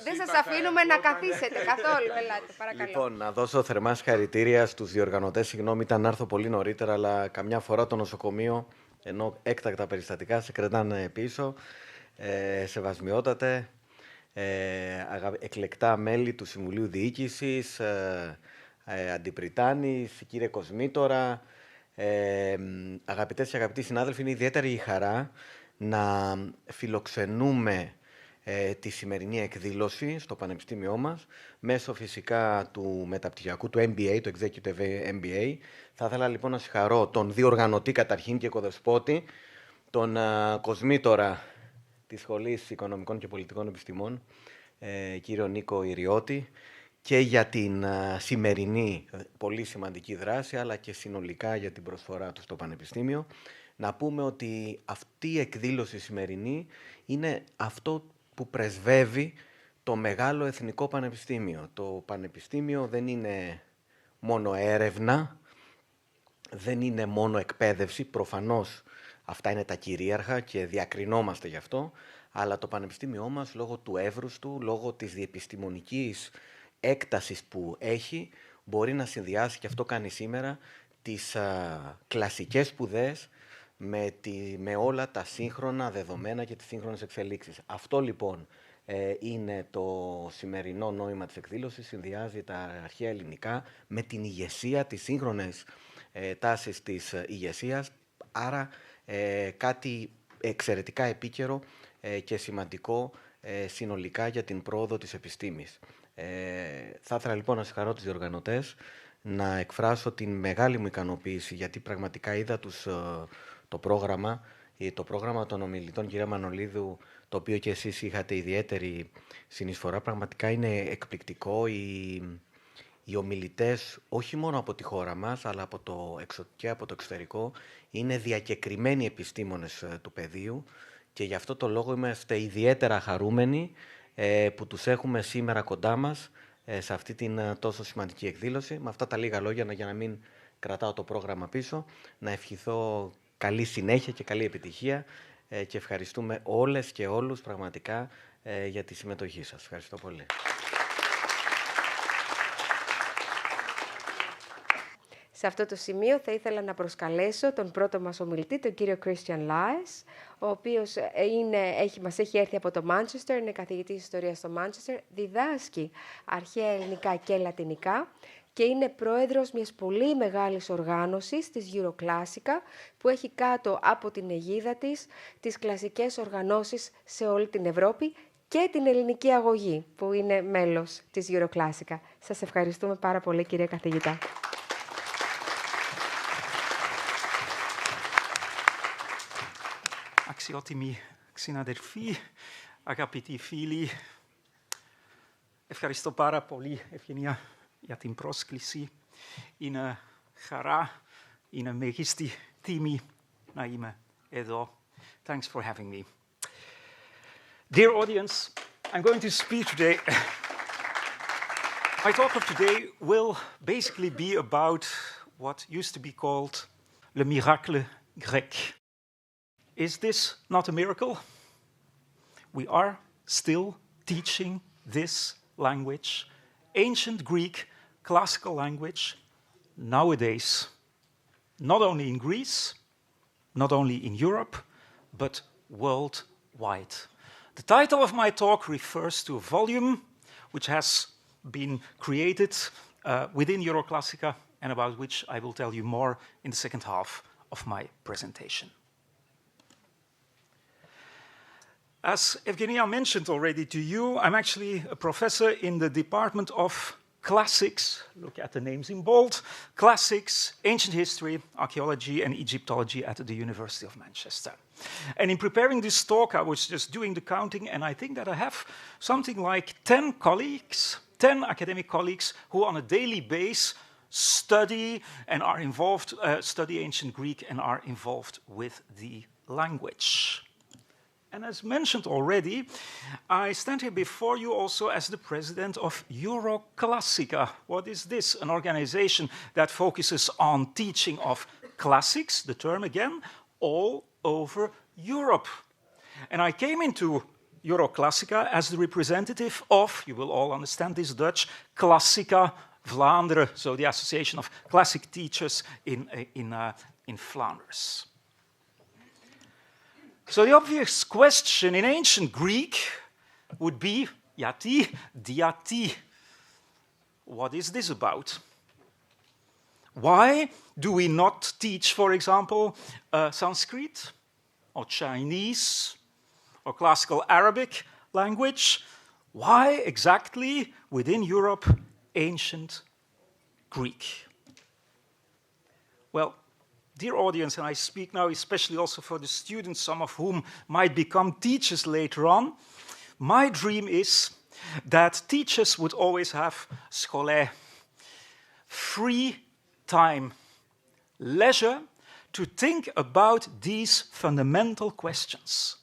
Δεν σας αφήνουμε να καθίσετε καθόλου. Ελάτε, παρακαλώ. Λοιπόν, να δώσω θερμά συγχαρητήρια στους διοργανωτές. Συγγνώμη, ήταν να έρθω πολύ νωρίτερα, αλλά καμιά φορά το νοσοκομείο, ενώ έκτακτα περιστατικά, σε κρατάνε πίσω. Σεβασμιότατε, εκλεκτά μέλη του Συμβουλίου Διοίκησης, Αντιπριτάνης, κύριε Κοσμήτορα, αγαπητές και αγαπητοί συνάδελφοι, είναι ιδιαίτερη η χαρά να φιλοξενούμε τη σημερινή εκδήλωση στο Πανεπιστήμιό μας, μέσω φυσικά του Μεταπτυχιακού, του MBA, του Executive MBA. Θα ήθελα λοιπόν να συγχαρώ τον διοργανωτή καταρχήν και οικοδεσπότη, τον Κοσμήτορα της Σχολής Οικονομικών και Πολιτικών Επιστημών, κύριο Νίκο Ιριώτη, και για την σημερινή πολύ σημαντική δράση, αλλά και συνολικά για την προσφορά του στο Πανεπιστήμιο. Να πούμε ότι αυτή η εκδήλωση σημερινή είναι αυτό που πρεσβεύει το μεγάλο εθνικό πανεπιστήμιο. Το πανεπιστήμιο δεν είναι μόνο έρευνα, δεν είναι μόνο εκπαίδευση, προφανώς αυτά είναι τα κυρίαρχα και διακρινόμαστε γι' αυτό, αλλά το πανεπιστήμιό μας, λόγω του εύρους του, λόγω της διεπιστημονικής έκτασης που έχει, μπορεί να συνδυάσει, και αυτό κάνει σήμερα, τις κλασικές σπουδές με όλα τα σύγχρονα δεδομένα και τις σύγχρονες εξελίξεις. Αυτό λοιπόν είναι το σημερινό νόημα της εκδήλωσης. Συνδυάζει τα αρχαία ελληνικά με την ηγεσία, τις σύγχρονες τάσεις της ηγεσίας. Άρα κάτι εξαιρετικά επίκαιρο και σημαντικό συνολικά για την πρόοδο της επιστήμης. Θα ήθελα λοιπόν να συγχαρώ τους διοργανωτές, να εκφράσω την μεγάλη μου ικανοποίηση, γιατί πραγματικά είδα το πρόγραμμα των ομιλητών, κυρία Μανολίδου, το οποίο και εσείς είχατε ιδιαίτερη συνεισφορά. Πραγματικά είναι εκπληκτικό. Οι ομιλητές, όχι μόνο από τη χώρα μας, αλλά και από το εξωτερικό, είναι διακεκριμένοι επιστήμονες του πεδίου, και γι' αυτό το λόγο είμαστε ιδιαίτερα χαρούμενοι που τους έχουμε σήμερα κοντά μας σε αυτή την τόσο σημαντική εκδήλωση. Με αυτά τα λίγα λόγια, για να μην κρατάω το πρόγραμμα πίσω, να ευχηθώ καλή συνέχεια και καλή επιτυχία και ευχαριστούμε όλες και όλους πραγματικά για τη συμμετοχή σας. Ευχαριστώ πολύ. Σε αυτό το σημείο θα ήθελα να προσκαλέσω τον πρώτο μας ομιλητή, τον κύριο Christian Laes, ο οποίος μας έχει έρθει από το Μάντσεστερ, είναι καθηγητής ιστορίας στο Μάντσεστερ, διδάσκει αρχαία ελληνικά και λατινικά και είναι πρόεδρος μιας πολύ μεγάλης οργάνωσης, της Euroclassica, που έχει κάτω από την αιγίδα της τις κλασικές οργανώσεις σε όλη την Ευρώπη και την ελληνική αγωγή, που είναι μέλος της Euroclassica. Σας ευχαριστούμε πάρα πολύ, κύριε καθηγητά. Αξιότιμοι συναδελφοί, αγαπητοί φίλοι, ευχαριστώ πάρα πολύ, Ευγενία, για την πρόσκληση. Είναι χαρά, είναι μέγιστη τιμή να είμαι εδώ. Thanks for having me. Dear audience, I'm going to speak today. My talk of today will basically be about what used to be called le miracle grec. Is this not a miracle? We are still teaching this language, ancient Greek, classical language, nowadays, not only in Greece, not only in Europe, but worldwide. The title of my talk refers to a volume which has been created within Euroclassica, and about which I will tell you more in the second half of my presentation. As Evgenia mentioned already to you, I'm actually a professor in the Department of classics, look at the names in bold, classics, ancient history, archaeology, and Egyptology at the University of Manchester. And in preparing this talk, I was just doing the counting, and I think that I have something like 10 colleagues, 10 academic colleagues who on a daily basis study and are involved, study ancient Greek and are involved with the language. And as mentioned already, I stand here before you also as the president of Euroclassica. What is this? An organization that focuses on teaching of classics, the term again, all over Europe. And I came into Euroclassica as the representative of, you will all understand this Dutch, Classica Vlaanderen, so the Association of Classic Teachers in Flanders. So the obvious question in ancient Greek would be, yati, diati. What is this about? Why do we not teach, for example, Sanskrit or Chinese or classical Arabic language? Why exactly within Europe ancient Greek? Well, dear audience, and I speak now especially also for the students, some of whom might become teachers later on, my dream is that teachers would always have scholé, free time, leisure to think about these fundamental questions.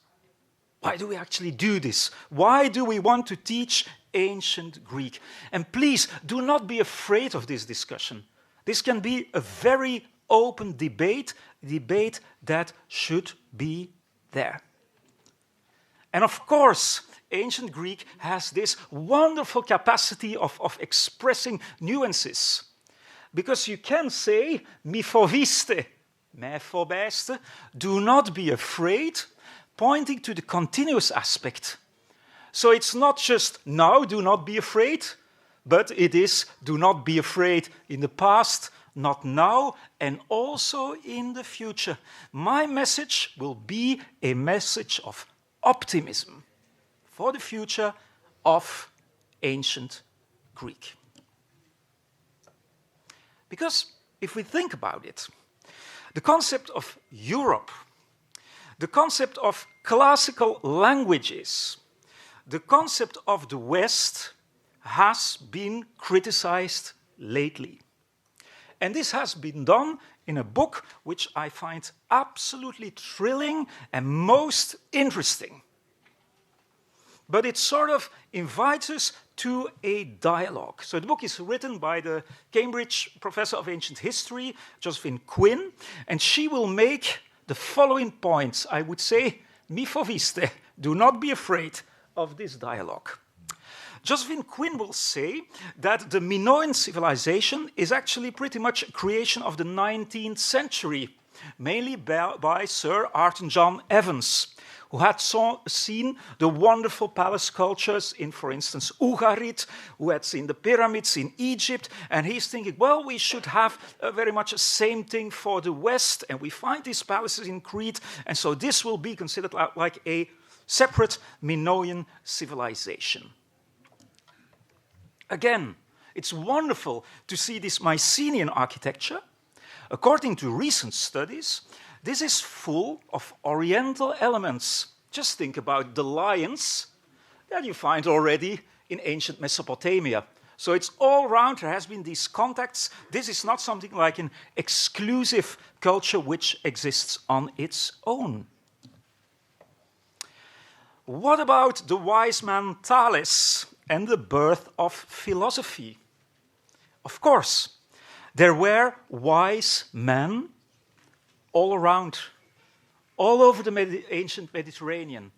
Why do we actually do this? Why do we want to teach ancient Greek? And please, do not be afraid of this discussion. This can be a very open debate that should be there. And of course, ancient Greek has this wonderful capacity of expressing nuances. Because you can say, mi foviste, me fobeste, do not be afraid, pointing to the continuous aspect. So it's not just now, do not be afraid, but it is do not be afraid in the past, not now, and also in the future. My message will be a message of optimism for the future of ancient Greek. Because if we think about it, the concept of Europe, the concept of classical languages, the concept of the West has been criticized lately. And this has been done in a book which I find absolutely thrilling and most interesting. But it sort of invites us to a dialogue. So the book is written by the Cambridge professor of ancient history, Josephine Quinn, and she will make the following points. I would say, mi foviste, do not be afraid of this dialogue. Josephine Quinn will say that the Minoan civilization is actually pretty much a creation of the 19th century, mainly by Sir Arthur John Evans, who had seen the wonderful palace cultures in, for instance, Ugarit, who had seen the pyramids in Egypt, and he's thinking, well, we should have very much the same thing for the West, and we find these palaces in Crete, and so this will be considered like a separate Minoan civilization. Again, it's wonderful to see this Mycenaean architecture. According to recent studies, this is full of Oriental elements. Just think about the lions that you find already in ancient Mesopotamia. So it's all around, there has been these contacts. This is not something like an exclusive culture which exists on its own. What about the wise man Thales and the birth of philosophy? Of course, there were wise men all around, all over the ancient Mediterranean.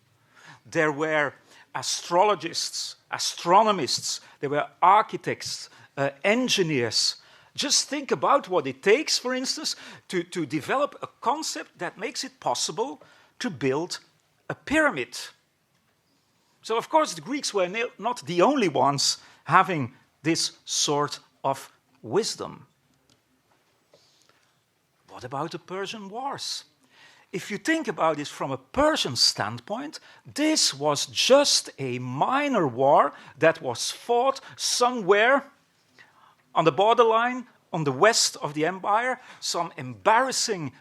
There were astrologists, astronomists, there were architects, engineers. Just think about what it takes, for instance, to develop a concept that makes it possible to build a pyramid. So, of course, the Greeks were not the only ones having this sort of wisdom. What about the Persian Wars? If you think about it from a Persian standpoint, this was just a minor war that was fought somewhere on the borderline, on the west of the empire, some embarrassing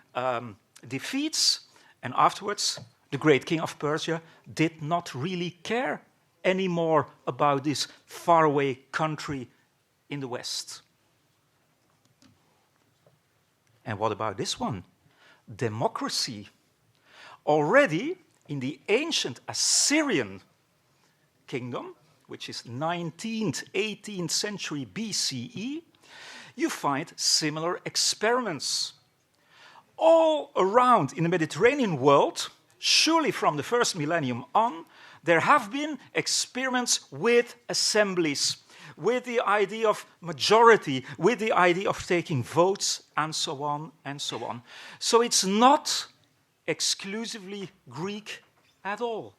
defeats, and afterwards, the great king of Persia did not really care anymore about this faraway country in the west. And what about this one? Democracy. Already in the ancient Assyrian kingdom, which is 19th, 18th century BCE, you find similar experiments. All around in the Mediterranean world, surely from the first millennium on, there have been experiments with assemblies, with the idea of majority, with the idea of taking votes, and so on and so on. So it's not exclusively Greek at all.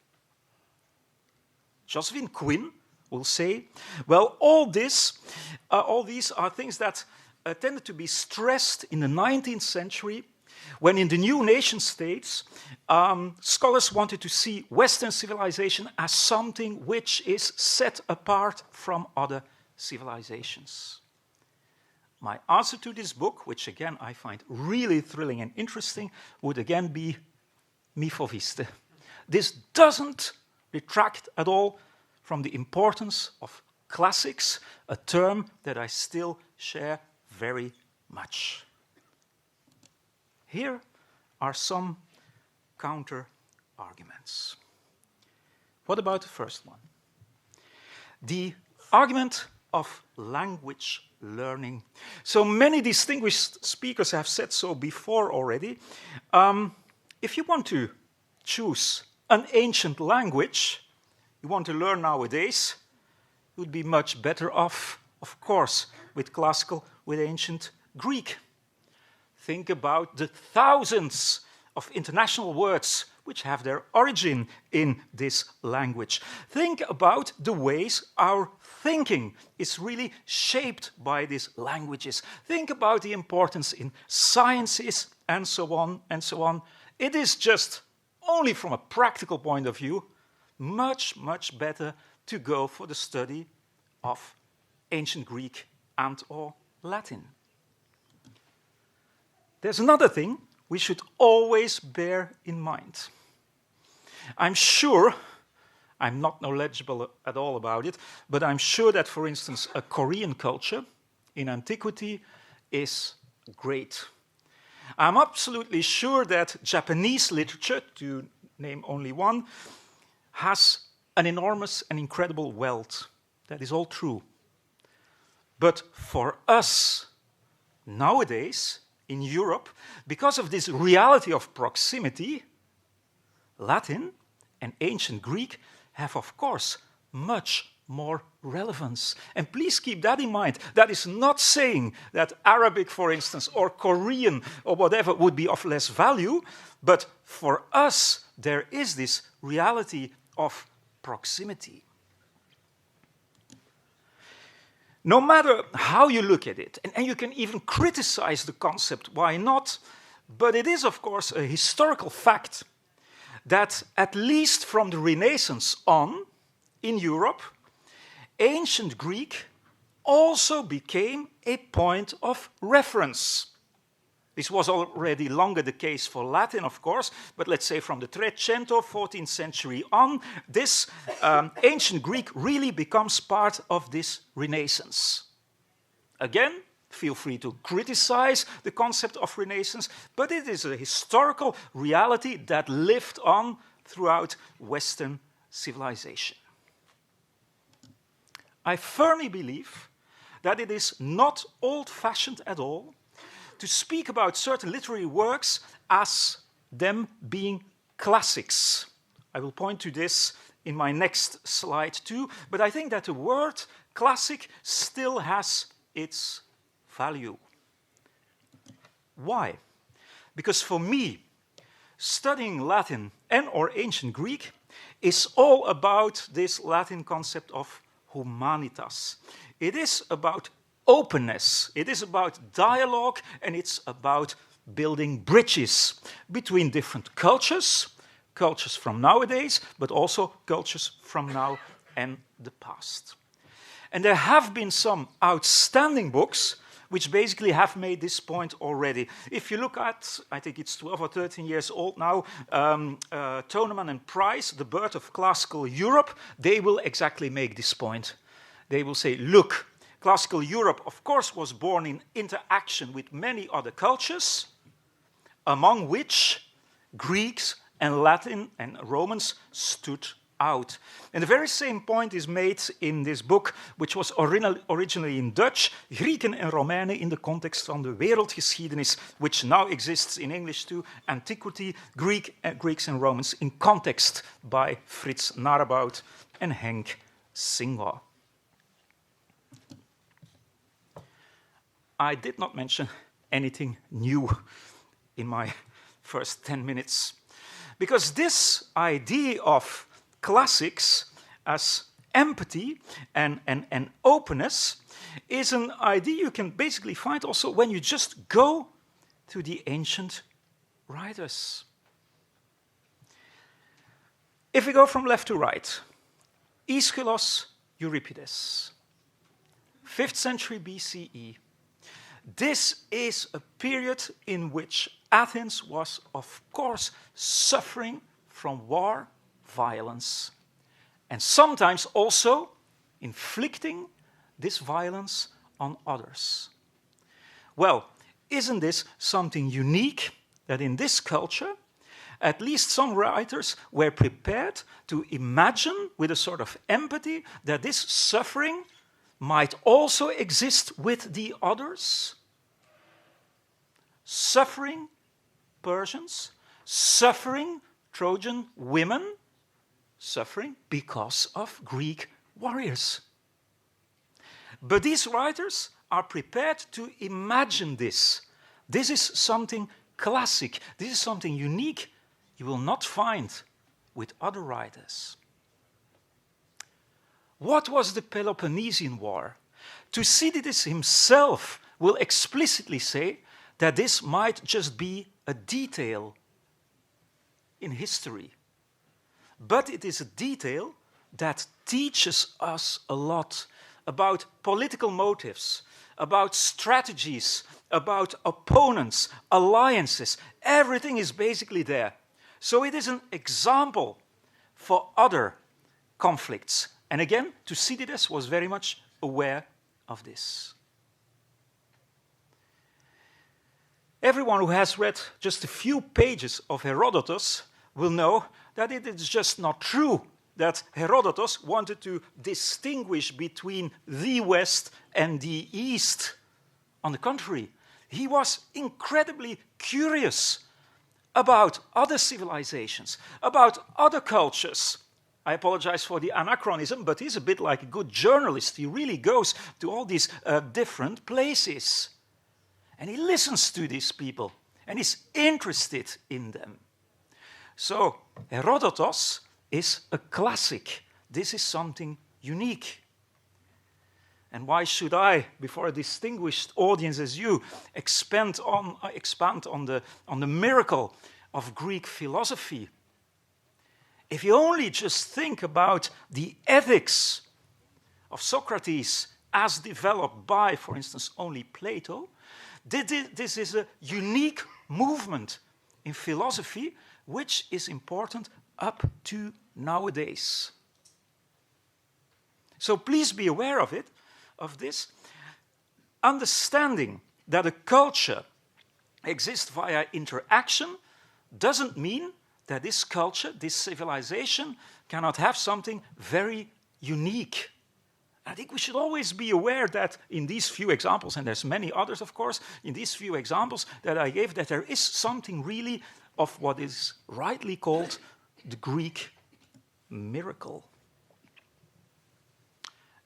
Josephine Quinn will say, well, all these are things that tended to be stressed in the 19th century, when in the new nation states, scholars wanted to see Western civilization as something which is set apart from other civilizations. My answer to this book, which again I find really thrilling and interesting, would again be mi foviste. This doesn't detract at all from the importance of classics, a term that I still share very much. Here are some counter-arguments. What about the first one? The argument of language learning. So many distinguished speakers have said so before already. If you want to choose an ancient language you want to learn nowadays, you would be much better off, of course, with classical, with ancient Greek. Think about the thousands of international words which have their origin in this language. Think about the ways our thinking is really shaped by these languages. Think about the importance in sciences and so on and so on. It is just, only from a practical point of view, much, much better to go for the study of ancient Greek and or Latin. There's another thing we should always bear in mind. I'm sure, I'm not knowledgeable at all about it, but I'm sure that, for instance, a Korean culture in antiquity is great. I'm absolutely sure that Japanese literature, to name only one, has an enormous and incredible wealth. That is all true. But for us, nowadays, in Europe, because of this reality of proximity, Latin and ancient Greek have, of course, much more relevance. And please keep that in mind. That is not saying that Arabic, for instance, or Korean, or whatever, would be of less value, but for us, there is this reality of proximity. No matter how you look at it, and you can even criticize the concept, why not? But it is, of course, a historical fact that at least from the Renaissance on, in Europe, ancient Greek also became a point of reference. This was already longer the case for Latin, of course, but let's say from the Trecento, 14th century on, this ancient Greek really becomes part of this Renaissance. Again, feel free to criticize the concept of Renaissance, but it is a historical reality that lived on throughout Western civilization. I firmly believe that it is not old-fashioned at all to speak about certain literary works as them being classics. I will point to this in my next slide too, but I think that the word classic still has its value. Why? Because for me, studying Latin and or ancient Greek is all about this Latin concept of humanitas. It is about openness, it is about dialogue, and it's about building bridges between different cultures, cultures from nowadays, but also cultures from now and the past. And there have been some outstanding books which basically have made this point already. If you look at, I think it's 12 or 13 years old now, Toneman and Price, The Birth of Classical Europe, they will exactly make this point. They will say, look, classical Europe, of course, was born in interaction with many other cultures, among which Greeks and Latin and Romans stood out. And the very same point is made in this book, which was originally in Dutch, Grieken en Romeinen in the context van de wereldgeschiedenis, which now exists in English too, Antiquity, Greeks and Romans in context by Frits Narabout and Henk Singwa. I did not mention anything new in my first 10 minutes, because this idea of classics as empathy and openness is an idea you can basically find also when you just go to the ancient writers. If we go from left to right, Aeschylus, Euripides, 5th century BCE. This is a period in which Athens was, of course, suffering from war, violence, and sometimes also inflicting this violence on others. Well, isn't this something unique that in this culture, at least some writers were prepared to imagine with a sort of empathy that this suffering might also exist with the others? Suffering Persians, suffering Trojan women, suffering because of Greek warriors. But these writers are prepared to imagine this. This is something classic. This is something unique you will not find with other writers. What was the Peloponnesian War? Thucydides himself will explicitly say that this might just be a detail in history. But it is a detail that teaches us a lot about political motives, about strategies, about opponents, alliances. Everything is basically there. So it is an example for other conflicts. And again, Thucydides was very much aware of this. Everyone who has read just a few pages of Herodotus will know that it is just not true that Herodotus wanted to distinguish between the West and the East. On the contrary, he was incredibly curious about other civilizations, about other cultures. I apologize for the anachronism, but he's a bit like a good journalist. He really goes to all these different places. And he listens to these people, and is interested in them. So Herodotus is a classic. This is something unique. And why should I, before a distinguished audience as you, expand on the miracle of Greek philosophy? If you only just think about the ethics of Socrates as developed by, for instance, only Plato, this is a unique movement in philosophy which is important up to nowadays. So please be aware of it, of this. Understanding that a culture exists via interaction doesn't mean that this culture, this civilization, cannot have something very unique. I think we should always be aware that in these few examples, and there's many others, of course, in these few examples that I gave, that there is something really of what is rightly called the Greek miracle.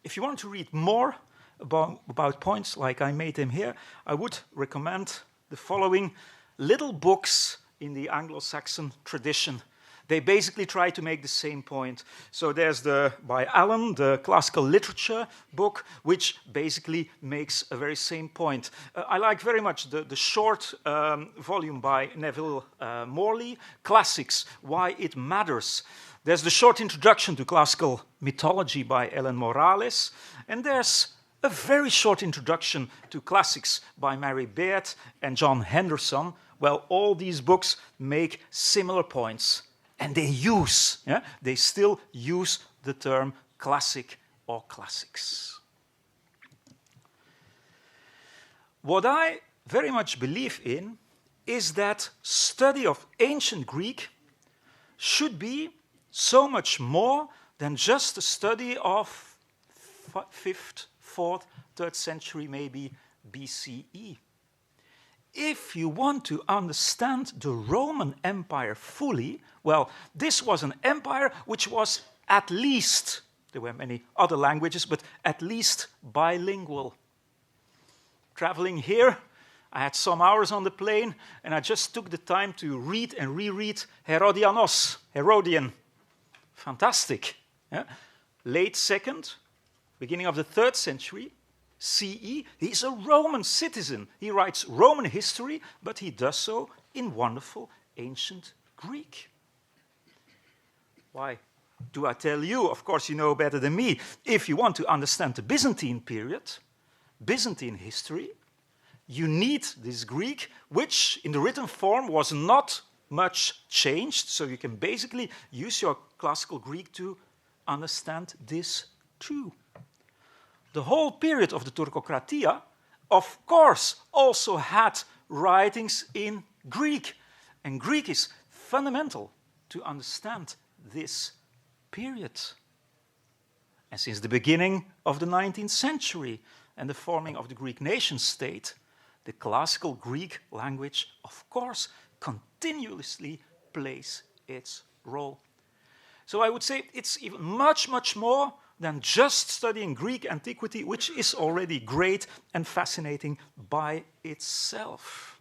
If you want to read more about points like I made them here, I would recommend the following little books in the Anglo-Saxon tradition. They basically try to make the same point. So there's by Allen, the classical literature book, which basically makes a very same point. I like very much the short volume by Neville Morley, Classics, Why It Matters. There's the short introduction to classical mythology by Ellen Morales, and there's a very short introduction to classics by Mary Beard and John Henderson. Well, all these books make similar points, and they still use the term classic or classics. What I very much believe in is that study of ancient Greek should be so much more than just a study of 5th, 4th, 3rd century, maybe BCE. If you want to understand the Roman Empire fully, well, this was an empire which was at least, there were many other languages, but at least bilingual. Traveling here, I had some hours on the plane, and I just took the time to read and reread Herodian. Fantastic. Yeah? Late 2nd, beginning of the 3rd century, CE, he's a Roman citizen. He writes Roman history, but he does so in wonderful ancient Greek. Why do I tell you? Of course, you know better than me. If you want to understand the Byzantine period, Byzantine history, you need this Greek, which in the written form was not much changed, so you can basically use your classical Greek to understand this too. The whole period of the Turkocratia, of course, also had writings in Greek. And Greek is fundamental to understand this period. And since the beginning of the 19th century and the forming of the Greek nation-state, the classical Greek language, of course, continuously plays its role. So I would say it's even much, much more than just studying Greek antiquity, which is already great and fascinating by itself.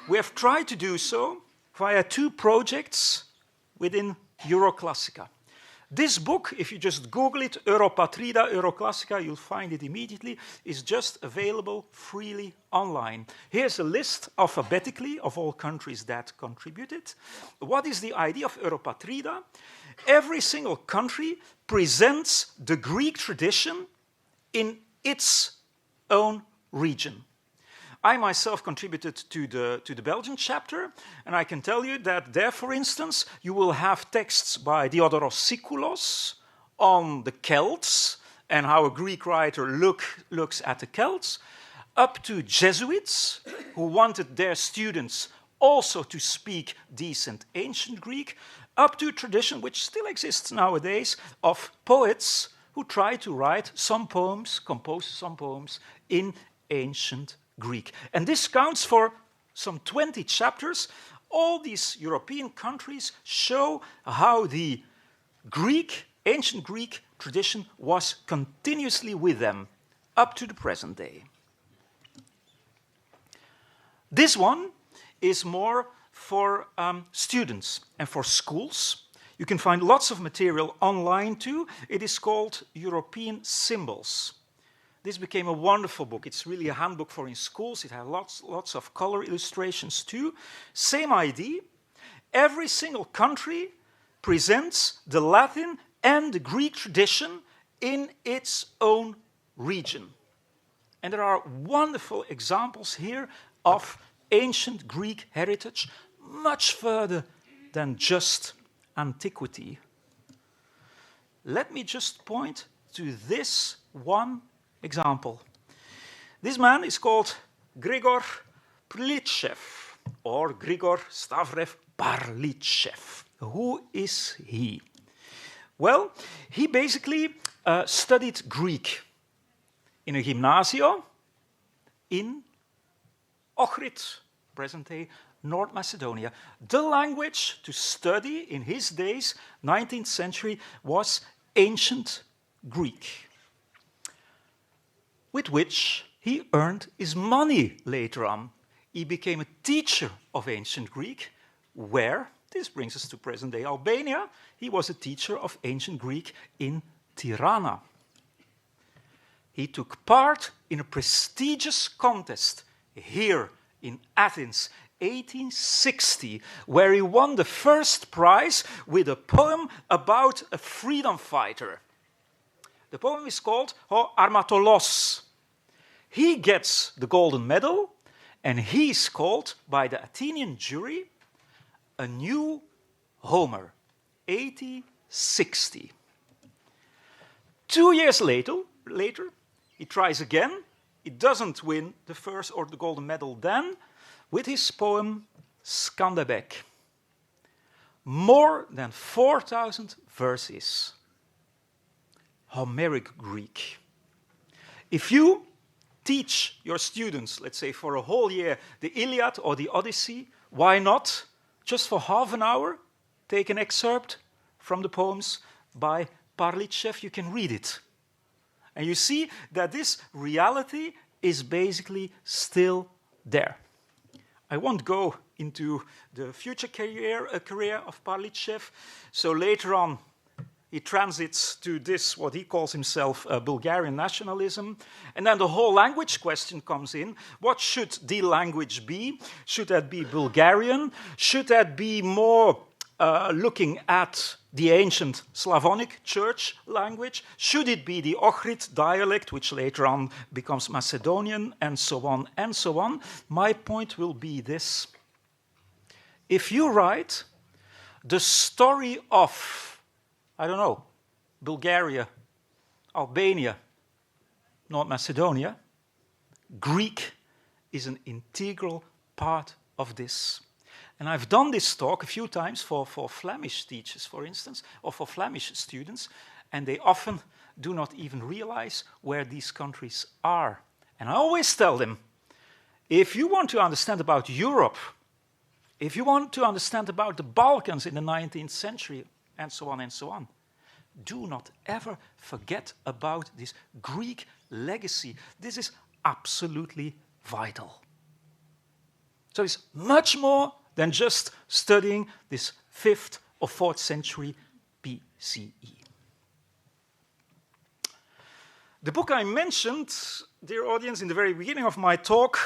We have tried to do so via 2 projects within Euroclassica. This book, if you just Google it, Europatrida, Euroclassica, you'll find it immediately, is just available freely online. Here's a list alphabetically of all countries that contributed. What is the idea of Europatrida? Every single country presents the Greek tradition in its own region. I myself contributed to the Belgian chapter, and I can tell you that there, for instance, you will have texts by Diodorus Siculus on the Celts and how a Greek writer looks at the Celts, up to Jesuits who wanted their students also to speak decent ancient Greek, up to a tradition which still exists nowadays of poets who try to write some poems, compose some poems in ancient Greek. And this counts for some 20 chapters. All these European countries show how the Greek, ancient Greek tradition was continuously with them up to the present day. This one is more for students and for schools. You can find lots of material online too. It is called European Symbols. This became a wonderful book. It's really a handbook for in schools. It has lots of color illustrations too. Same idea. Every single country presents the Latin and the Greek tradition in its own region. And there are wonderful examples here of ancient Greek heritage, much further than just antiquity. Let me just point to this one example. This man is called Grigor Prlitschev, or Grigor Stavrev Parlitschev. Who is he? Well, he basically studied Greek in a gymnasium in Ohrid, present-day North Macedonia. The language to study in his days, 19th century, was ancient Greek, with which he earned his money later on. He became a teacher of ancient Greek. Where? This brings us to present-day Albania. He was a teacher of ancient Greek in Tirana. He took part in a prestigious contest here in Athens, 1860, where he won the first prize with a poem about a freedom fighter. The poem is called O Armatolos. He gets the golden medal, and he is called by the Athenian jury a new Homer, 1860. 2 years later, he tries again. He doesn't win the first or the golden medal then, with his poem Skandebek. More than 4,000 verses. Homeric Greek. If you teach your students, let's say for a whole year, the Iliad or the Odyssey, why not, just for half an hour, take an excerpt from the poems by Parlichev, you can read it. And you see that this reality is basically still there. I won't go into the future career of Parlichev, so later on he transits to this, what he calls himself, Bulgarian nationalism. And then the whole language question comes in. What should the language be? Should that be Bulgarian? Should that be more looking at the ancient Slavonic church language? Should it be the Ohrid dialect, which later on becomes Macedonian, and so on and so on? My point will be this. If you write the story of, I don't know, Bulgaria, Albania, North Macedonia, Greek is an integral part of this. And I've done this talk a few times for Flemish teachers, for instance, or for Flemish students, and they often do not even realize where these countries are. And I always tell them, if you want to understand about Europe, if you want to understand about the Balkans in the 19th century, and so on, do not ever forget about this Greek legacy. This is absolutely vital. So it's much more than just studying this 5th or 4th century BCE. The book I mentioned, dear audience, in the very beginning of my talk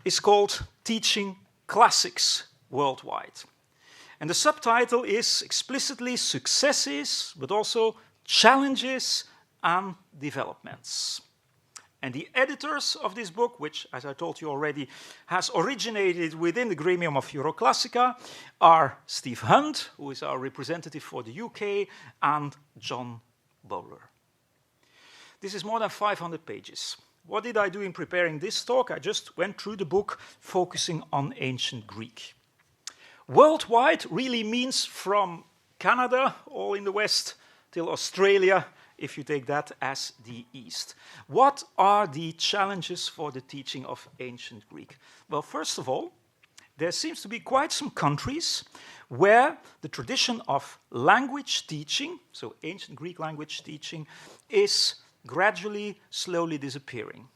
is called Teaching Classics Worldwide. And the subtitle is explicitly Successes, but also Challenges and Developments. And the editors of this book, which, as I told you already, has originated within the gremium of Euroclassica, are Steve Hunt, who is our representative for the UK, and John Bowler. This is more than 500 pages. What did I do in preparing this talk? I just went through the book, focusing on ancient Greek. Worldwide really means from Canada, all in the West, till Australia, if you take that as the East. What are the challenges for the teaching of ancient Greek? Well, first of all, there seems to be quite some countries where the tradition of language teaching, so ancient Greek language teaching, is gradually, slowly disappearing.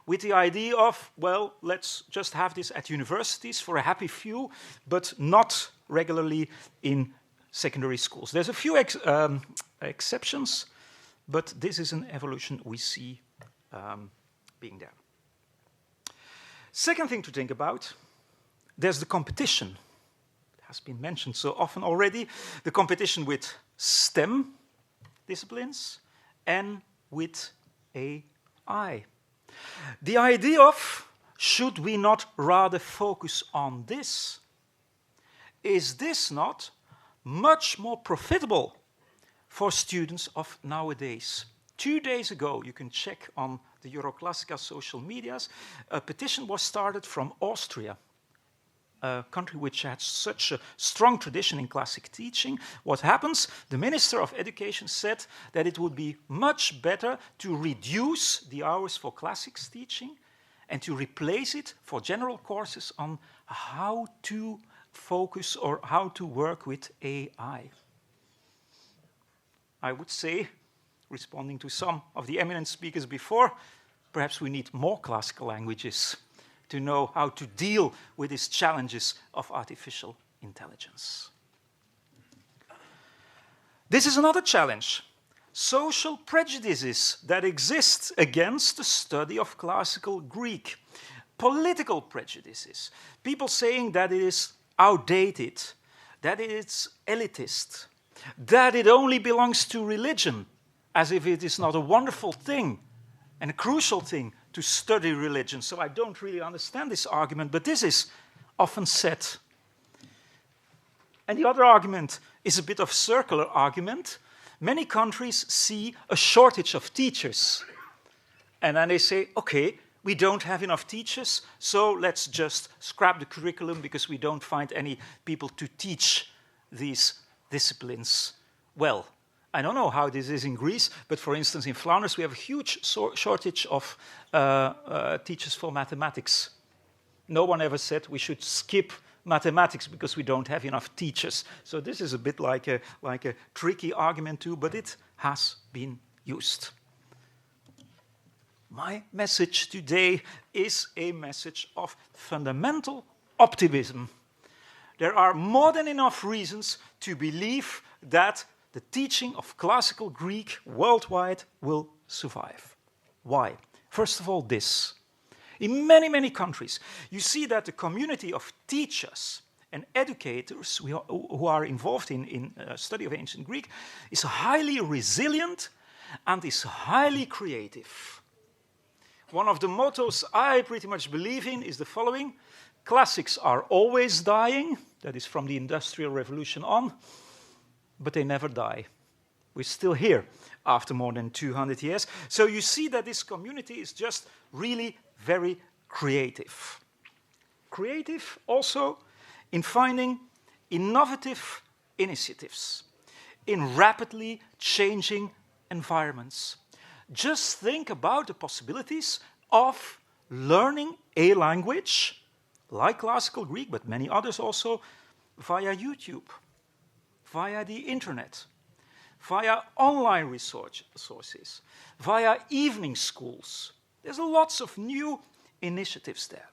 With the idea of, well, let's just have this at universities for a happy few, but not regularly in secondary schools. There's a few exceptions, but this is an evolution we see being there. Second thing to think about, there's the competition. It has been mentioned so often already, the competition with STEM disciplines and with AI. The idea of, should we not rather focus on this? Is this not much more profitable for students of nowadays? 2 days ago, you can check on the Euroclassica social medias, a petition was started from Austria, a country which had such a strong tradition in classic teaching. What happens? The Minister of Education said that it would be much better to reduce the hours for classics teaching and to replace it for general courses on how to focus or how to work with AI. I would say, responding to some of the eminent speakers before, perhaps we need more classical languages to know how to deal with these challenges of artificial intelligence. This is another challenge. Social prejudices that exist against the study of classical Greek. Political prejudices. People saying that it is outdated, that it is elitist, that it only belongs to religion, as if it is not a wonderful thing and a crucial thing to study religion. So I don't really understand this argument, but this is often said. And the other argument is a bit of circular argument. Many countries see a shortage of teachers. And then they say, okay, we don't have enough teachers, so let's just scrap the curriculum because we don't find any people to teach these disciplines well. I don't know how this is in Greece, but for instance, in Flanders, we have a huge shortage of teachers for mathematics. No one ever said we should skip mathematics because we don't have enough teachers. So this is a bit like a tricky argument too, but it has been used. My message today is a message of fundamental optimism. There are more than enough reasons to believe that the teaching of classical Greek worldwide will survive. Why? First of all, this. In many, many countries, you see that the community of teachers and educators who are involved in study of ancient Greek is highly resilient and is highly creative. One of the mottos I pretty much believe in is the following: classics are always dying, that is from the Industrial Revolution on, but they never die. We're still here after more than 200 years. So you see that this community is just really very creative. Creative also in finding innovative initiatives in rapidly changing environments. Just think about the possibilities of learning a language, like classical Greek, but many others also, via YouTube, via the internet, via online research sources, via evening schools. There's lots of new initiatives there.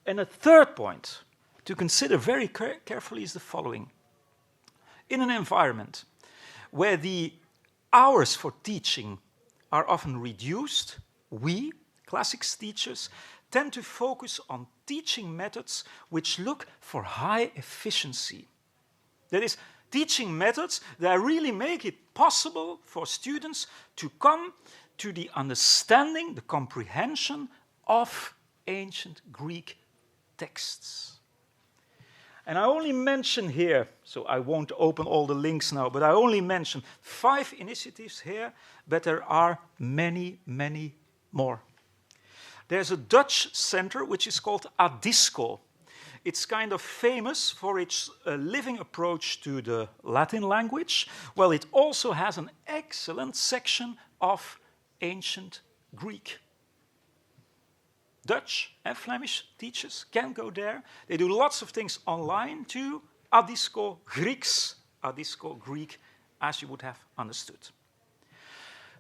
And a third point to consider very carefully is the following. In an environment where the hours for teaching are often reduced, we, classics teachers, tend to focus on teaching methods which look for high efficiency. That is, teaching methods that really make it possible for students to come to the understanding, the comprehension of ancient Greek texts. And I only mention here, so I won't open all the links now, but I only mention 5 initiatives here, but there are many, many more. There's a Dutch center which is called Adisco. It's kind of famous for its living approach to the Latin language. Well, it also has an excellent section of ancient Greek. Dutch and Flemish teachers can go there. They do lots of things online too. Adisco Grieks, Adisco Greek, as you would have understood.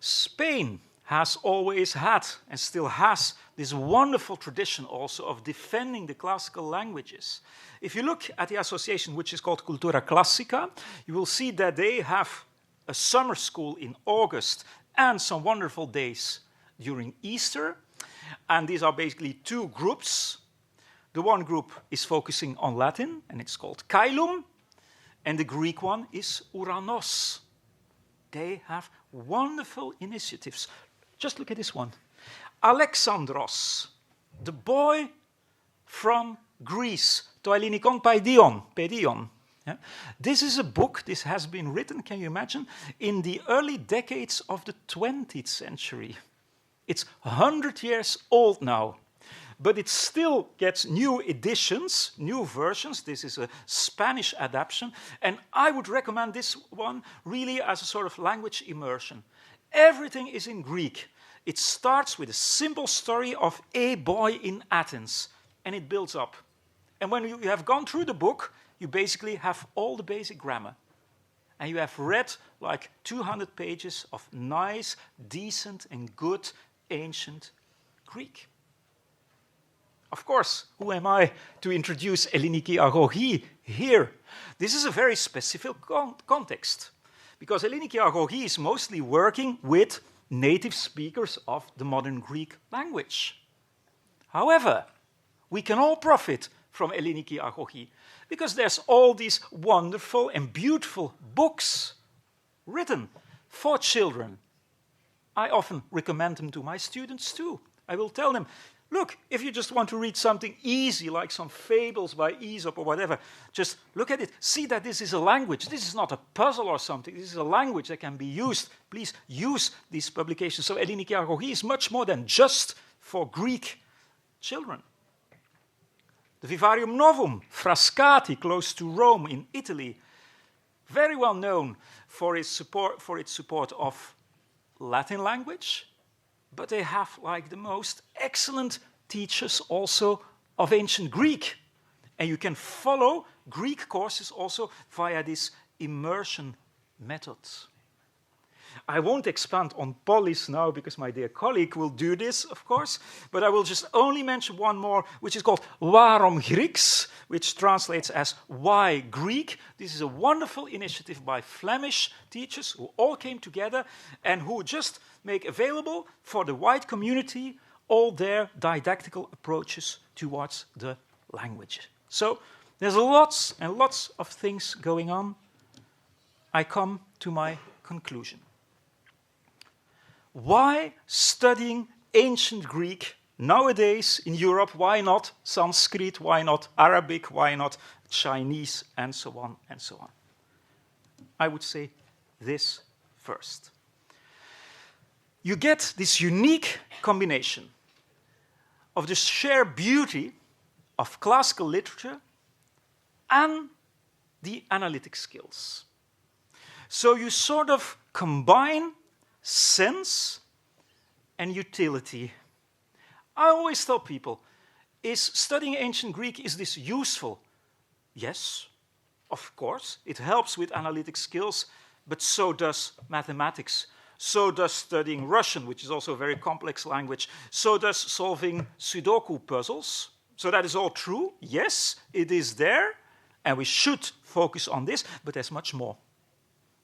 Spain has always had and still has this wonderful tradition also of defending the classical languages. If you look at the association which is called Cultura Classica, you will see that they have a summer school in August and some wonderful days during Easter. And these are basically 2 groups. The one group is focusing on Latin, and it's called Caelum, and the Greek one is Uranos. They have wonderful initiatives. Just look at this one. Alexandros, the boy from Greece, to Ελληνικών Παιδείων. Yeah? This is a book, this has been written, can you imagine, in the early decades of the 20th century. It's 100 years old now, but it still gets new editions, new versions. This is a Spanish adaptation, and I would recommend this one really as a sort of language immersion. Everything is in Greek. It starts with a simple story of a boy in Athens, and it builds up. And when you have gone through the book, you basically have all the basic grammar. And you have read like 200 pages of nice, decent, and good ancient Greek. of course, who am I to introduce Ελληνική αγωγή here? This is a very specific context, because Ελληνική αγωγή is mostly working with native speakers of the modern Greek language. However, we can all profit from Ελληνική αγωγή, because there's all these wonderful and beautiful books written for children. I often recommend them to my students too. I will tell them, look, if you just want to read something easy, like some fables by Aesop or whatever, just look at it. See that this is a language. This is not a puzzle or something. This is a language that can be used. Please use these publications. So Ελληνική αγωγή is much more than just for Greek children. The Vivarium Novum, Frascati, close to Rome in Italy, very well known for its support of Latin language, but they have like the most excellent teachers also of ancient Greek. And you can follow Greek courses also via this immersion method. I won't expand on polis now because my dear colleague will do this, of course, but I will just only mention one more, which is called Waarom Grieks, which translates as Why Greek. This is a wonderful initiative by Flemish teachers who all came together and who just make available for the wide community all their didactical approaches towards the language. So there's lots and lots of things going on. I come to my conclusion. Why studying ancient Greek nowadays in Europe? Why not Sanskrit? Why not Arabic? Why not Chinese? And so on and so on. I would say this first. You get this unique combination of the sheer beauty of classical literature and the analytic skills. So you sort of combine sense and utility. I always tell people, is studying ancient Greek, is this useful? Yes, of course. It helps with analytic skills, but so does mathematics. So does studying Russian, which is also a very complex language. So does solving Sudoku puzzles. So that is all true. Yes, it is there, and we should focus on this, but there's much more.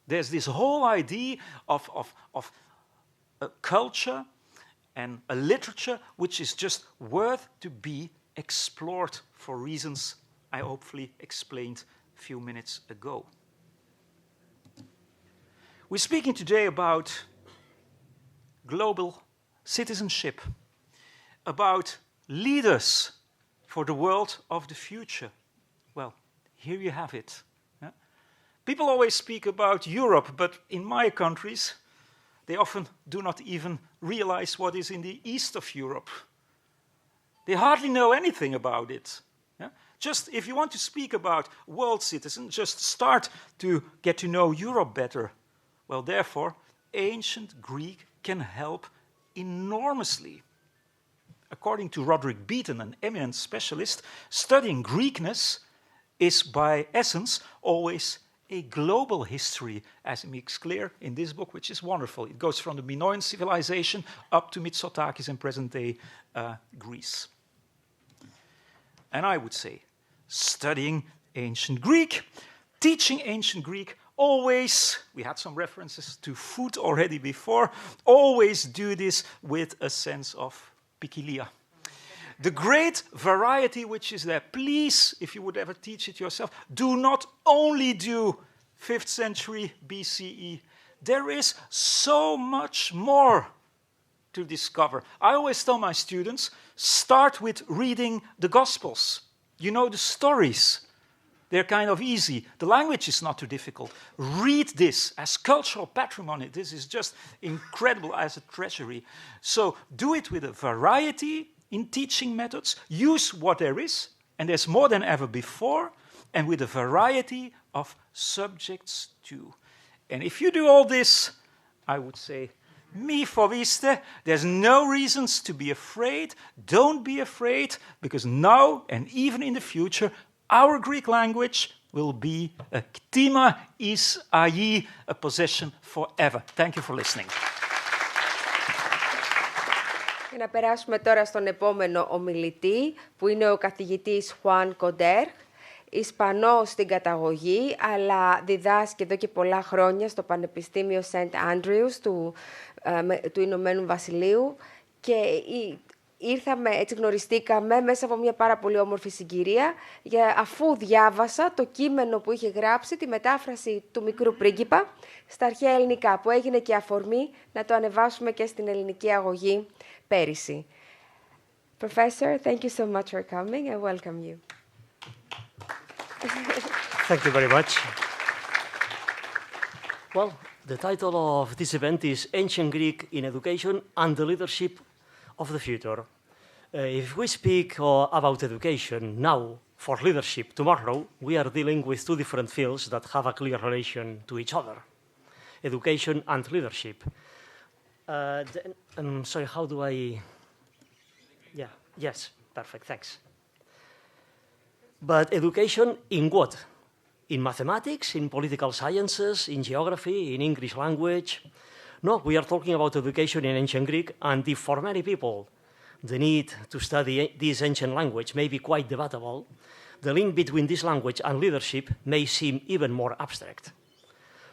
There's this whole idea of a culture and a literature which is just worth to be explored for reasons I hopefully explained a few minutes ago. We're speaking today about global citizenship, about leaders for the world of the future. Well, here you have it. People always speak about Europe, but in my countries, they often do not even realize what is in the east of Europe. They hardly know anything about it. Yeah? Just if you want to speak about world citizens, just start to get to know Europe better. Well, therefore, ancient Greek can help enormously. According to Roderick Beaton, an eminent specialist, studying Greekness is by essence always a global history, as it makes clear in this book, which is wonderful. It goes from the Minoan civilization up to Mitsotakis and present-day Greece. And I would say, studying ancient Greek, teaching ancient Greek, always, we had some references to food already before, always do this with a sense of poikilia. The great variety which is there, please, if you would ever teach it yourself, do not only do 5th century BCE. There is so much more to discover. I always tell my students, start with reading the Gospels. You know the stories. They're kind of easy. The language is not too difficult. Read this as cultural patrimony. This is just incredible as a treasury. So do it with a variety in teaching methods. Use what there is, and there's more than ever before, and with a variety of subjects too. And if you do all this, I would say, mi foviste, there's no reasons to be afraid. Don't be afraid, because now and even in the future, our Greek language will be a ktima is ai, a possession forever. Thank you for listening. Και να περάσουμε τώρα στον επόμενο ομιλητή, που είναι ο καθηγητής Χουάν Κοντέρ, Ισπανός στην καταγωγή, αλλά διδάσκει εδώ και πολλά χρόνια στο Πανεπιστήμιο Σεντ Άντριους του Ηνωμένου Βασιλείου και έτσι γνωριστήκαμε μέσα από μια πάρα πολύ όμορφη συγκυρία, αφού διάβασα το κείμενο που είχε γράψει, τη μετάφραση του Μικρού Πρίγκιπα στα αρχαία ελληνικά, που έγινε και αφορμή να το ανεβάσουμε και στην ελληνική αγωγή πέρυσι. Professor, thank you so much for coming. I welcome you. Thank you very much. Well, the title of this event is Ancient Greek in Education and the Leadership of the Future. If we speak about education now for leadership tomorrow, we are dealing with two different fields that have a clear relation to each other, education and leadership. Sorry, how do I... Yeah, yes, perfect, thanks. But education in what? In mathematics, in political sciences, in geography, in English language? No, we are talking about education in ancient Greek, and if for many people the need to study this ancient language may be quite debatable, the link between this language and leadership may seem even more abstract.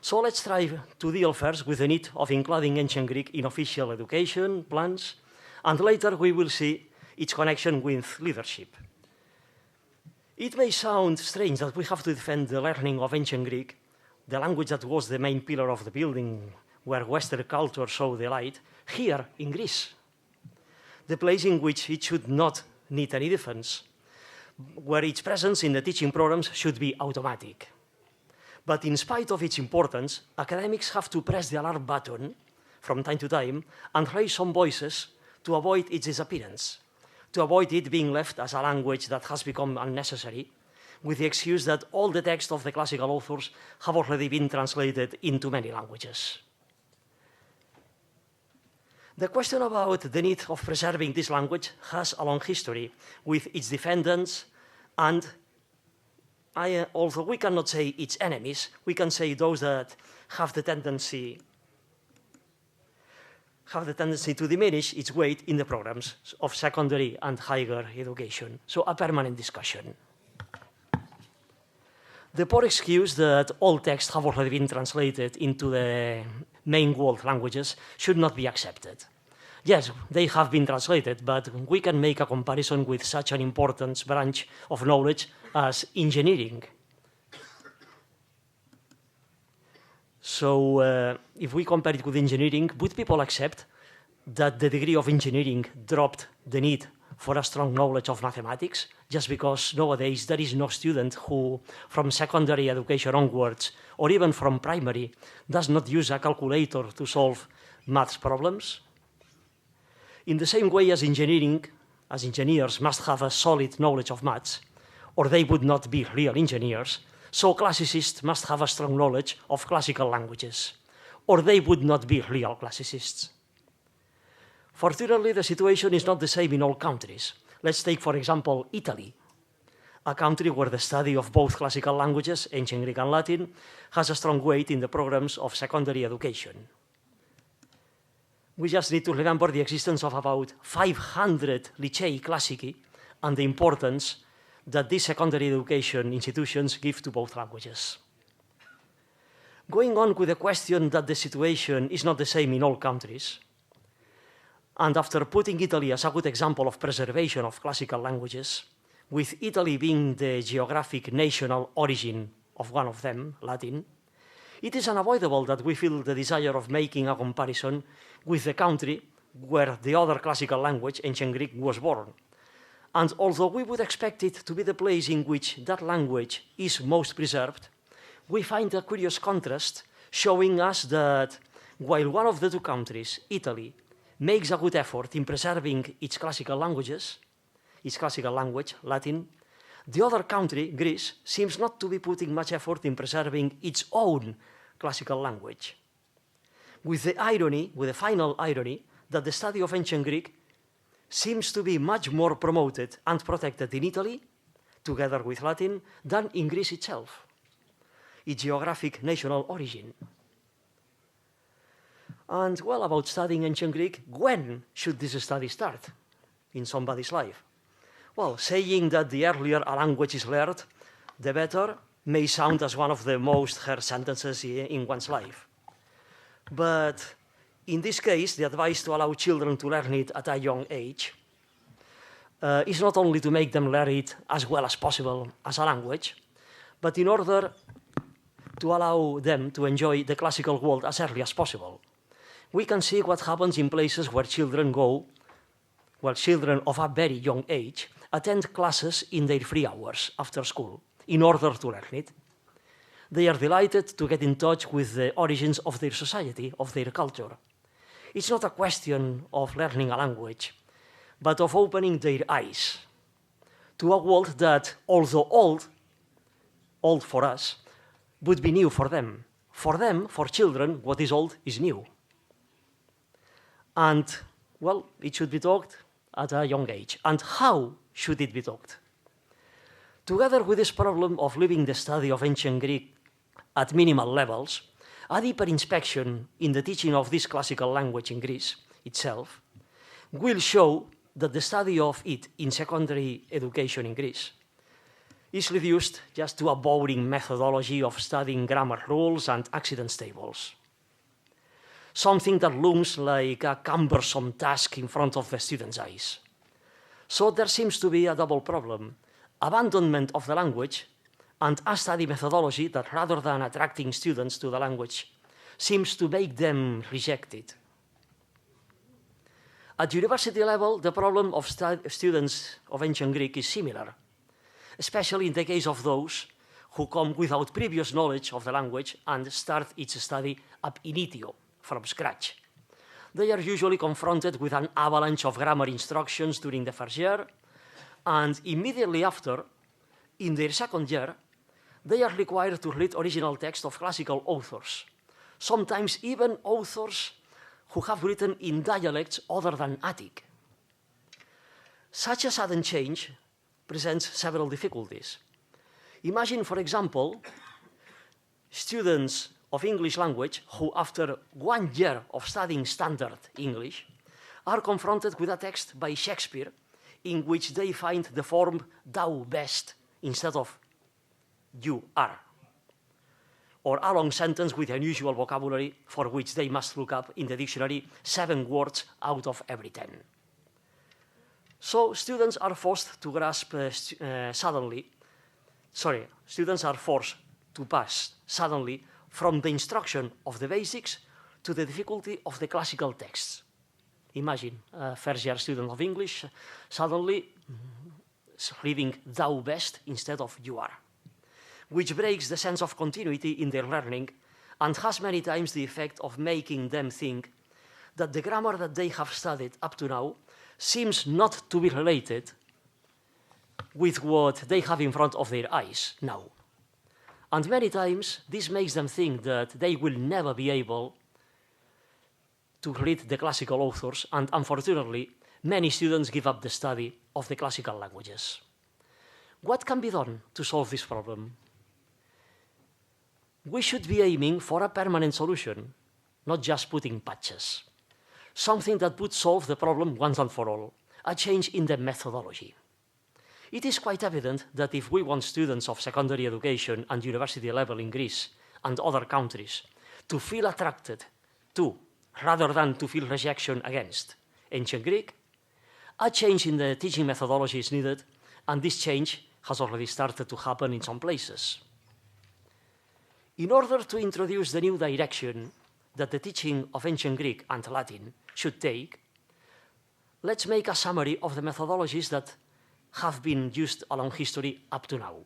So let's try to deal first with the need of including ancient Greek in official education plans, and later we will see its connection with leadership. It may sound strange that we have to defend the learning of ancient Greek, the language that was the main pillar of the building where Western culture saw the light, here in Greece, the place in which it should not need any defense, where its presence in the teaching programs should be automatic. But in spite of its importance, academics have to press the alarm button from time to time and raise some voices to avoid its disappearance, to avoid it being left as a language that has become unnecessary, with the excuse that all the texts of the classical authors have already been translated into many languages. The question about the need of preserving this language has a long history with its defendants and, although we cannot say its enemies, we can say those that have the tendency to diminish its weight in the programs of secondary and higher education. So a permanent discussion. The poor excuse that all texts have already been translated into the main world languages should not be accepted. Yes, they have been translated, but we can make a comparison with such an important branch of knowledge as engineering. So if we compare it with engineering, would people accept that the degree of engineering dropped the need for a strong knowledge of mathematics, just because nowadays there is no student who, from secondary education onwards, or even from primary, does not use a calculator to solve maths problems? In the same way as engineers must have a solid knowledge of maths, or they would not be real engineers, so classicists must have a strong knowledge of classical languages, or they would not be real classicists. Fortunately, the situation is not the same in all countries. Let's take, for example, Italy, a country where the study of both classical languages, ancient Greek and Latin, has a strong weight in the programs of secondary education. We just need to remember the existence of about 500 licei classici and the importance that these secondary education institutions give to both languages. Going on with the question that the situation is not the same in all countries, and after putting Italy as a good example of preservation of classical languages, with Italy being the geographic national origin of one of them, Latin, it is unavoidable that we feel the desire of making a comparison with the country where the other classical language, ancient Greek, was born. And although we would expect it to be the place in which that language is most preserved, we find a curious contrast showing us that while one of the two countries, Italy, makes a good effort in preserving its classical languages, its classical language, Latin, the other country, Greece, seems not to be putting much effort in preserving its own classical language. With the final irony that the study of ancient Greek seems to be much more promoted and protected in Italy, together with Latin, than in Greece itself, its geographic national origin. And, well, about studying ancient Greek, when should this study start in somebody's life? Well, saying that the earlier a language is learned, the better, may sound as one of the most heard sentences in one's life. But in this case, the advice to allow children to learn it at a young age is not only to make them learn it as well as possible as a language, but in order to allow them to enjoy the classical world as early as possible. We can see what happens in places where children children of a very young age attend classes in their free hours after school in order to learn it. They are delighted to get in touch with the origins of their society, of their culture. It's not a question of learning a language, but of opening their eyes to a world that, although old for us, would be new for them. For them, for children, what is old is new. And, well, it should be taught at a young age. And how should it be taught? Together with this problem of leaving the study of ancient Greek at minimal levels, a deeper inspection in the teaching of this classical language in Greece itself will show that the study of it in secondary education in Greece is reduced just to a boring methodology of studying grammar rules and accidence tables. Something that looms like a cumbersome task in front of the students' eyes. So there seems to be a double problem: abandonment of the language and a study methodology that, rather than attracting students to the language, seems to make them reject it. At university level, the problem of students of ancient Greek is similar, especially in the case of those who come without previous knowledge of the language and start its study ab initio, from scratch. They are usually confronted with an avalanche of grammar instructions during the first year, and immediately after, in their second year, they are required to read original text of classical authors, sometimes even authors who have written in dialects other than Attic. Such a sudden change presents several difficulties. Imagine, for example, students of English language who, after 1 year of studying standard English, are confronted with a text by Shakespeare in which they find the form thou best instead of you are, or a long sentence with unusual vocabulary for which they must look up in the dictionary 7 words out of every 10. So students are forced to grasp students are forced to pass suddenly from the instruction of the basics to the difficulty of the classical texts. Imagine a first-year student of English suddenly reading thou best instead of you are, which breaks the sense of continuity in their learning and has many times the effect of making them think that the grammar that they have studied up to now seems not to be related with what they have in front of their eyes now. And many times, this makes them think that they will never be able to read the classical authors, and unfortunately, many students give up the study of the classical languages. What can be done to solve this problem? We should be aiming for a permanent solution, not just putting patches. Something that would solve the problem once and for all, a change in the methodology. It is quite evident that if we want students of secondary education and university level in Greece and other countries to feel attracted to, rather than to feel rejection against, ancient Greek, a change in the teaching methodology is needed, and this change has already started to happen in some places. In order to introduce the new direction that the teaching of ancient Greek and Latin should take, let's make a summary of the methodologies that have been used along history up to now.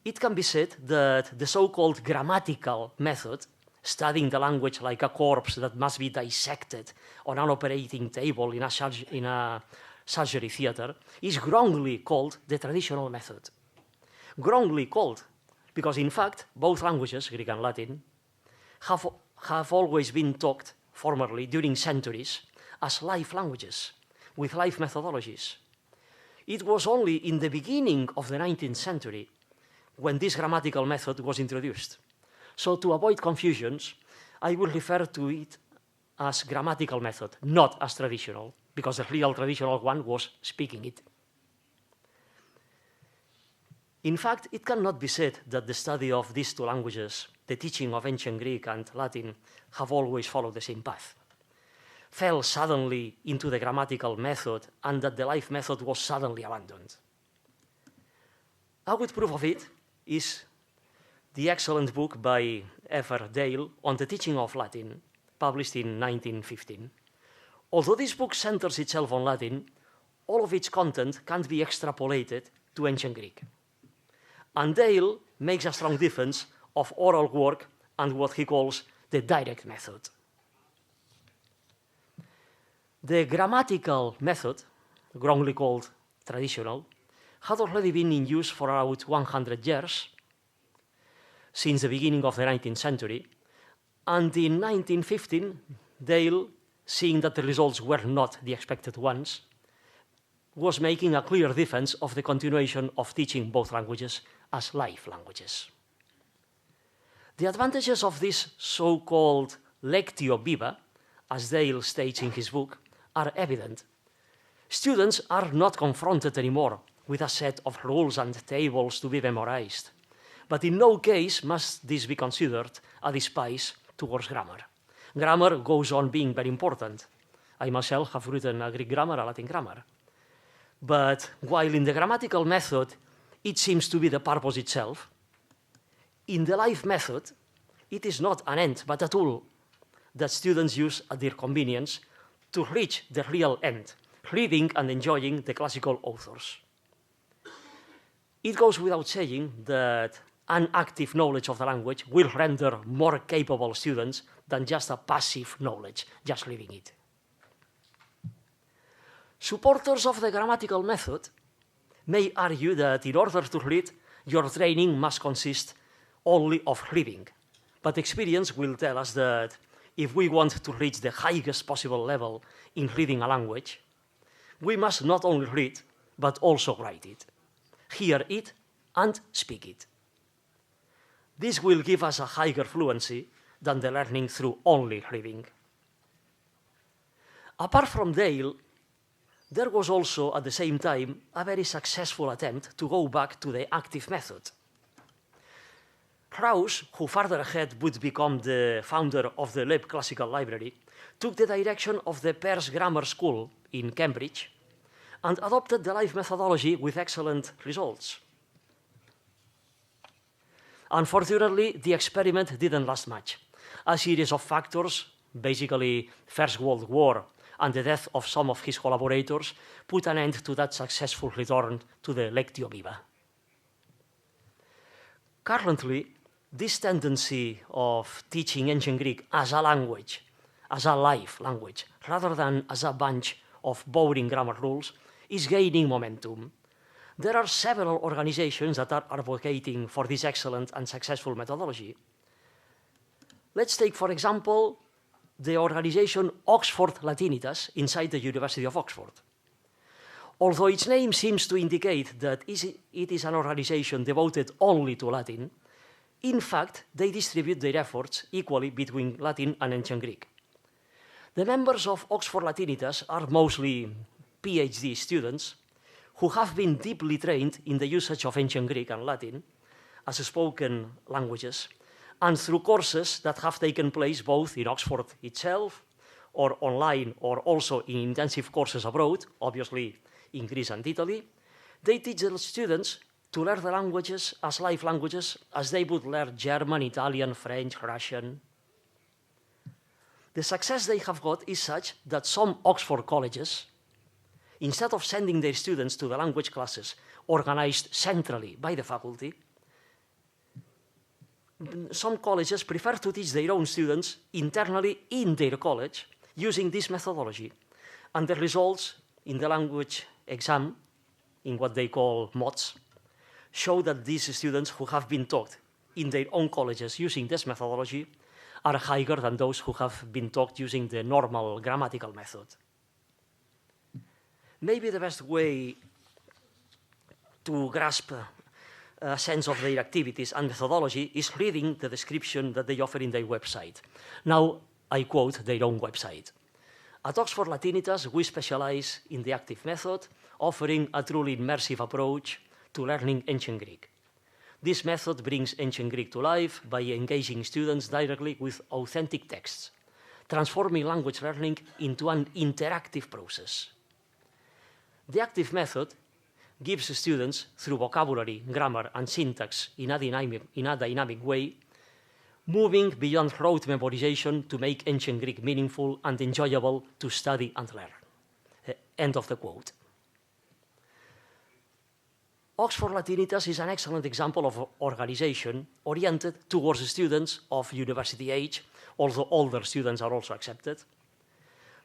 It can be said that the so-called grammatical method, studying the language like a corpse that must be dissected on an operating table in a surgery theater, is wrongly called the traditional method. Wrongly called because, in fact, both languages, Greek and Latin, have always been taught formerly during centuries as life languages, with life methodologies. It was only in the beginning of the 19th century when this grammatical method was introduced. So to avoid confusions, I will refer to it as grammatical method, not as traditional, because the real traditional one was speaking it. In fact, it cannot be said that the study of these two languages, the teaching of ancient Greek and Latin, have always followed the same path, fell suddenly into the grammatical method, and that the life method was suddenly abandoned. A good proof of it is the excellent book by F.R. Dale on the teaching of Latin, published in 1915. Although this book centers itself on Latin, all of its content can't be extrapolated to ancient Greek. And Dale makes a strong difference of oral work and what he calls the direct method. The grammatical method, wrongly called traditional, had already been in use for about 100 years, since the beginning of the 19th century, and in 1915, Dale, seeing that the results were not the expected ones, was making a clear defense of the continuation of teaching both languages as life languages. The advantages of this so-called lectio viva, as Dale states in his book, are evident. Students are not confronted anymore with a set of rules and tables to be memorized, but in no case must this be considered a despise towards grammar. Grammar goes on being very important. I myself have written a Greek grammar, a Latin grammar. But while in the grammatical method, it seems to be the purpose itself, in the life method, it is not an end, but a tool that students use at their convenience to reach the real end, reading and enjoying the classical authors. It goes without saying that an active knowledge of the language will render more capable students than just a passive knowledge, just reading it. Supporters of the grammatical method may argue that in order to read, your training must consist only of reading. But experience will tell us that if we want to reach the highest possible level in reading a language, we must not only read, but also write it, hear it, and speak it. This will give us a higher fluency than the learning through only reading. Apart from Dale, there was also, at the same time, a very successful attempt to go back to the active method. Krauss, who further ahead would become the founder of the Leib Classical Library, took the direction of the Peirce Grammar School in Cambridge and adopted the life methodology with excellent results. Unfortunately, the experiment didn't last much. A series of factors, basically First World War and the death of some of his collaborators, put an end to that successful return to the lectio viva. Currently, this tendency of teaching ancient Greek as a language, as a life language, rather than as a bunch of boring grammar rules, is gaining momentum. There are several organizations that are advocating for this excellent and successful methodology. Let's take, for example, the organization Oxford Latinitas inside the University of Oxford. Although its name seems to indicate that it is an organization devoted only to Latin, in fact, they distribute their efforts equally between Latin and ancient Greek. The members of Oxford Latinitas are mostly PhD students who have been deeply trained in the usage of ancient Greek and Latin as spoken languages, and through courses that have taken place both in Oxford itself, or online, or also in intensive courses abroad, obviously in Greece and Italy, they teach the students to learn the languages as life languages as they would learn German, Italian, French, Russian. The success they have got is such that some Oxford colleges, instead of sending their students to the language classes organized centrally by the faculty, some colleges prefer to teach their own students internally in their college using this methodology. And the results in the language exam, in what they call MOTS, show that these students who have been taught in their own colleges using this methodology are higher than those who have been taught using the normal grammatical method. Maybe the best way to grasp sense of their activities and methodology is reading the description that they offer in their website. Now, I quote their own website. At Oxford Latinitas, we specialize in the active method, offering a truly immersive approach to learning ancient Greek. This method brings ancient Greek to life by engaging students directly with authentic texts, transforming language learning into an interactive process. The active method gives students, through vocabulary, grammar, and syntax in a dynamic way, moving beyond rote memorization to make ancient Greek meaningful and enjoyable to study and learn. End of the quote. Oxford Latinitas is an excellent example of organization oriented towards students of university age, although older students are also accepted.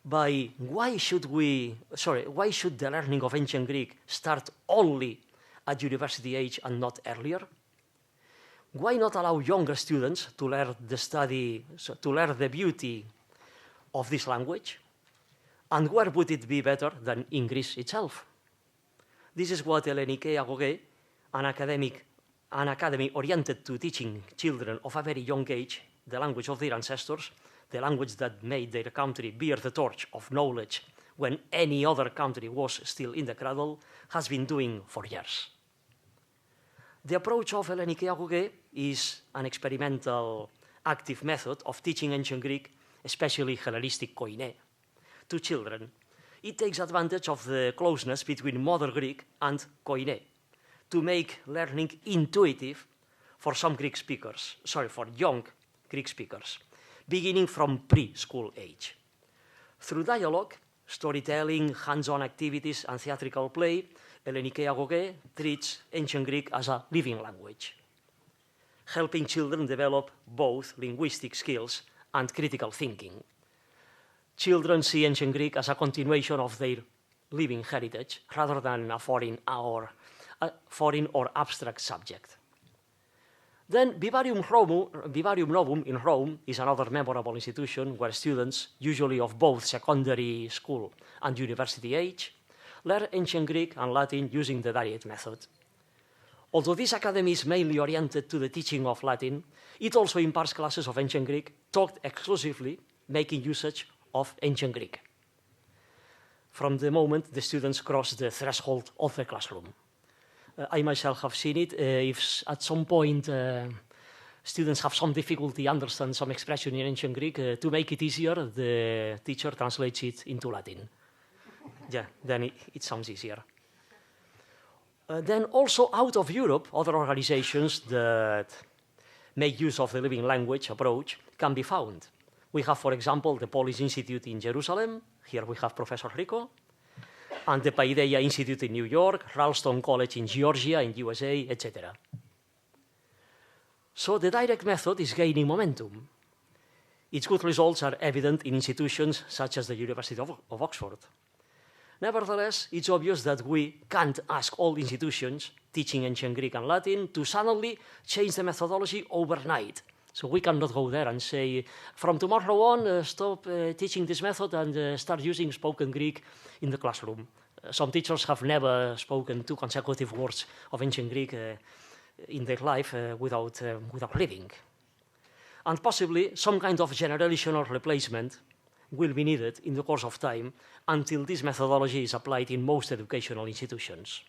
Why should the learning of ancient Greek start only at university age and not earlier? Why not allow younger students to learn the beauty of this language? And where would it be better than in Greece itself? This is what Ελληνική Αγωγή, an academy oriented to teaching children of a very young age the language of their ancestors, the language that made their country bear the torch of knowledge when any other country was still in the cradle, has been doing for years. The approach of Ελληνική Αγωγή is an experimental, active method of teaching ancient Greek, especially Hellenistic koine, to children. It takes advantage of the closeness between modern Greek and koine to make learning intuitive for young Greek speakers, beginning from preschool age. Through dialogue, storytelling, hands-on activities, and theatrical play, Ελληνική Αγωγή treats ancient Greek as a living language, helping children develop both linguistic skills and critical thinking. Children see ancient Greek as a continuation of their living heritage rather than a foreign or abstract subject. Then Vivarium Novum in Rome is another memorable institution where students, usually of both secondary school and university age, learn ancient Greek and Latin using the Diet method. Although this academy is mainly oriented to the teaching of Latin, it also imparts classes of ancient Greek taught exclusively, making usage of ancient Greek from the moment the students cross the threshold of the classroom. I myself have seen it. If at some point students have some difficulty understand some expression in ancient Greek, to make it easier, the teacher translates it into Latin. Yeah, then it sounds easier. Then also out of Europe, other organizations that make use of the living language approach can be found. We have, for example, the Polish Institute in Jerusalem. Here we have Professor Rico. And the Paideia Institute in New York, Ralston College in Georgia, in USA, etc. So the direct method is gaining momentum. Its good results are evident in institutions such as the University of Oxford. Nevertheless, it's obvious that we can't ask all institutions teaching ancient Greek and Latin to suddenly change the methodology overnight. So we cannot go there and say, from tomorrow on, stop teaching this method and start using spoken Greek in the classroom. Some teachers have never spoken 2 consecutive words of ancient Greek in their life without living. And possibly some kind of generational replacement will be needed in the course of time until this methodology is applied in most educational institutions.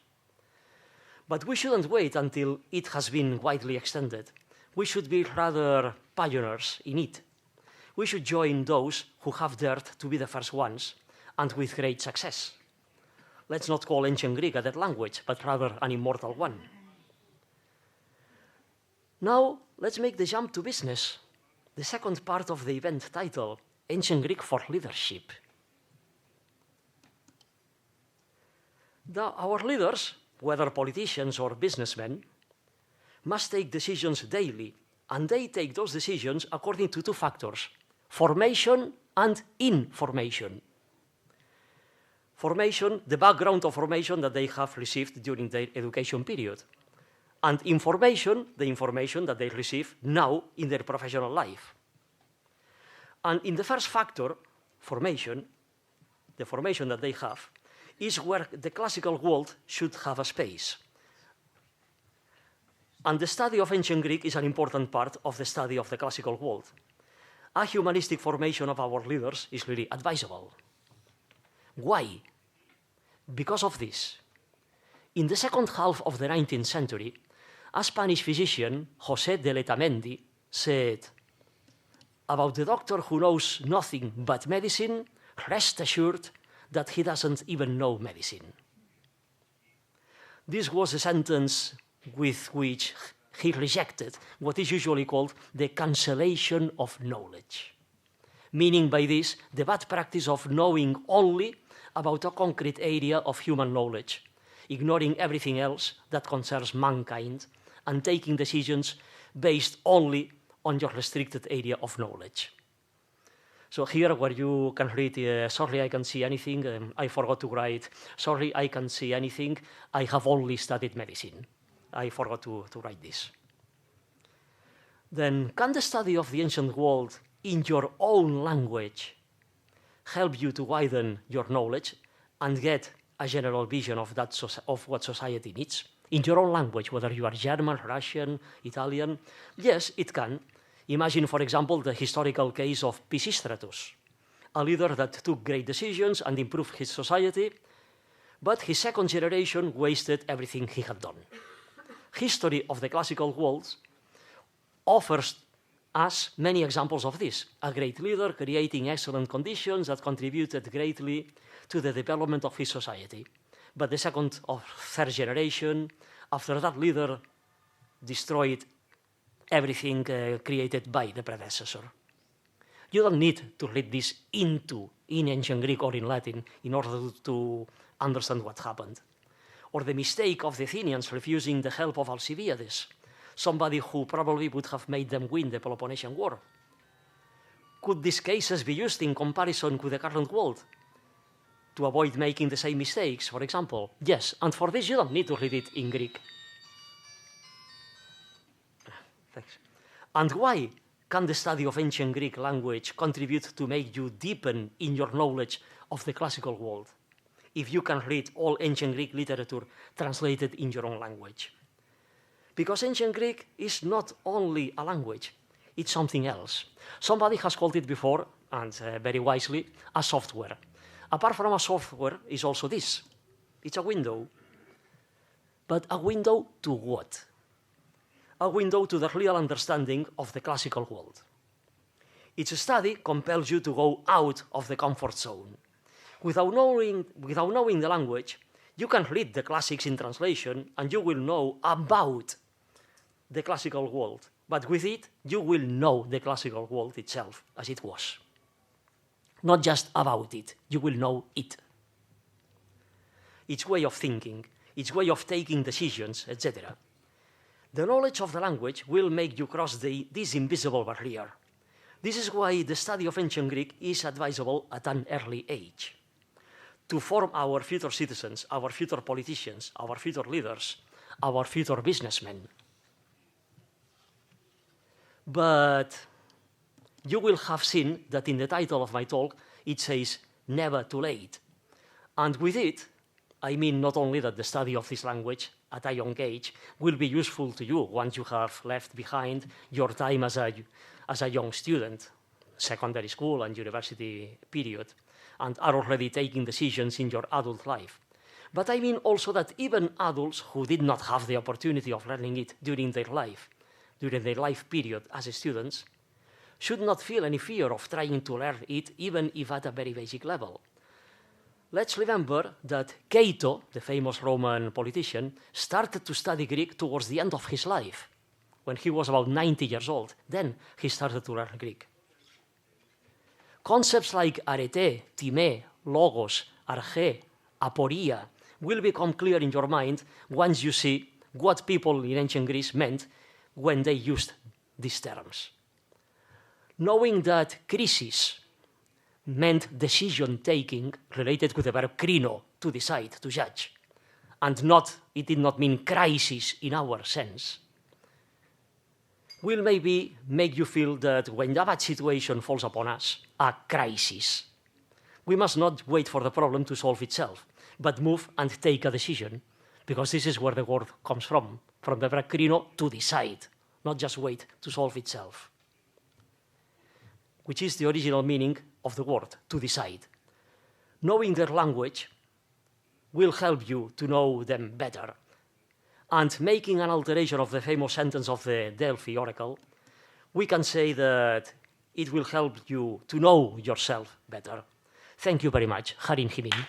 But we shouldn't wait until it has been widely extended. We should be rather pioneers in it. We should join those who have dared to be the first ones, and with great success. Let's not call ancient Greek a dead language, but rather an immortal one. Now, let's make the jump to business. The second part of the event title, Ancient Greek for Leadership. Our leaders, whether politicians or businessmen, must take decisions daily, and they take those decisions according to 2 factors, formation and information. Formation, the background of formation that they have received during their education period, and information, the information that they receive now in their professional life. And in the first factor, formation, the formation that they have, is where the classical world should have a space. And the study of ancient Greek is an important part of the study of the classical world. A humanistic formation of our leaders is really advisable. Why? Because of this. In the second half of the 19th century, a Spanish physician, José de Letamendi, said, "About the doctor who knows nothing but medicine, rest assured that he doesn't even know medicine." This was a sentence with which he rejected what is usually called the cancellation of knowledge, meaning by this the bad practice of knowing only about a concrete area of human knowledge, ignoring everything else that concerns mankind and taking decisions based only on your restricted area of knowledge. So here where you can read, sorry, I can't see anything, I forgot to write, sorry, I can't see anything, I have only studied medicine. I forgot to write this. Then can the study of the ancient world in your own language help you to widen your knowledge and get a general vision of, of what society needs? In your own language, whether you are German, Russian, Italian, yes, it can. Imagine, for example, the historical case of Pisistratus, a leader that took great decisions and improved his society, but his second generation wasted everything he had done. History of the classical world offers us many examples of this. A great leader creating excellent conditions that contributed greatly to the development of his society. But the second or third generation, after that leader destroyed everything created by the predecessor. You don't need to read this in ancient Greek or in Latin in order to understand what happened. Or the mistake of the Athenians refusing the help of Alcibiades, somebody who probably would have made them win the Peloponnesian War. Could these cases be used in comparison with the current world to avoid making the same mistakes, for example? Yes, and for this you don't need to read it in Greek. Thanks. And why can the study of ancient Greek language contribute to make you deepen in your knowledge of the classical world, if you can read all ancient Greek literature translated in your own language? Because ancient Greek is not only a language, it's something else. Somebody has called it before, and very wisely, a software. Apart from a software is also this. It's a window. But a window to what? A window to the real understanding of the classical world. Its study compels you to go out of the comfort zone. Without knowing the language, you can read the classics in translation and you will know about the classical world. But with it, you will know the classical world itself as it was. Not just about it, you will know it. Its way of thinking, its way of taking decisions, etc. The knowledge of the language will make you cross this invisible barrier. This is why the study of ancient Greek is advisable at an early age, to form our future citizens, our future politicians, our future leaders, our future businessmen. But you will have seen that in the title of my talk, it says, never too late. And with it, I mean not only that the study of this language at a young age will be useful to you once you have left behind your time as a young student, secondary school and university period, and are already taking decisions in your adult life. But I mean also that even adults who did not have the opportunity of learning it during their life period as students, should not feel any fear of trying to learn it, even if at a very basic level. Let's remember that Cato, the famous Roman politician, started to study Greek towards the end of his life, when he was about 90 years old. Then he started to learn Greek. Concepts like arete, time, logos, arche, aporia will become clear in your mind once you see what people in ancient Greece meant when they used these terms. Knowing that krisis meant decision-taking related with the verb krino, to decide, to judge, and it did not mean crisis in our sense, will maybe make you feel that when a bad situation falls upon us, a crisis, we must not wait for the problem to solve itself, but move and take a decision, because this is where the word comes from from Peperecrino, to decide, not just wait to solve itself, which is the original meaning of the word, to decide. Knowing their language will help you to know them better. And making an alteration of the famous sentence of the Delphi oracle, we can say that it will help you to know yourself better. Thank you very much. Harin Himin.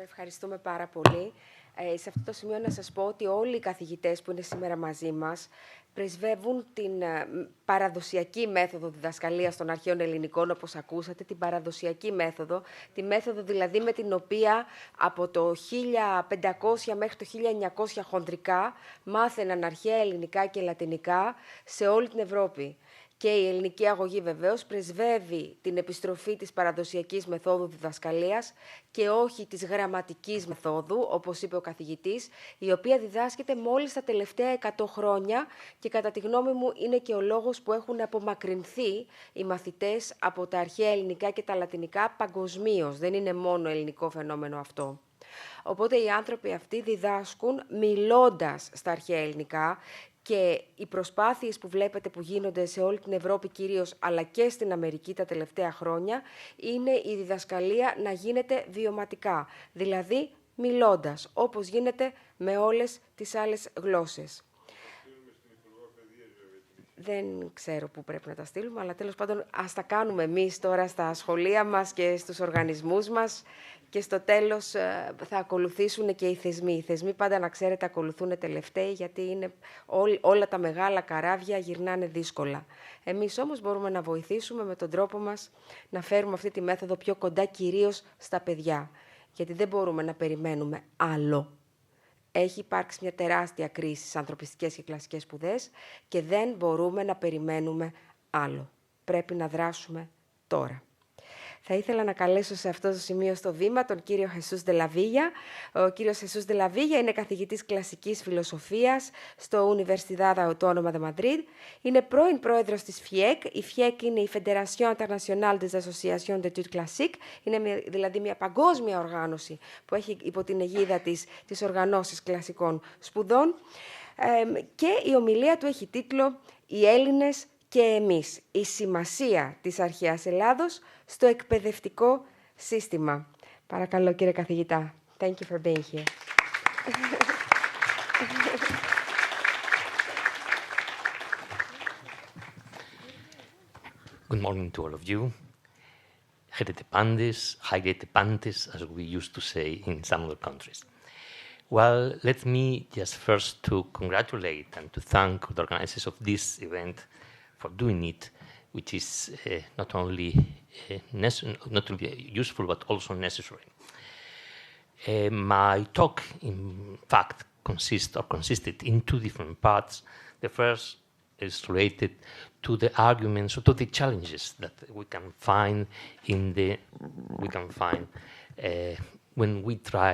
Ευχαριστούμε πάρα πολύ. Σε αυτό το σημείο να σας πω ότι όλοι οι καθηγητές που είναι σήμερα μαζί μας πρεσβεύουν την παραδοσιακή μέθοδο διδασκαλίας των αρχαίων ελληνικών, όπως ακούσατε, την παραδοσιακή μέθοδο, τη μέθοδο δηλαδή με την οποία από το 1500 μέχρι το 1900 χοντρικά μάθαιναν αρχαία ελληνικά και λατινικά σε όλη την Ευρώπη. Και η ελληνική αγωγή βεβαίως πρεσβεύει την επιστροφή της παραδοσιακής μεθόδου διδασκαλίας και όχι της γραμματικής μεθόδου, όπως είπε ο καθηγητής, η οποία διδάσκεται μόλις τα τελευταία 100 χρόνια και κατά τη γνώμη μου είναι και ο λόγος που έχουν απομακρυνθεί οι μαθητές από τα αρχαία ελληνικά και τα λατινικά παγκοσμίως. Δεν είναι μόνο ελληνικό φαινόμενο αυτό. Οπότε οι άνθρωποι αυτοί διδάσκουν μιλώντας στα αρχαία ελληνικά. Και οι προσπάθειες που βλέπετε που γίνονται σε όλη την Ευρώπη κυρίως, αλλά και στην Αμερική τα τελευταία χρόνια, είναι η διδασκαλία να γίνεται βιωματικά, δηλαδή μιλώντας, όπως γίνεται με όλες τις άλλες γλώσσες. Δεν ξέρω πού πρέπει να τα στείλουμε, αλλά τέλος πάντων ας τα κάνουμε εμείς τώρα στα σχολεία μας και στους οργανισμούς μας και στο τέλος θα ακολουθήσουν και οι θεσμοί. Οι θεσμοί πάντα, να ξέρετε, ακολουθούν τελευταίοι, γιατί είναι όλα τα μεγάλα καράβια γυρνάνε δύσκολα. Εμείς όμως μπορούμε να βοηθήσουμε με τον τρόπο μας να φέρουμε αυτή τη μέθοδο πιο κοντά, κυρίως στα παιδιά. Γιατί δεν μπορούμε να περιμένουμε άλλο. Έχει υπάρξει μια τεράστια κρίση στις ανθρωπιστικές και κλασικές σπουδές και δεν μπορούμε να περιμένουμε άλλο. Πρέπει να δράσουμε τώρα. Θα ήθελα να καλέσω σε αυτό το σημείο στο βήμα τον κύριο Χεσούς Ντελαβίγια. Ο κύριος Χεσούς Ντελαβίγια είναι καθηγητής κλασικής φιλοσοφίας στο Universidad Autónoma de Madrid. Είναι πρώην πρόεδρος της FIEC. Η FIEC είναι η Fédération Internationale des Associations d'études classiques. Είναι δηλαδή μια παγκόσμια οργάνωση που έχει υπό την αιγίδα της τις οργανώσεις κλασικών σπουδών. Και η ομιλία του έχει τίτλο «Οι Έλληνες και εμείς. Η σημασία της αρχαίας Ελλάδος στο εκπαιδευτικό σύστημα». Παρακαλώ, κύριε καθηγητά. Thank you for being here. Good morning to all of you. Haidete pantes, as we used to say in some other countries. Well, let me just first to congratulate and to thank the organizers of this event for doing it, which is not only useful but also necessary. My talk, in fact, consisted in two different parts. The first is related to the arguments or to the challenges that we can find when we try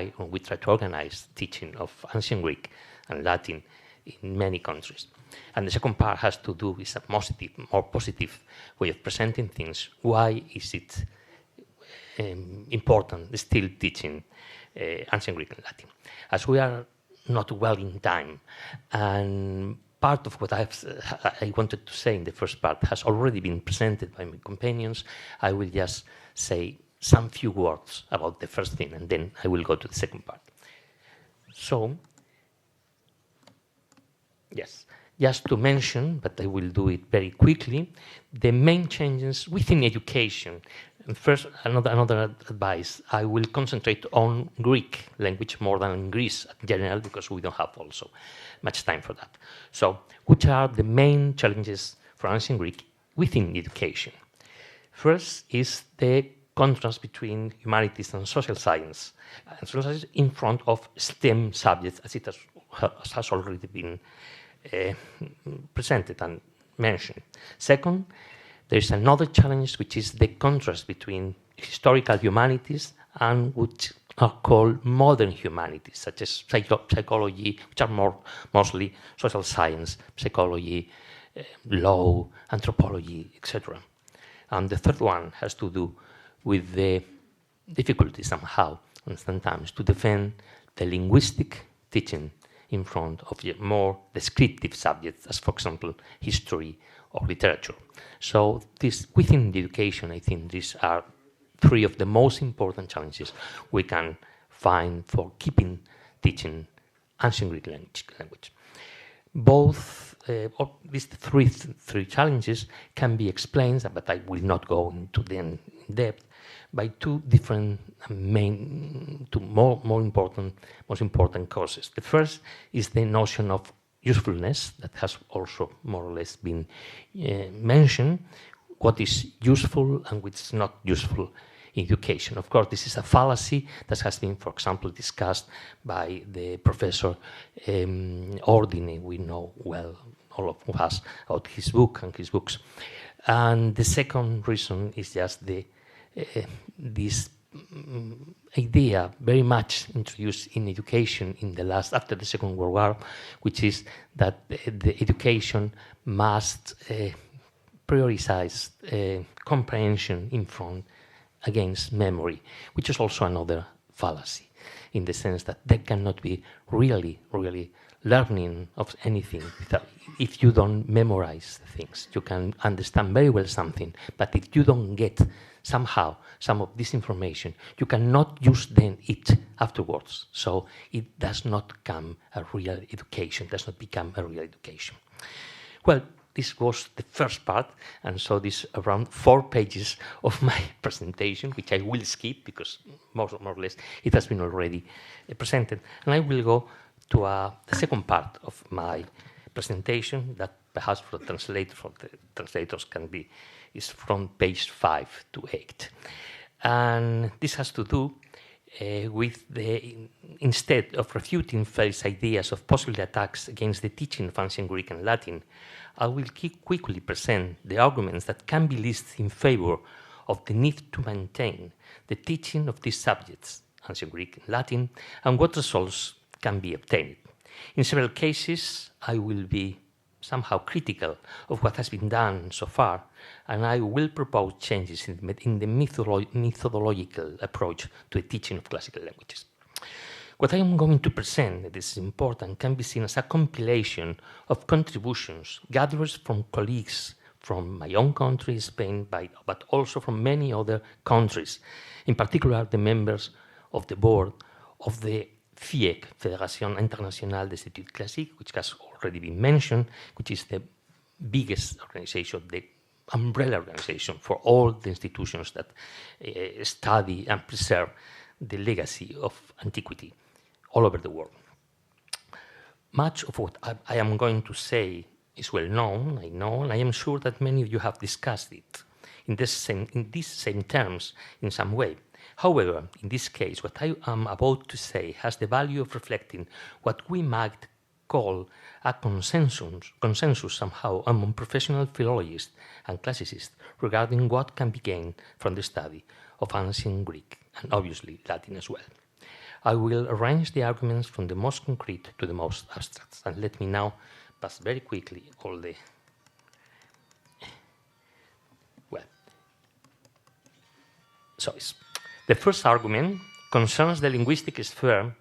to organize teaching of ancient Greek and Latin in many countries. And the second part has to do with a more positive way of presenting things. Why is it important still teaching ancient Greek and Latin? As we are not well in time, and part of what I wanted to say in the first part has already been presented by my companions, I will just say some few words about the first thing, and then I will go to the second part. So, yes. Just to mention, but I will do it very quickly, the main changes within education. And first, another advice, I will concentrate on Greek language more than in Greece in general, because we don't have also much time for that. So, which are the main challenges for ancient Greek within education? First is the contrast between humanities and social science in front of STEM subjects, as it has already been presented and mentioned. Second, there is another challenge, which is the contrast between historical humanities and which are called modern humanities, such as psychology, which are mostly social science, psychology, law, anthropology, etc. And the third one has to do with the difficulty somehow, and sometimes, to defend the linguistic teaching in front of the more descriptive subjects, as for example, history or literature. So this, within the education, I think these are three of the most important challenges we can find for keeping teaching ancient Greek language. Both these three challenges can be explained, but I will not go into them in depth, by two different most important causes. The first is the notion of usefulness that has also more or less been mentioned. What is useful and what is not useful in education. Of course, this is a fallacy that has been, for example, discussed by the professor Ordine. We know well, all of us, about his book and his books. And the second reason is just this idea very much introduced in education after the Second World War, which is that the education must prioritize comprehension in front against memory, which is also another fallacy, in the sense that there cannot be really learning of anything if you don't memorize things. You can understand very well something, but if you don't get somehow some of this information, you cannot use then it afterwards. So it does not become a real education, does not become a real education. Well, this was the first part, and so this around 4 pages of my presentation, which I will skip because more or less it has been already presented. And I will go to the second part of my presentation that perhaps for the translators can be, is from page 5 to 8. And this has to do with instead of refuting false ideas of possible attacks against the teaching of ancient Greek and Latin, I will quickly present the arguments that can be listed in favor of the need to maintain the teaching of these subjects, ancient Greek and Latin, and what results can be obtained. In several cases, I will be somehow critical of what has been done so far, and I will propose changes in the methodological approach to the teaching of classical languages. What I am going to present, this is important, can be seen as a compilation of contributions gathered from colleagues from my own country, Spain, but also from many other countries, in particular the members of the board of the FIEC, Fédération Internationale des Études Classiques, which has already been mentioned, which is the biggest organization, the umbrella organization for all the institutions that study and preserve the legacy of antiquity all over the world. Much of what I am going to say is well known, I know, and I am sure that many of you have discussed it in these same terms in some way. However, in this case, what I am about to say has the value of reflecting what we might call a consensus somehow among professional philologists and classicists regarding what can be gained from the study of ancient Greek and obviously Latin as well. I will arrange the arguments from the most concrete to the most abstract, and let me now pass very quickly all the the first argument concerns the linguistic sphere.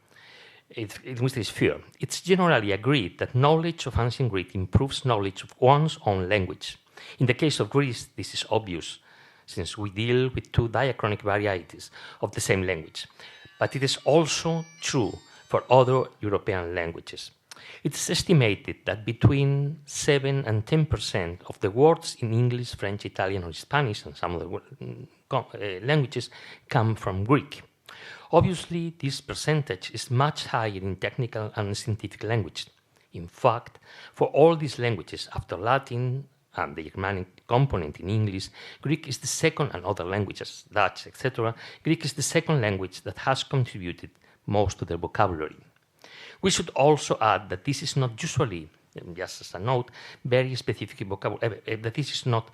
It's generally agreed that knowledge of ancient Greek improves knowledge of one's own language. In the case of Greece, this is obvious, since we deal with two diachronic varieties of the same language. But it is also true for other European languages. It's estimated that between 7 and 10% of the words in English, French, Italian, or Spanish, and some other languages come from Greek. Obviously, this percentage is much higher in technical and scientific language. In fact, for all these languages, after Latin and the Germanic component in English, Greek is the second, and other languages, Dutch, etc., Greek is the second language that has contributed most to their vocabulary. We should also add that this is not usually, just as a note, very specific vocabulary, that this is not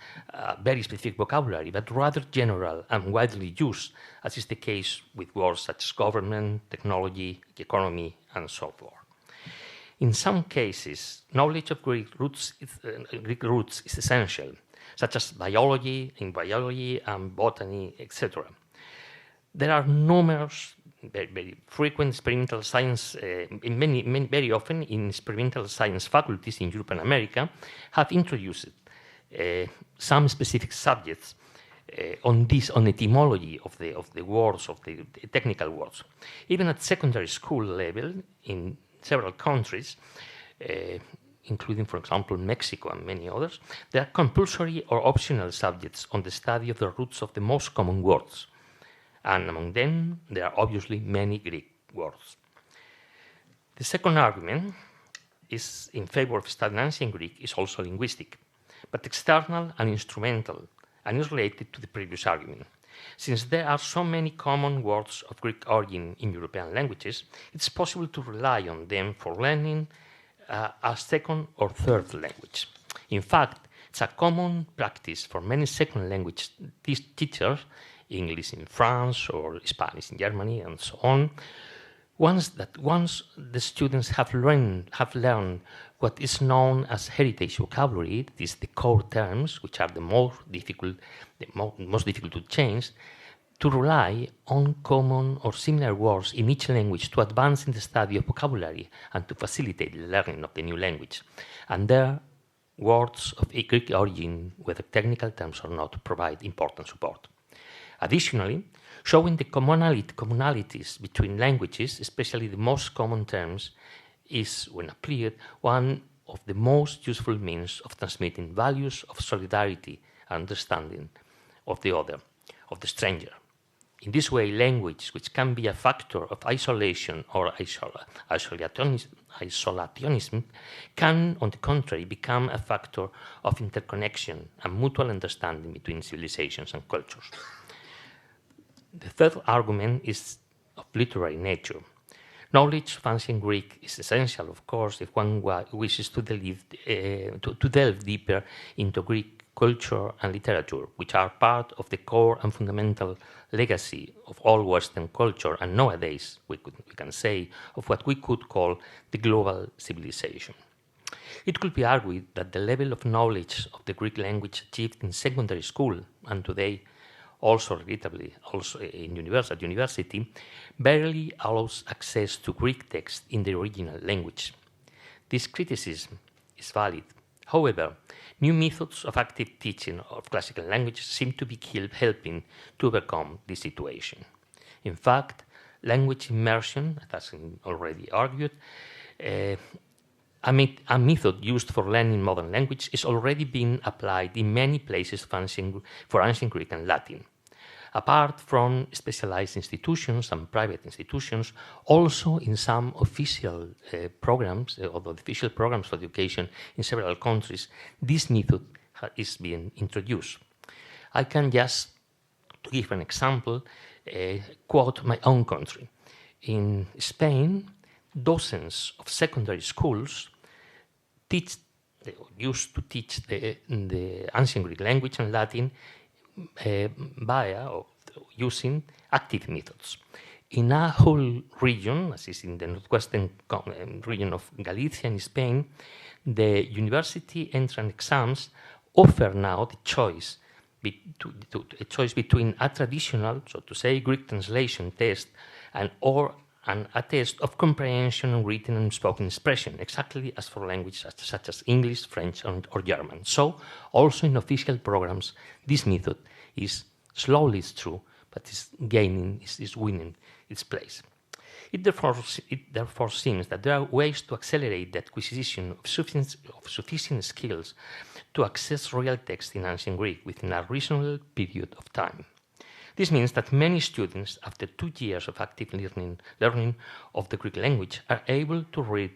very specific vocabulary, but rather general and widely used, as is the case with words such as government, technology, economy, and so forth. In some cases, knowledge of Greek roots is essential. such as biology and botany, etc. There are numerous very frequent experimental science, very often in experimental science faculties in Europe and America, have introduced some specific subjects on etymology of the words, of the technical words. Even at secondary school level in several countries, including, for example, Mexico and many others, there are compulsory or optional subjects on the study of the roots of the most common words. And among them, there are obviously many Greek words. The second argument is in favor of studying ancient Greek is also linguistic, but external and instrumental, and is related to the previous argument. Since there are so many common words of Greek origin in European languages, it's possible to rely on them for learning a second or third language. In fact, it's a common practice for many second language teachers, English in France or Spanish in Germany and so on, once the students have learned what is known as heritage vocabulary, that is the core terms, which are the most difficult to change, to rely on common or similar words in each language to advance in the study of vocabulary and to facilitate the learning of the new language. And there, words of Greek origin, whether technical terms or not, provide important support. Additionally, showing the commonalities between languages, especially the most common terms, is, when applied, one of the most useful means of transmitting values of solidarity and understanding of the other, of the stranger. In this way, language, which can be a factor of isolation or isolationism, can, on the contrary, become a factor of interconnection and mutual understanding between civilizations and cultures. The third argument is of literary nature. Knowledge of ancient Greek is essential, of course, if one wishes to delve deeper into Greek culture and literature, which are part of the core and fundamental legacy of all Western culture, and nowadays we can say of what we could call the global civilization. It could be argued that the level of knowledge of the Greek language achieved in secondary school, and today also relatively at university, barely allows access to Greek text in the original language. This criticism is valid. However, new methods of active teaching of classical languages seem to be helping to overcome this situation. In fact, language immersion, as already argued, a method used for learning modern language is already being applied in many places for ancient Greek and Latin. Apart from specialized institutions and private institutions, also in some official programs, or official programs for education in several countries, this method is being introduced. I can just, to give an example, quote my own country. In Spain, dozens of secondary schools used to teach the ancient Greek language and Latin using active methods. In a whole region, as is in the northwestern region of Galicia in Spain, the university entrance exams offer now the choice between a traditional, so to say, Greek translation test and a test of comprehension and written and spoken expression, exactly as for languages such as English, French, or German. So, also in official programs, this method is slowly, it's true, but is winning its place. It therefore seems that there are ways to accelerate the acquisition of sufficient skills to access real text in ancient Greek within a reasonable period of time. This means that many students, after 2 years of active learning of the Greek language, are able to read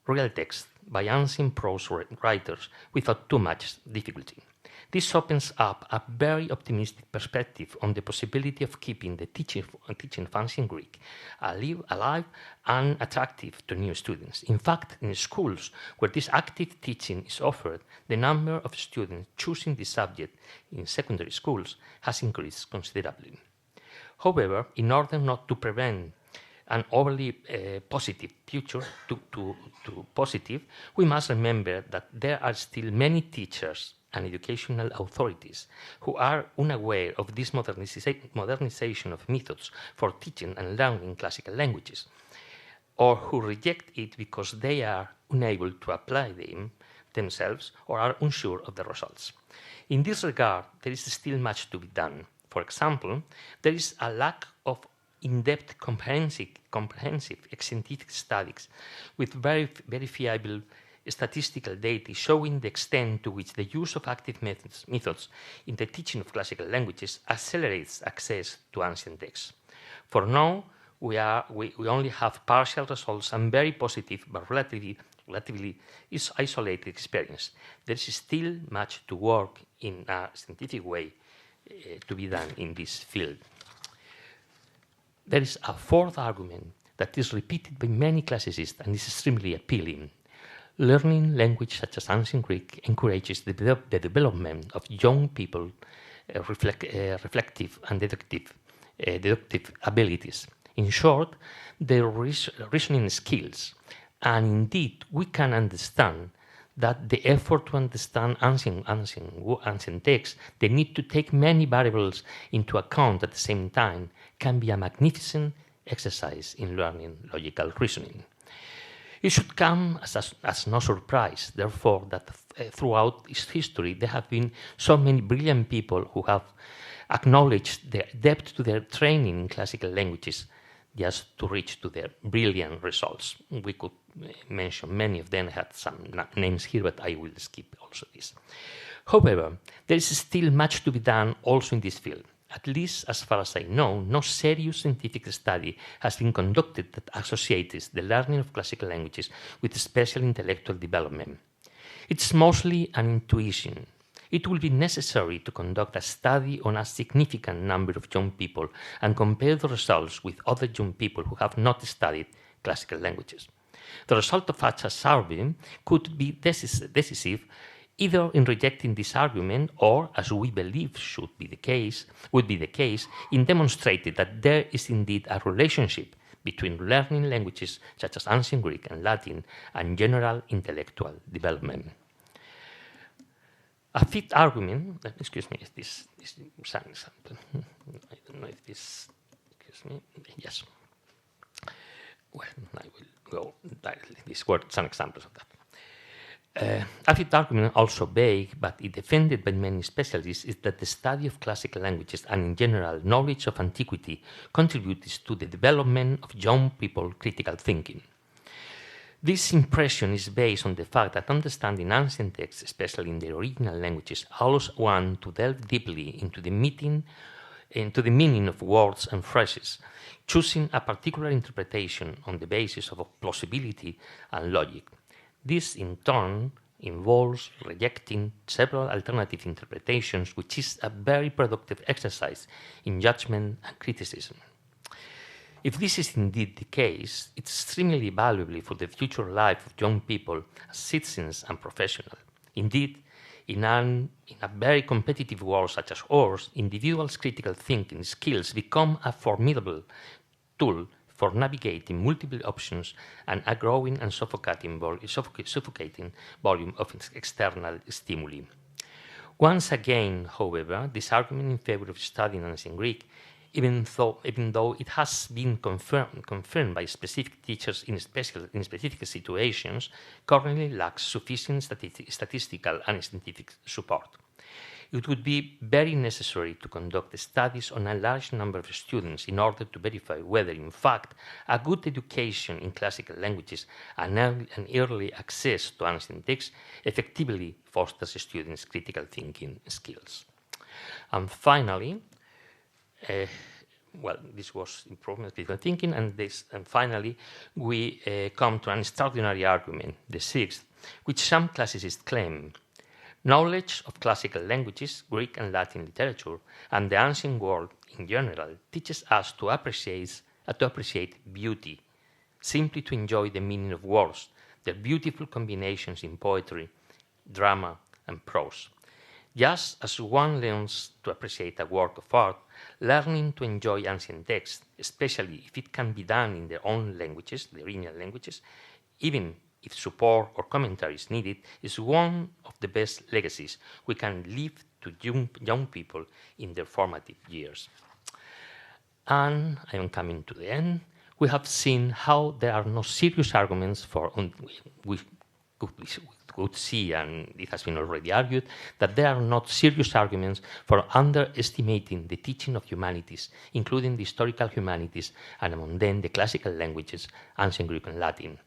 real text by ancient prose writers without too much difficulty. This opens up a very optimistic perspective on the possibility of keeping the teaching of ancient Greek alive and attractive to new students. In fact, in schools where this active teaching is offered, the number of students choosing this subject in secondary schools has increased considerably. However, in order not to prevent an overly positive future to positive, we must remember that there are still many teachers and educational authorities who are unaware of this modernization of methods for teaching and learning classical languages, or who reject it because they are unable to apply them themselves or are unsure of the results. In this regard, there is still much to be done. For example, there is a lack of in-depth comprehensive scientific studies with very verifiable statistical data showing the extent to which the use of active methods in the teaching of classical languages accelerates access to ancient texts. For now, we only have partial results and very positive but relatively isolated experience. There is still much to work in a scientific way to be done in this field. There is a fourth argument that is repeated by many classicists and is extremely appealing. Learning language such as ancient Greek encourages the development of young people reflective and deductive abilities. In short, their reasoning skills. And indeed, we can understand that the effort to understand ancient texts, the need to take many variables into account at the same time, can be a magnificent exercise in learning logical reasoning. It should come as no surprise, therefore, that throughout its history there have been so many brilliant people who have acknowledged the depth to their training in classical languages just to reach to their brilliant results. We could mention many of them, I had some names here, but I will skip also this. However, there is still much to be done also in this field. At least as far as I know, no serious scientific study has been conducted that associates the learning of classical languages with special intellectual development. It's mostly an intuition. It will be necessary to conduct a study on a significant number of young people and compare the results with other young people who have not studied classical languages. The result of such a survey could be decisive either in rejecting this argument or, as we believe would be the case, in demonstrating that there is indeed a relationship between learning languages such as ancient Greek and Latin and general intellectual development. A fifth argument, excuse me, this is an example. I don't know if this, excuse me, yes. Well, I will go directly. These were some examples of that. A fifth argument, also vague, but defended by many specialists, is that the study of classical languages and, in general, knowledge of antiquity contributes to the development of young people's critical thinking. This impression is based on the fact that understanding ancient texts, especially in their original languages, allows one to delve deeply into the meaning of words and phrases, choosing a particular interpretation on the basis of plausibility and logic. This, in turn, involves rejecting several alternative interpretations, which is a very productive exercise in judgment and criticism. If this is indeed the case, it's extremely valuable for the future life of young people as citizens and professionals. Indeed, in a very competitive world such as ours, individuals' critical thinking skills become a formidable tool for navigating multiple options and a growing and suffocating volume of external stimuli. Once again, however, this argument in favor of studying ancient Greek, even though it has been confirmed by specific teachers in specific situations, currently lacks sufficient statistical and scientific support. It would be very necessary to conduct studies on a large number of students in order to verify whether, in fact, a good education in classical languages and early access to ancient texts effectively fosters students' critical thinking skills. And finally, this was improvement in critical thinking, and finally, we come to an extraordinary argument, the sixth, which some classicists claim. Knowledge of classical languages, Greek and Latin literature, and the ancient world in general teaches us to appreciate beauty, simply to enjoy the meaning of words, their beautiful combinations in poetry, drama, and prose. Just as one learns to appreciate a work of art, learning to enjoy ancient texts, especially if it can be done in their own languages, the original languages, even if support or commentary is needed, is one of the best legacies we can leave to young people in their formative years. And I am coming to the end. We have seen how there are no serious arguments for, we could see, and it has been already argued, that there are not serious arguments for underestimating the teaching of humanities, including the historical humanities, and among them the classical languages, ancient Greek and Latin.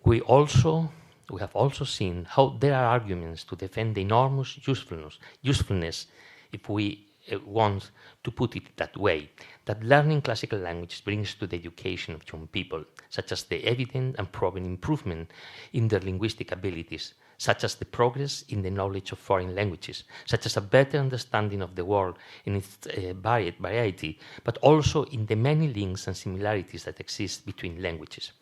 We have also seen how there are arguments to defend the enormous usefulness, if we want to put it that way, that learning classical languages brings to the education of young people, such as the evident and proven improvement in their linguistic abilities, such as the progress in the knowledge of foreign languages, such as a better understanding of the world in its variety, but also in the many links and similarities that exist between languages,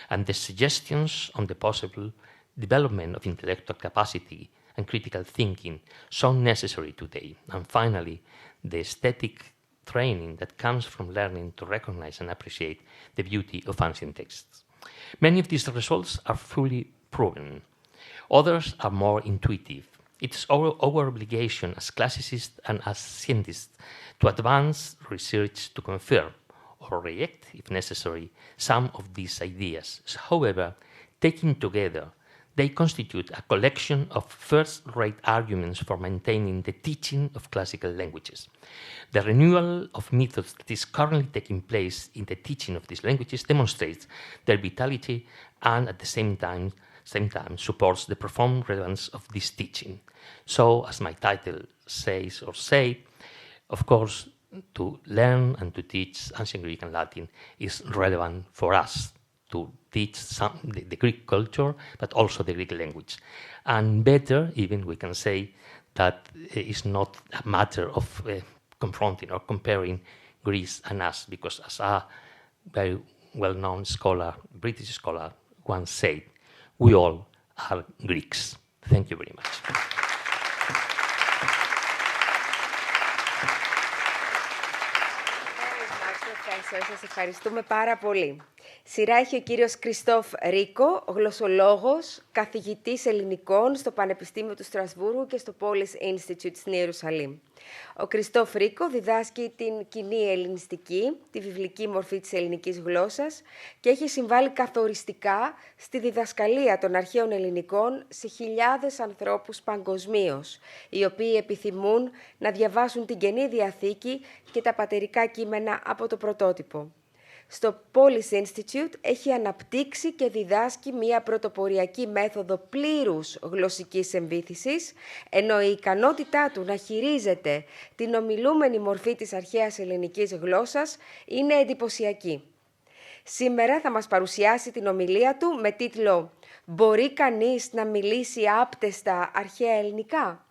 and the suggestions on the possible development of intellectual capacity and critical thinking so necessary today. And finally, the aesthetic training that comes from learning to recognize and appreciate the beauty of ancient texts. Many of these results are fully proven. Others are more intuitive. It's our obligation as classicists and as scientists to advance research to confirm or reject, if necessary, some of these ideas. However, taken together, they constitute a collection of first-rate arguments for maintaining the teaching of classical languages. The renewal of methods that is currently taking place in the teaching of these languages demonstrates their vitality and at the same time supports the profound relevance of this teaching. So, as my title says or say, of course, to learn and to teach ancient Greek and Latin is relevant for us to teach the Greek culture, but also the Greek language. And better, even we can say that it's not a matter of confronting or comparing Greece and us, because as a very well-known scholar, British scholar, once said, we all are Greeks. Thank you very much. Σας ευχαριστούμε πάρα πολύ. Σειρά έχει ο κύριος Κριστόφ Ρίκο, γλωσσολόγος, καθηγητής ελληνικών στο Πανεπιστήμιο του Στρασβούργου και στο Polish Institute στην Ιερουσαλήμ. Ο Κριστόφ Ρίκο διδάσκει την κοινή ελληνιστική, τη βιβλική μορφή της ελληνικής γλώσσας και έχει συμβάλει καθοριστικά στη διδασκαλία των αρχαίων ελληνικών σε χιλιάδες ανθρώπους παγκοσμίως, οι οποίοι επιθυμούν να διαβάσουν την Καινή Διαθήκη και τα πατερικά κείμενα από το πρωτότυπο. Στο Polish Institute έχει αναπτύξει και διδάσκει μία πρωτοποριακή μέθοδο πλήρους γλωσσικής εμβύθισης, ενώ η ικανότητά του να χειρίζεται την ομιλούμενη μορφή της αρχαίας ελληνικής γλώσσας είναι εντυπωσιακή. Σήμερα θα μας παρουσιάσει την ομιλία του με τίτλο «Μπορεί κανείς να μιλήσει άπτεστα αρχαία ελληνικά?»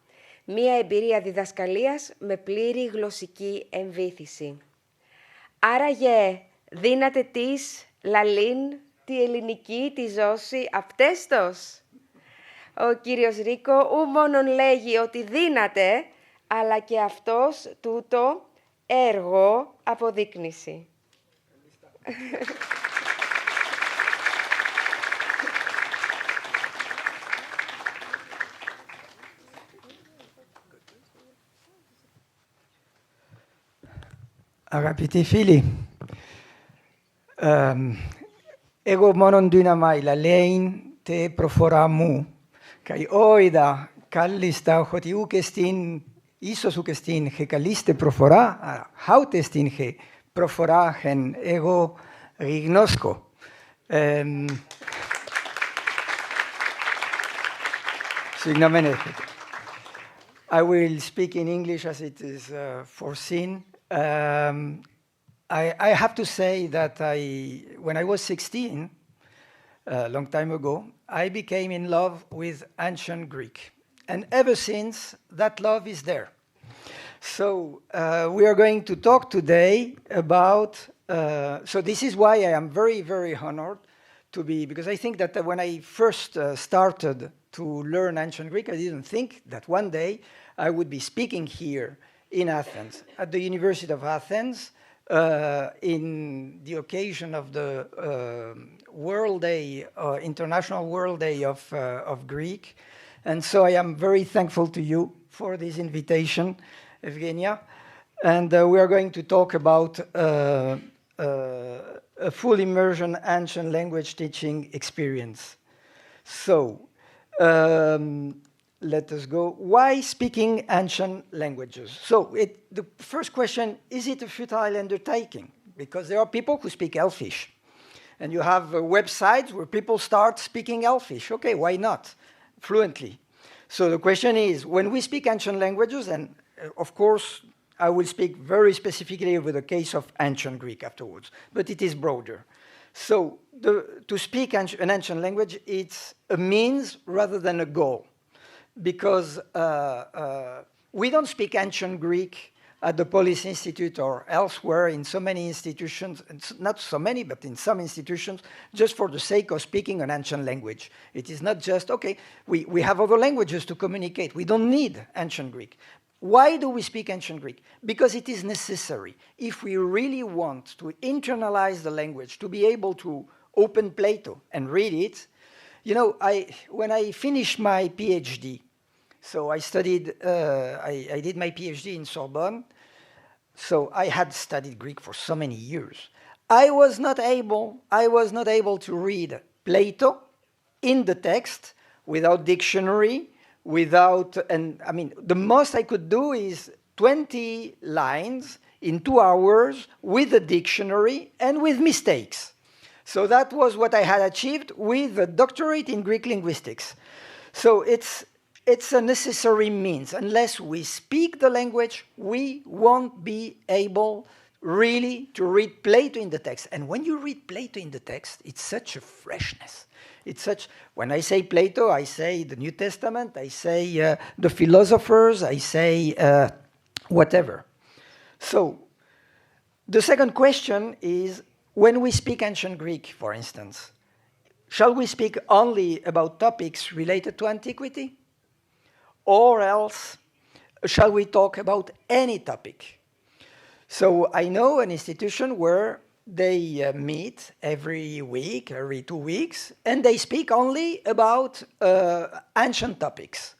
Μία εμπειρία διδασκαλίας με πλήρη γλωσσική εμβύθιση. Άραγε, δύνατε της λαλήν, τη ελληνική, τη ζώση, απτέστος. Ο κύριος Ρίκο ου μόνον λέγει ότι δύνατε, αλλά και αυτός τούτο έργο αποδείκνυση. Αγαπητοί φίλοι, εγώ μόνον δύναμα λαλέιν τε προφορά μου, καί όιδα κάλλιστα ότι ούκε στην, ίσως ούκε στην χε καλίστε προφορά, χάουτε στην χε προφορά χεν εγώ ριγνώσκω. Συγγνώμη. I will speak in English as it is foreseen. I have to say that when I was 16, a long time ago, I became in love with ancient Greek. And ever since, that love is there. So we are going to talk today about, so this is why I am very, very honored to be, because I think that when I first started to learn ancient Greek, I didn't think that one day I would be speaking here in Athens, at the University of Athens, in the occasion of the World Day, International World Day of Greek. And so I am very thankful to you for this invitation, Evgenia. And we are going to talk about a full immersion ancient language teaching experience. So, let us go. Why speaking ancient languages? So the first question, is it a futile undertaking? Because there are people who speak Elfish. And you have websites where people start speaking Elfish. Okay, why not? Fluently. So the question is, when we speak ancient languages, and of course, I will speak very specifically over the case of ancient Greek afterwards, but it is broader. So to speak an ancient language, it's a means rather than a goal. Because we don't speak ancient Greek at the Polish Institute or elsewhere in so many institutions, not so many, but in some institutions, just for the sake of speaking an ancient language. It is not just, okay, we have other languages to communicate. We don't need ancient Greek. Why do we speak ancient Greek? Because it is necessary. If we really want to internalize the language, to be able to open Plato and read it, you know, when I finished my PhD, so I studied, I did my PhD in Sorbonne, so I had studied Greek for so many years. I was not able to read Plato in the text without dictionary, and I mean, the most I could do is 20 lines in 2 hours with a dictionary and with mistakes. So that was what I had achieved with a doctorate in Greek linguistics. So it's a necessary means. Unless we speak the language, we won't be able really to read Plato in the text. And when you read Plato in the text, it's such a freshness. It's such, when I say Plato, I say the New Testament, I say the philosophers, I say whatever. So the second question is, when we speak ancient Greek, for instance, shall we speak only about topics related to antiquity? Or else, shall we talk about any topic? So I know an institution where they meet every week, every 2 weeks, and they speak only about ancient topics.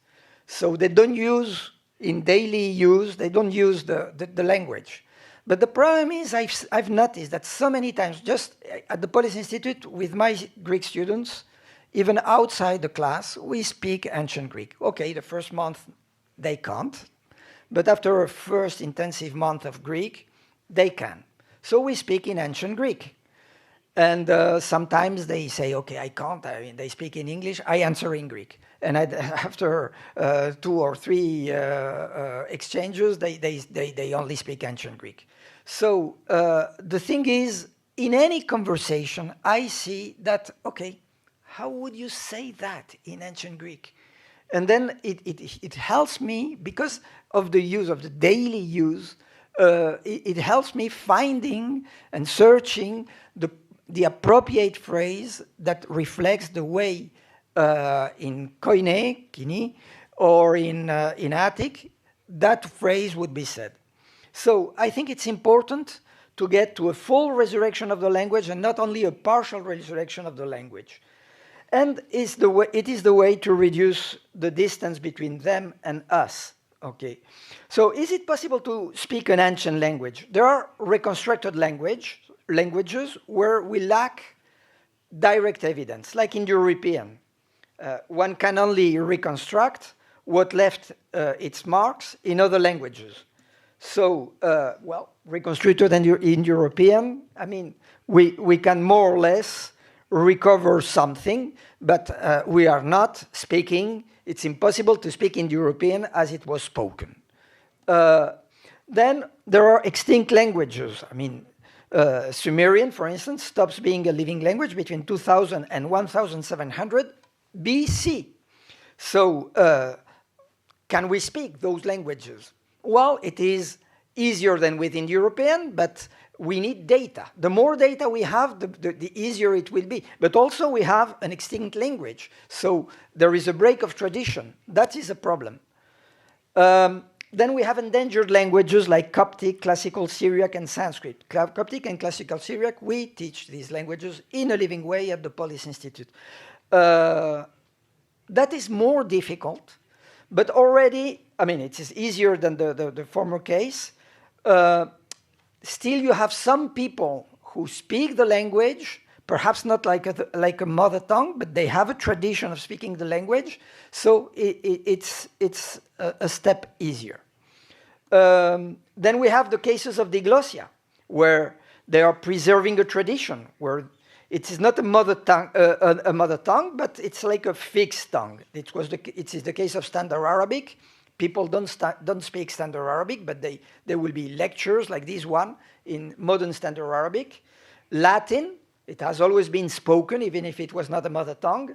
So they don't use, in daily use, they don't use the language. But the problem is, I've noticed that so many times, just at the Polish Institute with my Greek students, even outside the class, we speak ancient Greek. Okay, the first month they can't, but after a first intensive month of Greek, they can. So we speak in ancient Greek. And sometimes they say, okay, I can't. I mean, they speak in English, I answer in Greek. And after 2 or 3 exchanges, they only speak ancient Greek. So the thing is, in any conversation, I see that, okay, how would you say that in ancient Greek? And then it helps me, because of the use of the daily use, it helps me finding and searching the appropriate phrase that reflects the way in Koine, Kini, or in Attic, that phrase would be said. So I think it's important to get to a full resurrection of the language and not only a partial resurrection of the language. And it is the way to reduce the distance between them and us. Okay. So is it possible to speak an ancient language? There are reconstructed languages where we lack direct evidence, like in European. One can only reconstruct what left its marks in other languages. So, well, reconstructed in European, I mean, we can more or less recover something, but we are not speaking. It's impossible to speak in European as it was spoken. Then there are extinct languages. I mean, Sumerian, for instance, stops being a living language between 2000 and 1700 BC. So can we speak those languages? Well, it is easier than within European, but we need data. The more data we have, the easier it will be. But also we have an extinct language. So there is a break of tradition. That is a problem. Then we have endangered languages like Coptic, Classical Syriac, and Sanskrit. Coptic and Classical Syriac, we teach these languages in a living way at the Polis Institute. That is more difficult, but already, I mean, it is easier than the former case. Still, you have some people who speak the language, perhaps not like a mother tongue, but they have a tradition of speaking the language, so it's a step easier. Then we have the cases of diglosia, where they are preserving a tradition, where it is not a mother tongue, but it's like a fixed tongue. It is the case of Standard Arabic. People don't speak Standard Arabic, but there will be lectures like this one in modern Standard Arabic. Latin, it has always been spoken, even if it was not a mother tongue.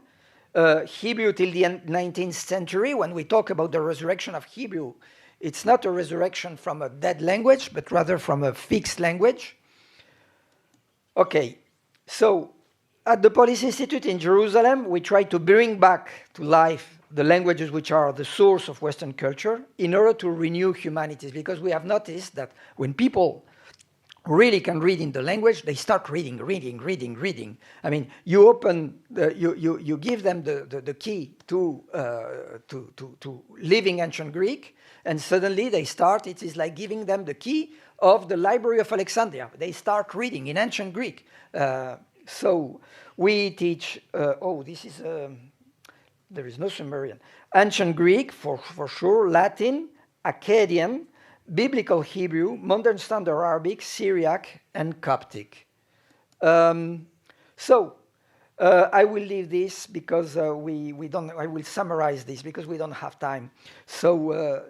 Hebrew till the 19th century, when we talk about the resurrection of Hebrew, it's not a resurrection from a dead language, but rather from a fixed language. Okay, so at the Polis Institute in Jerusalem, we try to bring back to life the languages which are the source of Western culture in order to renew humanities, because we have noticed that when people really can read in the language, they start reading. I mean, you open, you give them the key to living ancient Greek, and suddenly they start, it is like giving them the key of the Library of Alexandria. They start reading in ancient Greek. So we teach, there is no Sumerian. Ancient Greek, for sure, Latin, Akkadian, Biblical Hebrew, Modern Standard Arabic, Syriac, and Coptic. I will leave this because we don't, I will summarize this because we don't have time. So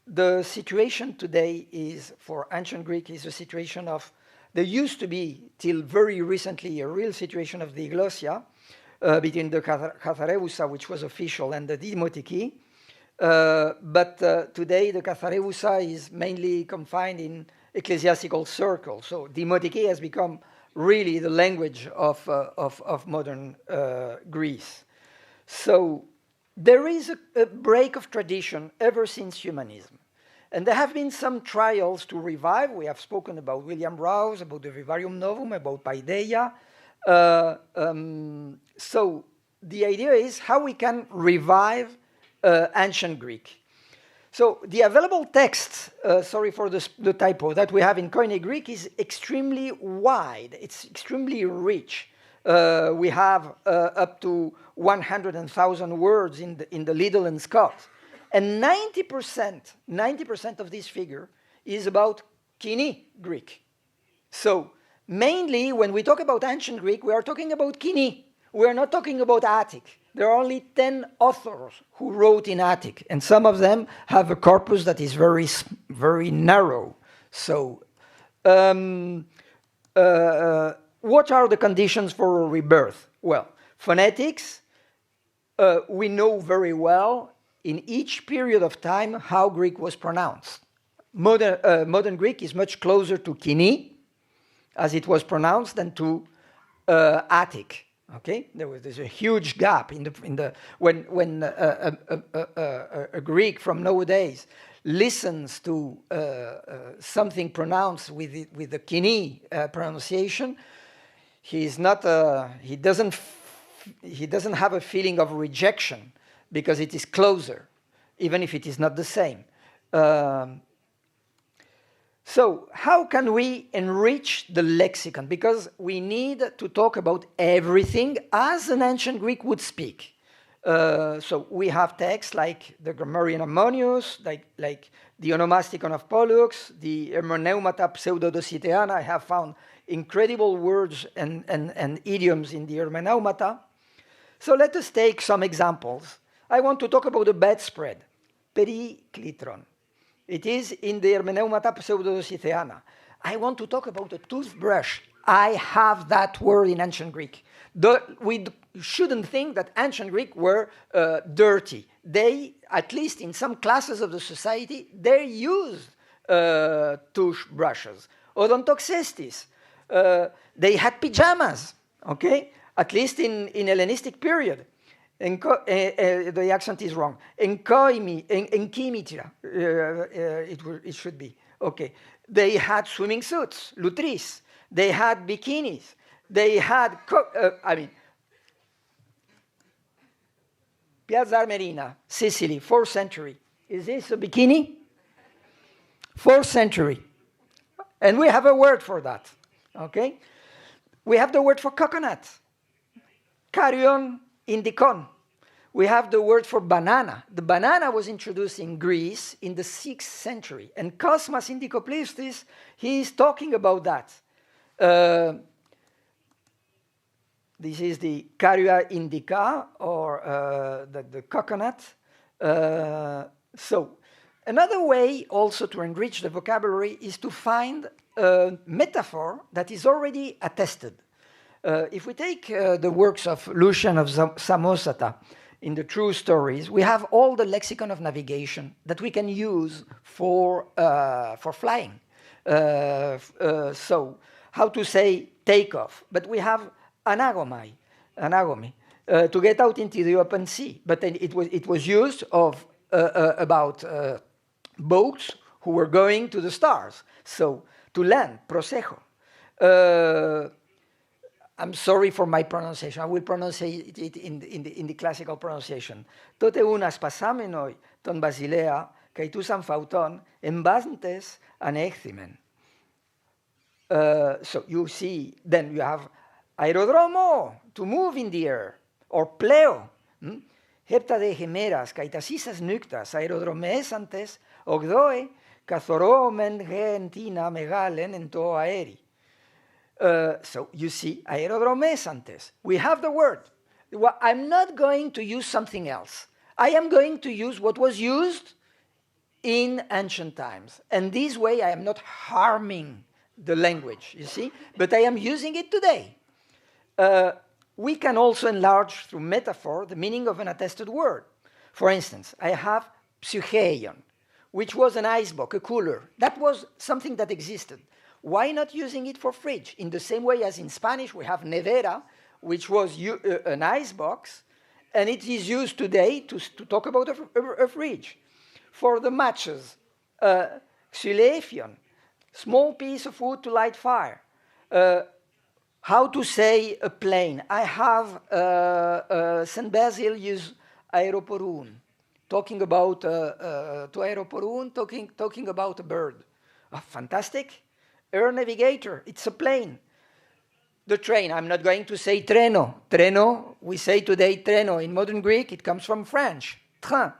the situation today is, for ancient Greek, is a situation of, there used to be, till very recently, a real situation of diglosia between the Kathareusa, which was official, and the Dimotiki. But today the Kathareusa is mainly confined in ecclesiastical circles. So Dimotiki has become really the language of modern Greece. So there is a break of tradition ever since humanism. And there have been some trials to revive. We have spoken about William Rouse, about the Vivarium Novum, about Paideia. So the idea is how we can revive ancient Greek. So the available text, sorry for the typo, that we have in Koine Greek is extremely wide. It's extremely rich. We have up to 100,000 words in the Liddell and Scott. And 90% of this figure is about Kini Greek. So mainly when we talk about ancient Greek, we are talking about Kini. We are not talking about Attic. There are only 10 authors who wrote in Attic, and some of them have a corpus that is very, very narrow. So what are the conditions for a rebirth? Well, phonetics, we know very well in each period of time how Greek was pronounced. Modern Greek is much closer to Kini, as it was pronounced, than to Attic. Okay, there's a huge gap when a Greek from nowadays listens to something pronounced with the Kini pronunciation. He doesn't have a feeling of rejection because it is closer, even if it is not the same. So how can we enrich the lexicon? Because we need to talk about everything as an ancient Greek would speak. So we have texts like the Grammarian Ammonius, like the Onomasticon of Pollux, the Hermeneumata Pseudodositeana. I have found incredible words and idioms in the Hermeneumata. So let us take some examples. I want to talk about a bedspread, periklitron. It is in the Hermeneumata Pseudodositeana. I want to talk about a toothbrush. I have that word in ancient Greek. We shouldn't think that ancient Greek were dirty. They, at least in some classes of the society, they used toothbrushes. Odontoxestis, they had pajamas, okay? At least in Hellenistic period. The accent is wrong. Enkimitra, it should be. Okay. They had swimming suits, lutris. They had bikinis. They had, Piazza Armerina, Sicily, 4th century. Is this a bikini? 4th century. And we have a word for that, okay? We have the word for coconut, Carrion indicon. We have the word for banana. The banana was introduced in Greece in the 6th century. And Cosmas Indicopleustis, he is talking about that. This is the Carya indica, or the coconut. So another way also to enrich the vocabulary is to find a metaphor that is already attested. If we take the works of Lucian of Samosata in the True Stories, we have all the lexicon of navigation that we can use for flying. So how to say takeoff, but we have anagomy, to get out into the open sea. But then it was used about boats who were going to the stars. So to land, prosejo. I'm sorry for my pronunciation. I will pronounce it in the classical pronunciation. Tote unas pasamenoi ton Basilea, caetusan fauton, embasantes anecthimen. So you see, then you have aerodromo, to move in the air, or pleo. Hepta de gemeras, caetasisas nuctas, aerodromes antes, ogdoe, cathoromen gentina megalen ento aeri. So you see, aerodromes antes. We have the word. Well, I'm not going to use something else. I am going to use what was used in ancient times. And this way I am not harming the language, you see, but I am using it today. We can also enlarge through metaphor the meaning of an attested word. For instance, I have psycheion, which was an icebox, a cooler. That was something that existed. Why not using it for fridge? In the same way as in Spanish, we have nevera, which was an icebox, and it is used today to talk about a fridge. For the matches, xylephion, small piece of wood to light fire. How to say a plane? I have St. Basil use aeroporun, talking about to aeroporun, talking about a bird. Oh, fantastic. Air navigator, it's a plane. The train, I'm not going to say treno. Treno, we say today treno. In modern Greek, it comes from French, train.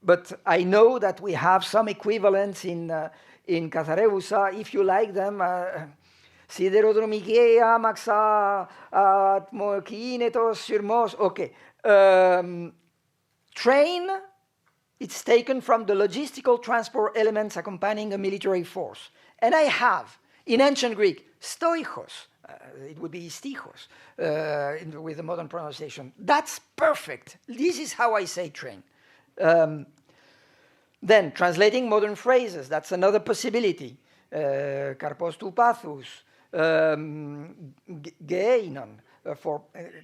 But I know that we have some equivalents in Catharebusa, if you like them. Siderodromikea, maxa, atmokinetos, surmos. Okay. Train, it's taken from the logistical transport elements accompanying a military force. And I have, in ancient Greek, stoichos. It would be stichos with the modern pronunciation. That's perfect. This is how I say train. Then, translating modern phrases, that's another possibility. Karpos tou pathous, geinon, for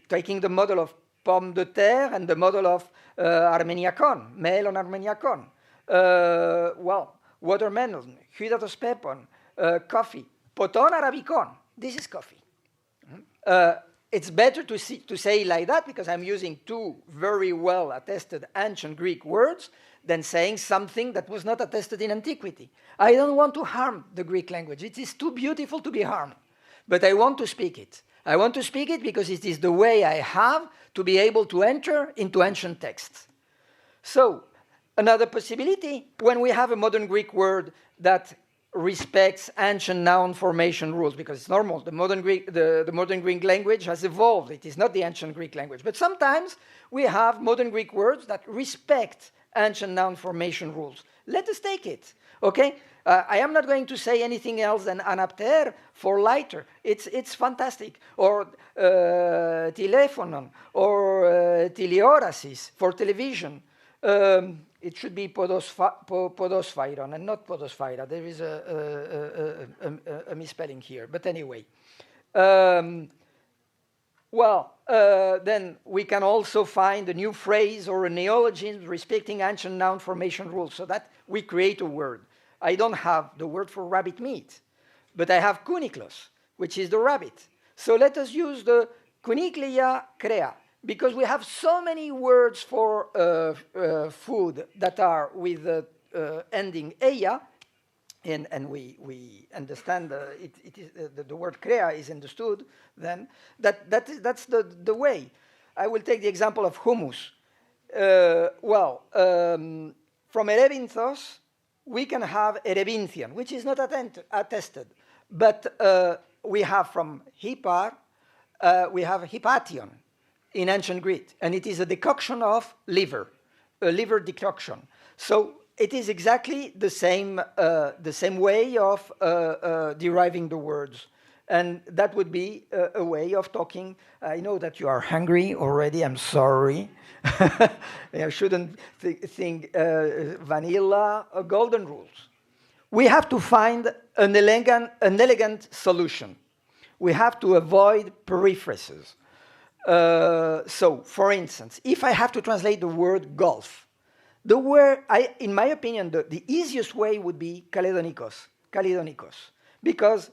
taking the model of pomme de terre and the model of armeniakon, melon armeniakon. Well, watermelon, hydatos pepon, coffee, poton arabicon. This is coffee. It's better to say like that because I'm using two very well attested ancient Greek words than saying something that was not attested in antiquity. I don't want to harm the Greek language. It is too beautiful to be harmed. But I want to speak it. I want to speak it because it is the way I have to be able to enter into ancient texts. So, another possibility, when we have a modern Greek word that respects ancient noun formation rules, because it's normal, the modern Greek language has evolved. It is not the ancient Greek language. But sometimes we have modern Greek words that respect ancient noun formation rules. Let us take it, okay? I am not going to say anything else than anapter for lighter. It's fantastic. Or telephonon, or teleorasis for television. It should be podosphyron and not podosphyra. There is a misspelling here. But anyway. well, then we can also find a new phrase or a neologism respecting ancient noun formation rules, so that we create a word. I don't have the word for rabbit meat, but I have kuniklos, which is the rabbit. So let us use the kuniklia crea, because we have so many words for food that are with the ending eia, and we understand the word crea is understood, then that's the way. I will take the example of hummus. From Erebinthos, we can have Erebinthian, which is not attested, but we have from Hippar, we have Hippation in ancient Greek, and it is a decoction of liver, a liver decoction. So it is exactly the same way of deriving the words. And that would be a way of talking. I know that you are hungry already, I'm sorry. I shouldn't think vanilla or golden rules. We have to find an elegant solution. We have to avoid periphrases. So, for instance, if I have to translate the word golf, the word, in my opinion, the easiest way would be Kaledonikos, because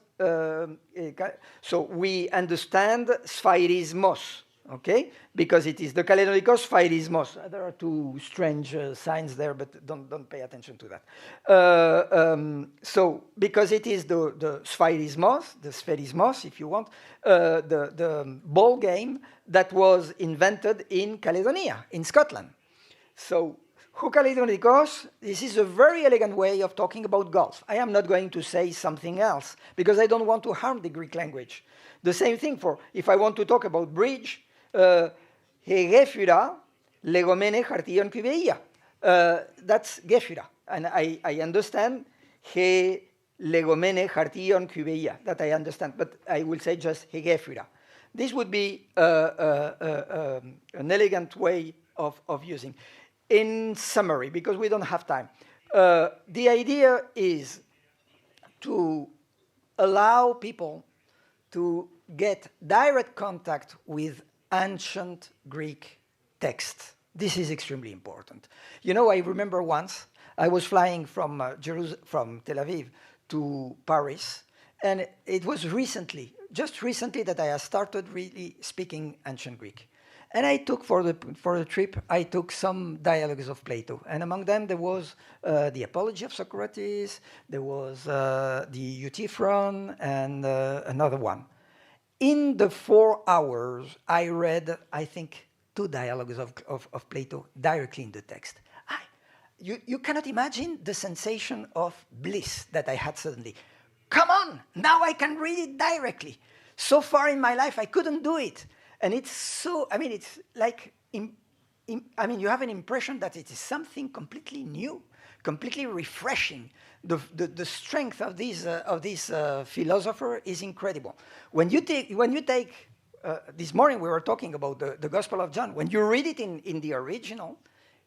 so we understand sphirismos, okay? Because it is the Kaledonikos sphirismos. There are two strange signs there, but don't pay attention to that. So because it is the sphirismos, if you want, the ball game that was invented in Caledonia, in Scotland. So Kaledonikos, this is a very elegant way of talking about golf. I am not going to say something else because I don't want to harm the Greek language. The same thing for if I want to talk about bridge, hegefura legomene chartion kubeia. That's gefura, and I understand he legomene chartion kubeia. That I understand, but I will say just hegefura. This would be an elegant way of using. In summary, because we don't have time, the idea is to allow people to get direct contact with ancient Greek texts. This is extremely important. You know, I remember once I was flying from Tel Aviv to Paris, and it was just recently that I started really speaking ancient Greek. And I took for the trip, I took some dialogues of Plato, and among them there was the Apology of Socrates, there was the Euthyphron, and another one. In the 4 hours, I read, I think, 2 dialogues of Plato directly in the text. You cannot imagine the sensation of bliss that I had suddenly. Come on, now I can read it directly. So far in my life, I couldn't do it. And it's so, I mean, it's like, you have an impression that it is something completely new, completely refreshing. The strength of this philosopher is incredible. When you take this morning we were talking about the Gospel of John. When you read it in the original,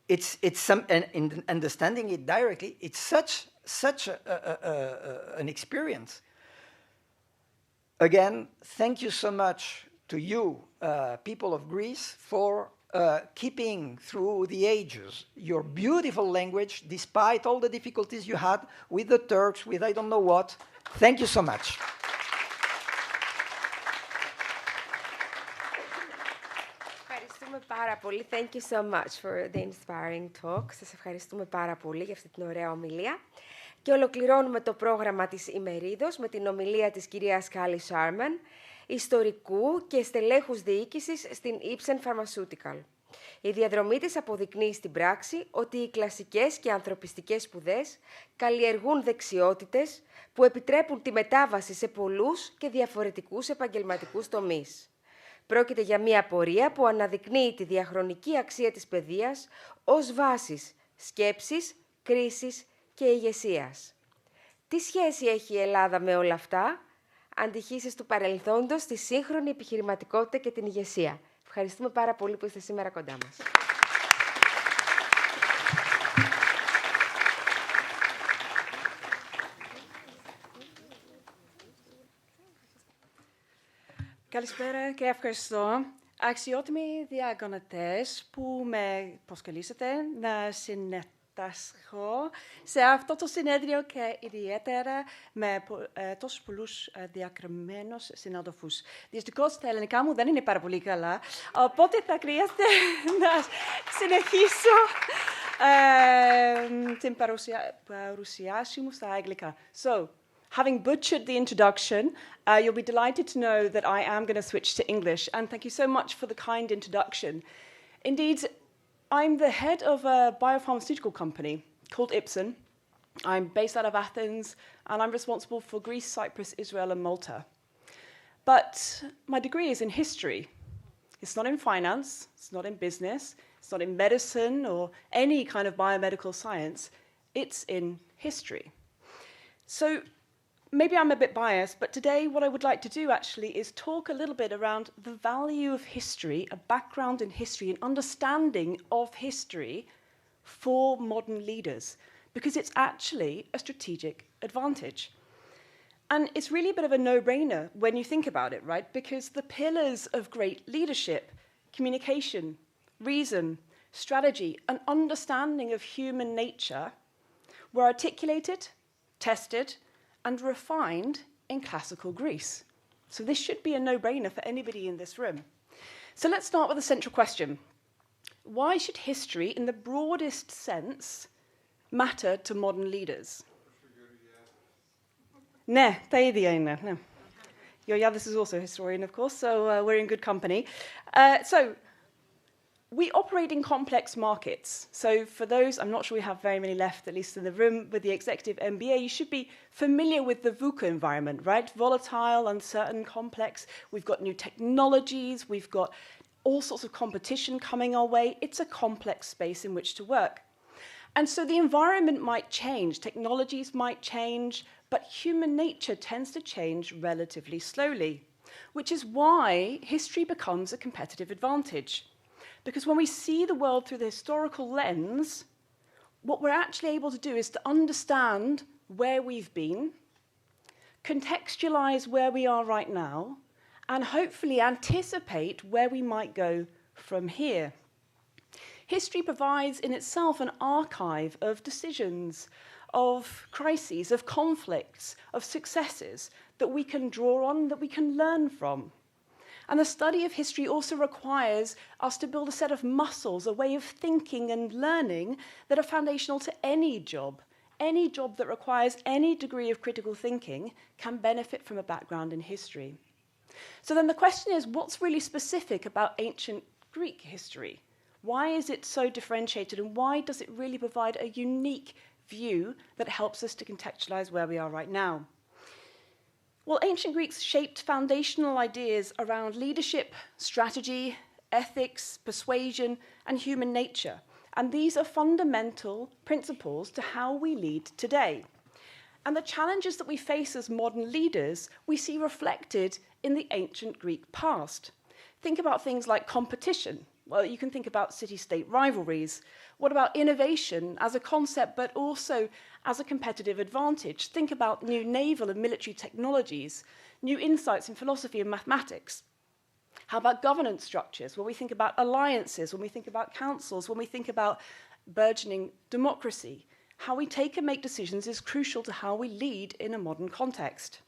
and understanding it directly, it's such an experience. Again, thank you so much to you, people of Greece, for keeping through the ages your beautiful language, despite all the difficulties you had with the Turks, with I don't know what. Thank you so much. Ευχαριστούμε πάρα πολύ. Thank you so much for the inspiring talk. Σας ευχαριστούμε πάρα πολύ για αυτή την ωραία ομιλία. Και ολοκληρώνουμε το πρόγραμμα της ημερίδος με την ομιλία της κυρίας Κάλλη Σάρμαν, ιστορικού και στελέχους διοίκησης στην Ipsen Pharmaceutical. Η διαδρομή της αποδεικνύει στην πράξη ότι οι κλασικές και ανθρωπιστικές σπουδές καλλιεργούν δεξιότητες που επιτρέπουν τη μετάβαση σε πολλούς και διαφορετικούς επαγγελματικούς τομείς. Πρόκειται για μια πορεία που αναδεικνύει τη διαχρονική αξία της παιδείας ως βάσης σκέψης, κρίσης και ηγεσίας. Τι σχέση έχει η Ελλάδα με όλα αυτά? Αντιχήσεις του παρελθόντος στη σύγχρονη επιχειρηματικότητα και την ηγεσία. Ευχαριστούμε πάρα πολύ που είστε σήμερα κοντά μας. Καλησπέρα και ευχαριστώ. Αξιότιμοι διαγωνιστές που με προσκαλήσατε να συμμετάσχω σε αυτό το συνέδριο και ιδιαίτερα με τόσους πολλούς διακριμένους συναδελφούς. Δυστυχώς τα ελληνικά μου δεν είναι πάρα πολύ καλά, οπότε θα χρειάζεται να συνεχίσω την παρουσίαση μου στα αγγλικά. So, having butchered the introduction, you'll be delighted to know that I am going to switch to English, and thank you so much for the kind introduction. Indeed, I'm the head of a biopharmaceutical company called Ipsen. I'm based out of Athens, and I'm responsible for Greece, Cyprus, Israel, and Malta. But my degree is in history. It's not in finance, it's not in business, it's not in medicine or any kind of biomedical science. It's in history. So, maybe I'm a bit biased, but today what I would like to do actually is talk a little bit around the value of history, a background in history, an understanding of history for modern leaders, because it's actually a strategic advantage. And it's really a bit of a no-brainer when you think about it, right? Because the pillars of great leadership, communication, reason, strategy, and understanding of human nature were articulated, tested, and refined in classical Greece. So this should be a no-brainer for anybody in this room. So let's start with a central question. Why should history, in the broadest sense, matter to modern leaders? Ναι, τα ίδια είναι. Ναι. Yoyadis is also a historian, of course, so we're in good company. So we operate in complex markets. So for those, I'm not sure we have very many left, at least in the room, with the executive MBA, you should be familiar with the VUCA environment, right? Volatile, uncertain, complex. We've got new technologies. We've got all sorts of competition coming our way. It's a complex space in which to work. And so the environment might change, technologies might change, but human nature tends to change relatively slowly, which is why history becomes a competitive advantage. Because when we see the world through the historical lens, what we're actually able to do is to understand where we've been, contextualize where we are right now, and hopefully anticipate where we might go from here. History provides in itself an archive of decisions, of crises, of conflicts, of successes that we can draw on, that we can learn from. And the study of history also requires us to build a set of muscles, a way of thinking and learning that are foundational to any job. Any job that requires any degree of critical thinking can benefit from a background in history. So then the question is, what's really specific about ancient Greek history? Why is it so differentiated, and why does it really provide a unique view that helps us to contextualize where we are right now? Well, ancient Greeks shaped foundational ideas around leadership, strategy, ethics, persuasion, and human nature. And these are fundamental principles to how we lead today. And the challenges that we face as modern leaders, we see reflected in the ancient Greek past. Think about things like competition. Well, you can think about city-state rivalries. What about innovation as a concept, but also as a competitive advantage? Think about new naval and military technologies, new insights in philosophy and mathematics. How about governance structures? When we think about alliances, when we think about councils, when we think about burgeoning democracy, how we take and make decisions is crucial to how we lead in a modern context.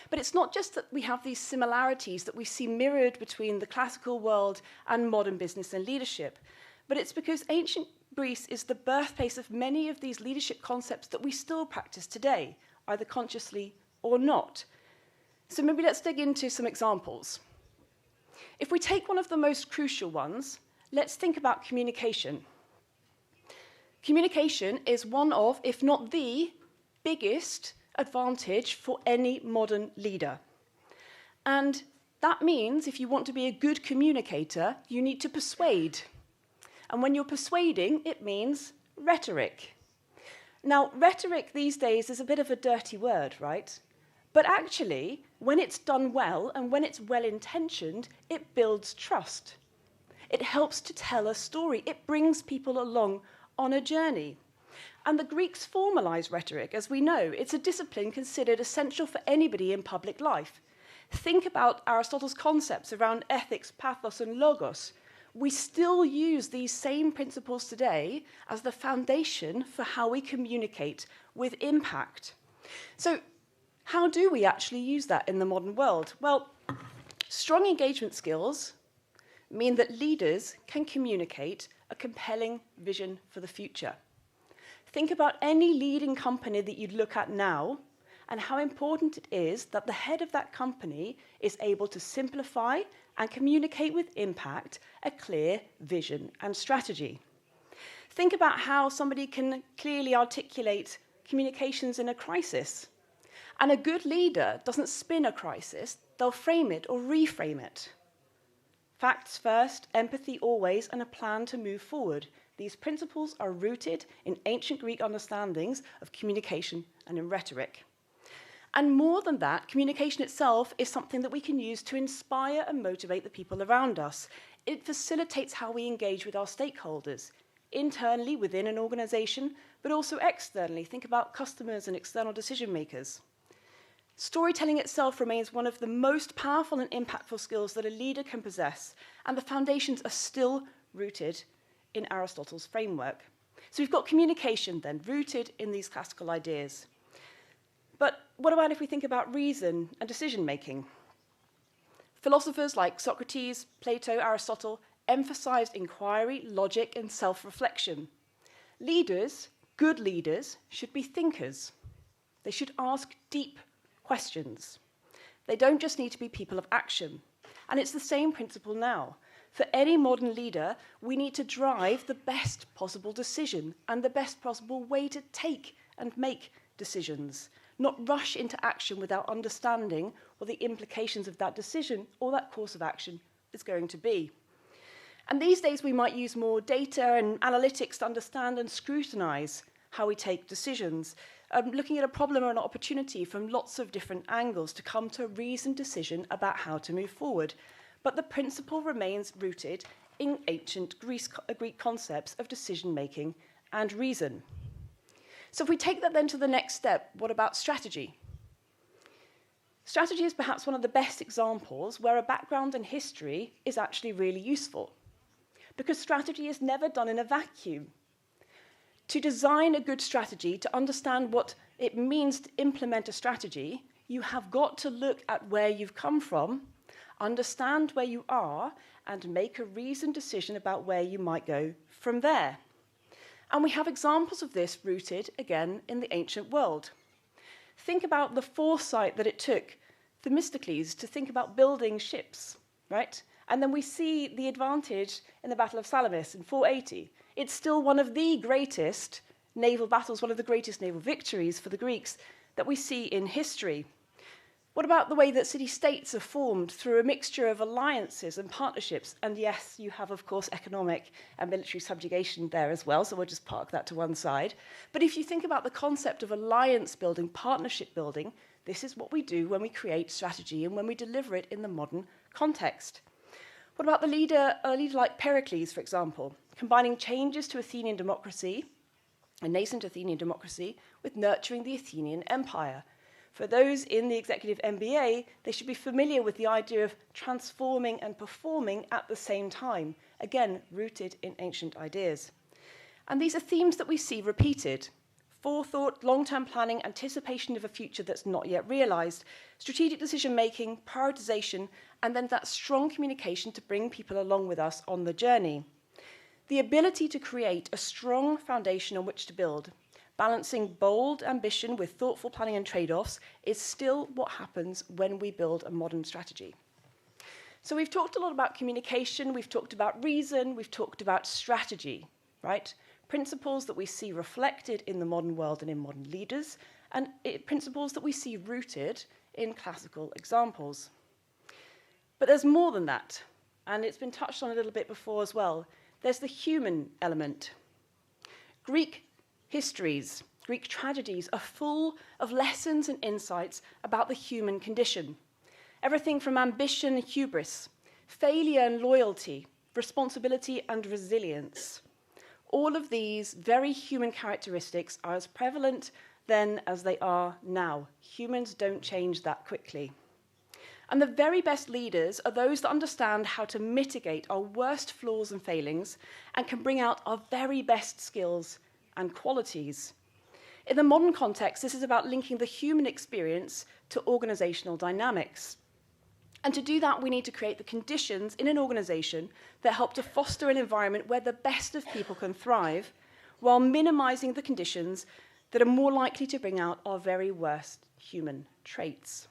But it's not just that we have these similarities that we see mirrored between the classical world and modern business and leadership, but it's because ancient Greece is the birthplace of many of these leadership concepts that we still practice today, either consciously or not. So maybe let's dig into some examples. If we take one of the most crucial ones, let's think about communication. Communication is one of, if not the biggest advantage for any modern leader. And that means if you want to be a good communicator, you need to persuade. And when you're persuading, it means rhetoric. Now, rhetoric these days is a bit of a dirty word, right? But actually, when it's done well and when it's well-intentioned, it builds trust. It helps to tell a story. It brings people along on a journey. And the Greeks formalized rhetoric, as we know. It's a discipline considered essential for anybody in public life. Think about Aristotle's concepts around ethics, pathos, and logos. We still use these same principles today as the foundation for how we communicate with impact. So, how do we actually use that in the modern world? Well, strong engagement skills mean that leaders can communicate a compelling vision for the future. Think about any leading company that you'd look at now and how important it is that the head of that company is able to simplify and communicate with impact a clear vision and strategy. Think about how somebody can clearly articulate communications in a crisis. And a good leader doesn't spin a crisis, they'll frame it or reframe it. Facts first, empathy always, and a plan to move forward. These principles are rooted in ancient Greek understandings of communication and in rhetoric. And more than that, communication itself is something that we can use to inspire and motivate the people around us. It facilitates how we engage with our stakeholders, internally within an organization, but also externally. Think about customers and external decision makers. Storytelling itself remains one of the most powerful and impactful skills that a leader can possess, and the foundations are still rooted in Aristotle's framework. So we've got communication then, rooted in these classical ideas. But what about if we think about reason and decision-making? Philosophers like Socrates, Plato, Aristotle emphasized inquiry, logic, and self-reflection. Leaders, good leaders, should be thinkers. They should ask deep questions. They don't just need to be people of action. And it's the same principle now. For any modern leader, we need to drive the best possible decision and the best possible way to take and make decisions, not rush into action without understanding what the implications of that decision or that course of action is going to be. And these days we might use more data and analytics to understand and scrutinize how we take decisions, looking at a problem or an opportunity from lots of different angles to come to a reasoned decision about how to move forward. But the principle remains rooted in ancient Greek concepts of decision-making and reason. So if we take that then to the next step, what about strategy? Strategy is perhaps one of the best examples where a background in history is actually really useful, because strategy is never done in a vacuum. To design a good strategy, to understand what it means to implement a strategy, you have got to look at where you've come from, understand where you are, and make a reasoned decision about where you might go from there. And we have examples of this rooted, again, in the ancient world. Think about the foresight that it took Themistocles to think about building ships, right? And then we see the advantage in the Battle of Salamis in 480. It's still one of the greatest naval battles, one of the greatest naval victories for the Greeks that we see in history. What about the way that city-states are formed through a mixture of alliances and partnerships? And yes, you have, of course, economic and military subjugation there as well, so we'll just park that to one side. But if you think about the concept of alliance building, partnership building, this is what we do when we create strategy and when we deliver it in the modern context. What about a leader like Pericles, for example, combining changes to Athenian democracy, a nascent Athenian democracy, with nurturing the Athenian empire? For those in the executive MBA, they should be familiar with the idea of transforming and performing at the same time, again, rooted in ancient ideas. And these are themes that we see repeated. Forethought, long-term planning, anticipation of a future that's not yet realized, strategic decision-making, prioritization, and then that strong communication to bring people along with us on the journey. The ability to create a strong foundation on which to build, balancing bold ambition with thoughtful planning and trade-offs, is still what happens when we build a modern strategy. So we've talked a lot about communication, we've talked about reason, we've talked about strategy, right? Principles that we see reflected in the modern world and in modern leaders, and principles that we see rooted in classical examples. But there's more than that, and it's been touched on a little bit before as well. There's the human element. Greek histories, Greek tragedies are full of lessons and insights about the human condition. Everything from ambition and hubris, failure and loyalty, responsibility and resilience. All of these very human characteristics are as prevalent then as they are now. Humans don't change that quickly. And the very best leaders are those that understand how to mitigate our worst flaws and failings and can bring out our very best skills and qualities. In the modern context, this is about linking the human experience to organizational dynamics. And to do that, we need to create the conditions in an organization that help to foster an environment where the best of people can thrive while minimizing the conditions that are more likely to bring out our very worst human traits.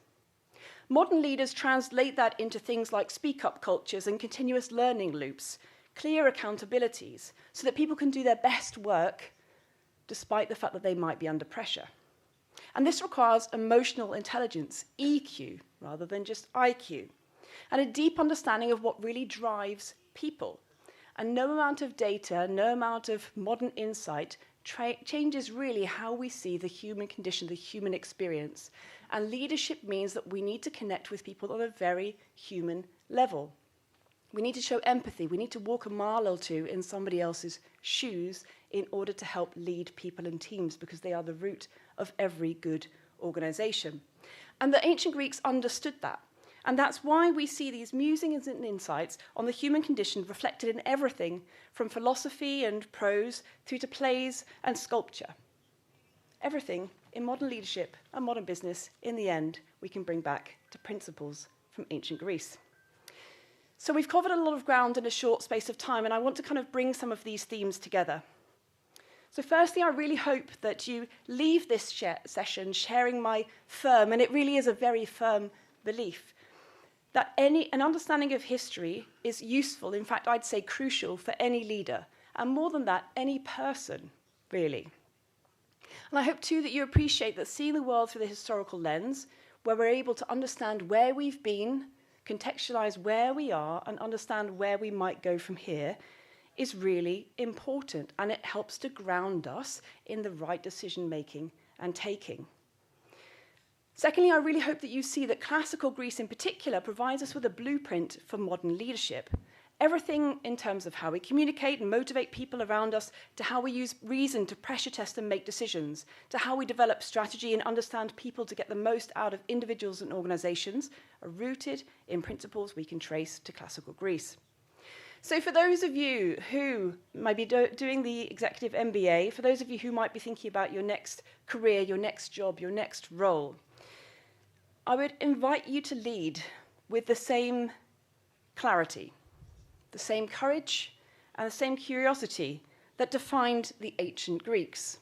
Modern leaders translate that into things like speak-up cultures and continuous learning loops, clear accountabilities, so that people can do their best work despite the fact that they might be under pressure. And this requires emotional intelligence, EQ, rather than just IQ, and a deep understanding of what really drives people. And no amount of data, no amount of modern insight changes really how we see the human condition, the human experience. And leadership means that we need to connect with people on a very human level. We need to show empathy. We need to walk a mile or two in somebody else's shoes in order to help lead people and teams, because they are the root of every good organization. And the ancient Greeks understood that. And that's why we see these musings and insights on the human condition reflected in everything from philosophy and prose through to plays and sculpture. Everything in modern leadership and modern business, in the end, we can bring back to principles from ancient Greece. So we've covered a lot of ground in a short space of time, and I want to kind of bring some of these themes together. So firstly, I really hope that you leave this session sharing my firm, and it really is a very firm belief, that an understanding of history is useful, in fact, I'd say crucial for any leader, and more than that, any person, really. And I hope, too, that you appreciate that seeing the world through the historical lens, where we're able to understand where we've been, contextualize where we are, and understand where we might go from here, is really important, and it helps to ground us in the right decision-making and taking. Secondly, I really hope that you see that classical Greece in particular provides us with a blueprint for modern leadership. Everything in terms of how we communicate and motivate people around us, to how we use reason to pressure test and make decisions, to how we develop strategy and understand people to get the most out of individuals and organizations, are rooted in principles we can trace to classical Greece. So for those of you who might be doing the executive MBA, for those of you who might be thinking about your next career, your next job, your next role, I would invite you to lead with the same clarity, the same courage, and the same curiosity that defined the ancient Greeks.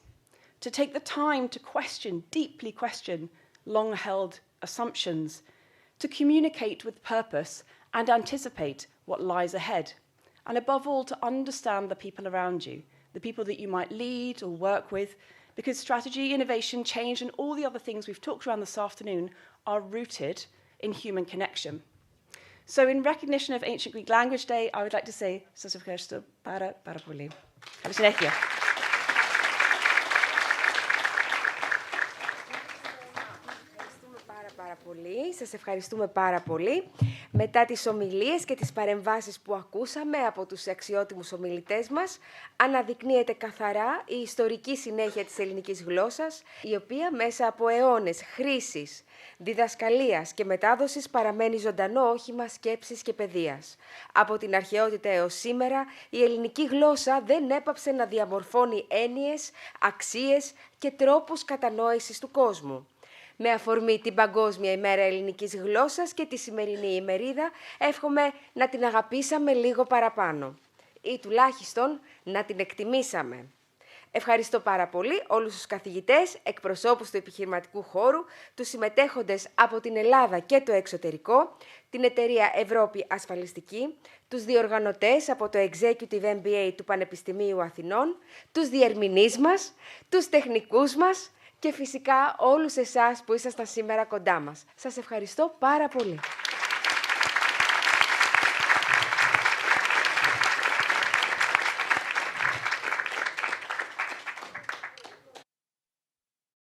To take the time to question, deeply question, long-held assumptions, to communicate with purpose and anticipate what lies ahead, and above all, to understand the people around you, the people that you might lead or work with, because strategy, innovation, change, and all the other things we've talked around this afternoon are rooted in human connection. So in recognition of Ancient Greek Language Day, I would like to say, σας ευχαριστώ πάρα πολύ. Καλή συνέχεια. Σας ευχαριστούμε πάρα πολύ. Μετά τις ομιλίες και τις παρεμβάσεις που ακούσαμε από τους αξιότιμους ομιλητές μας, αναδεικνύεται καθαρά η ιστορική συνέχεια της ελληνικής γλώσσας, η οποία μέσα από αιώνες χρήσης, διδασκαλίας και μετάδοσης παραμένει ζωντανό όχημα σκέψης και παιδείας. Από την αρχαιότητα έως σήμερα, η ελληνική γλώσσα δεν έπαψε να διαμορφώνει έννοιες, αξίες και τρόπους κατανόησης του κόσμου. Με αφορμή την Παγκόσμια ημέρα ελληνικής γλώσσας και τη σημερινή ημερίδα, εύχομαι να την αγαπήσαμε λίγο παραπάνω ή τουλάχιστον να την εκτιμήσαμε. Ευχαριστώ πάρα πολύ όλους τους καθηγητές, εκπροσώπους του επιχειρηματικού χώρου, τους συμμετέχοντες από την Ελλάδα και το εξωτερικό, την εταιρεία Ευρώπη Ασφαλιστική, τους διοργανωτές από το Executive MBA του Πανεπιστημίου Αθηνών, τους διερμηνείς μας, τους τεχνικούς μας, και φυσικά όλους εσάς που ήσασταν σήμερα κοντά μας. Σας ευχαριστώ πάρα πολύ.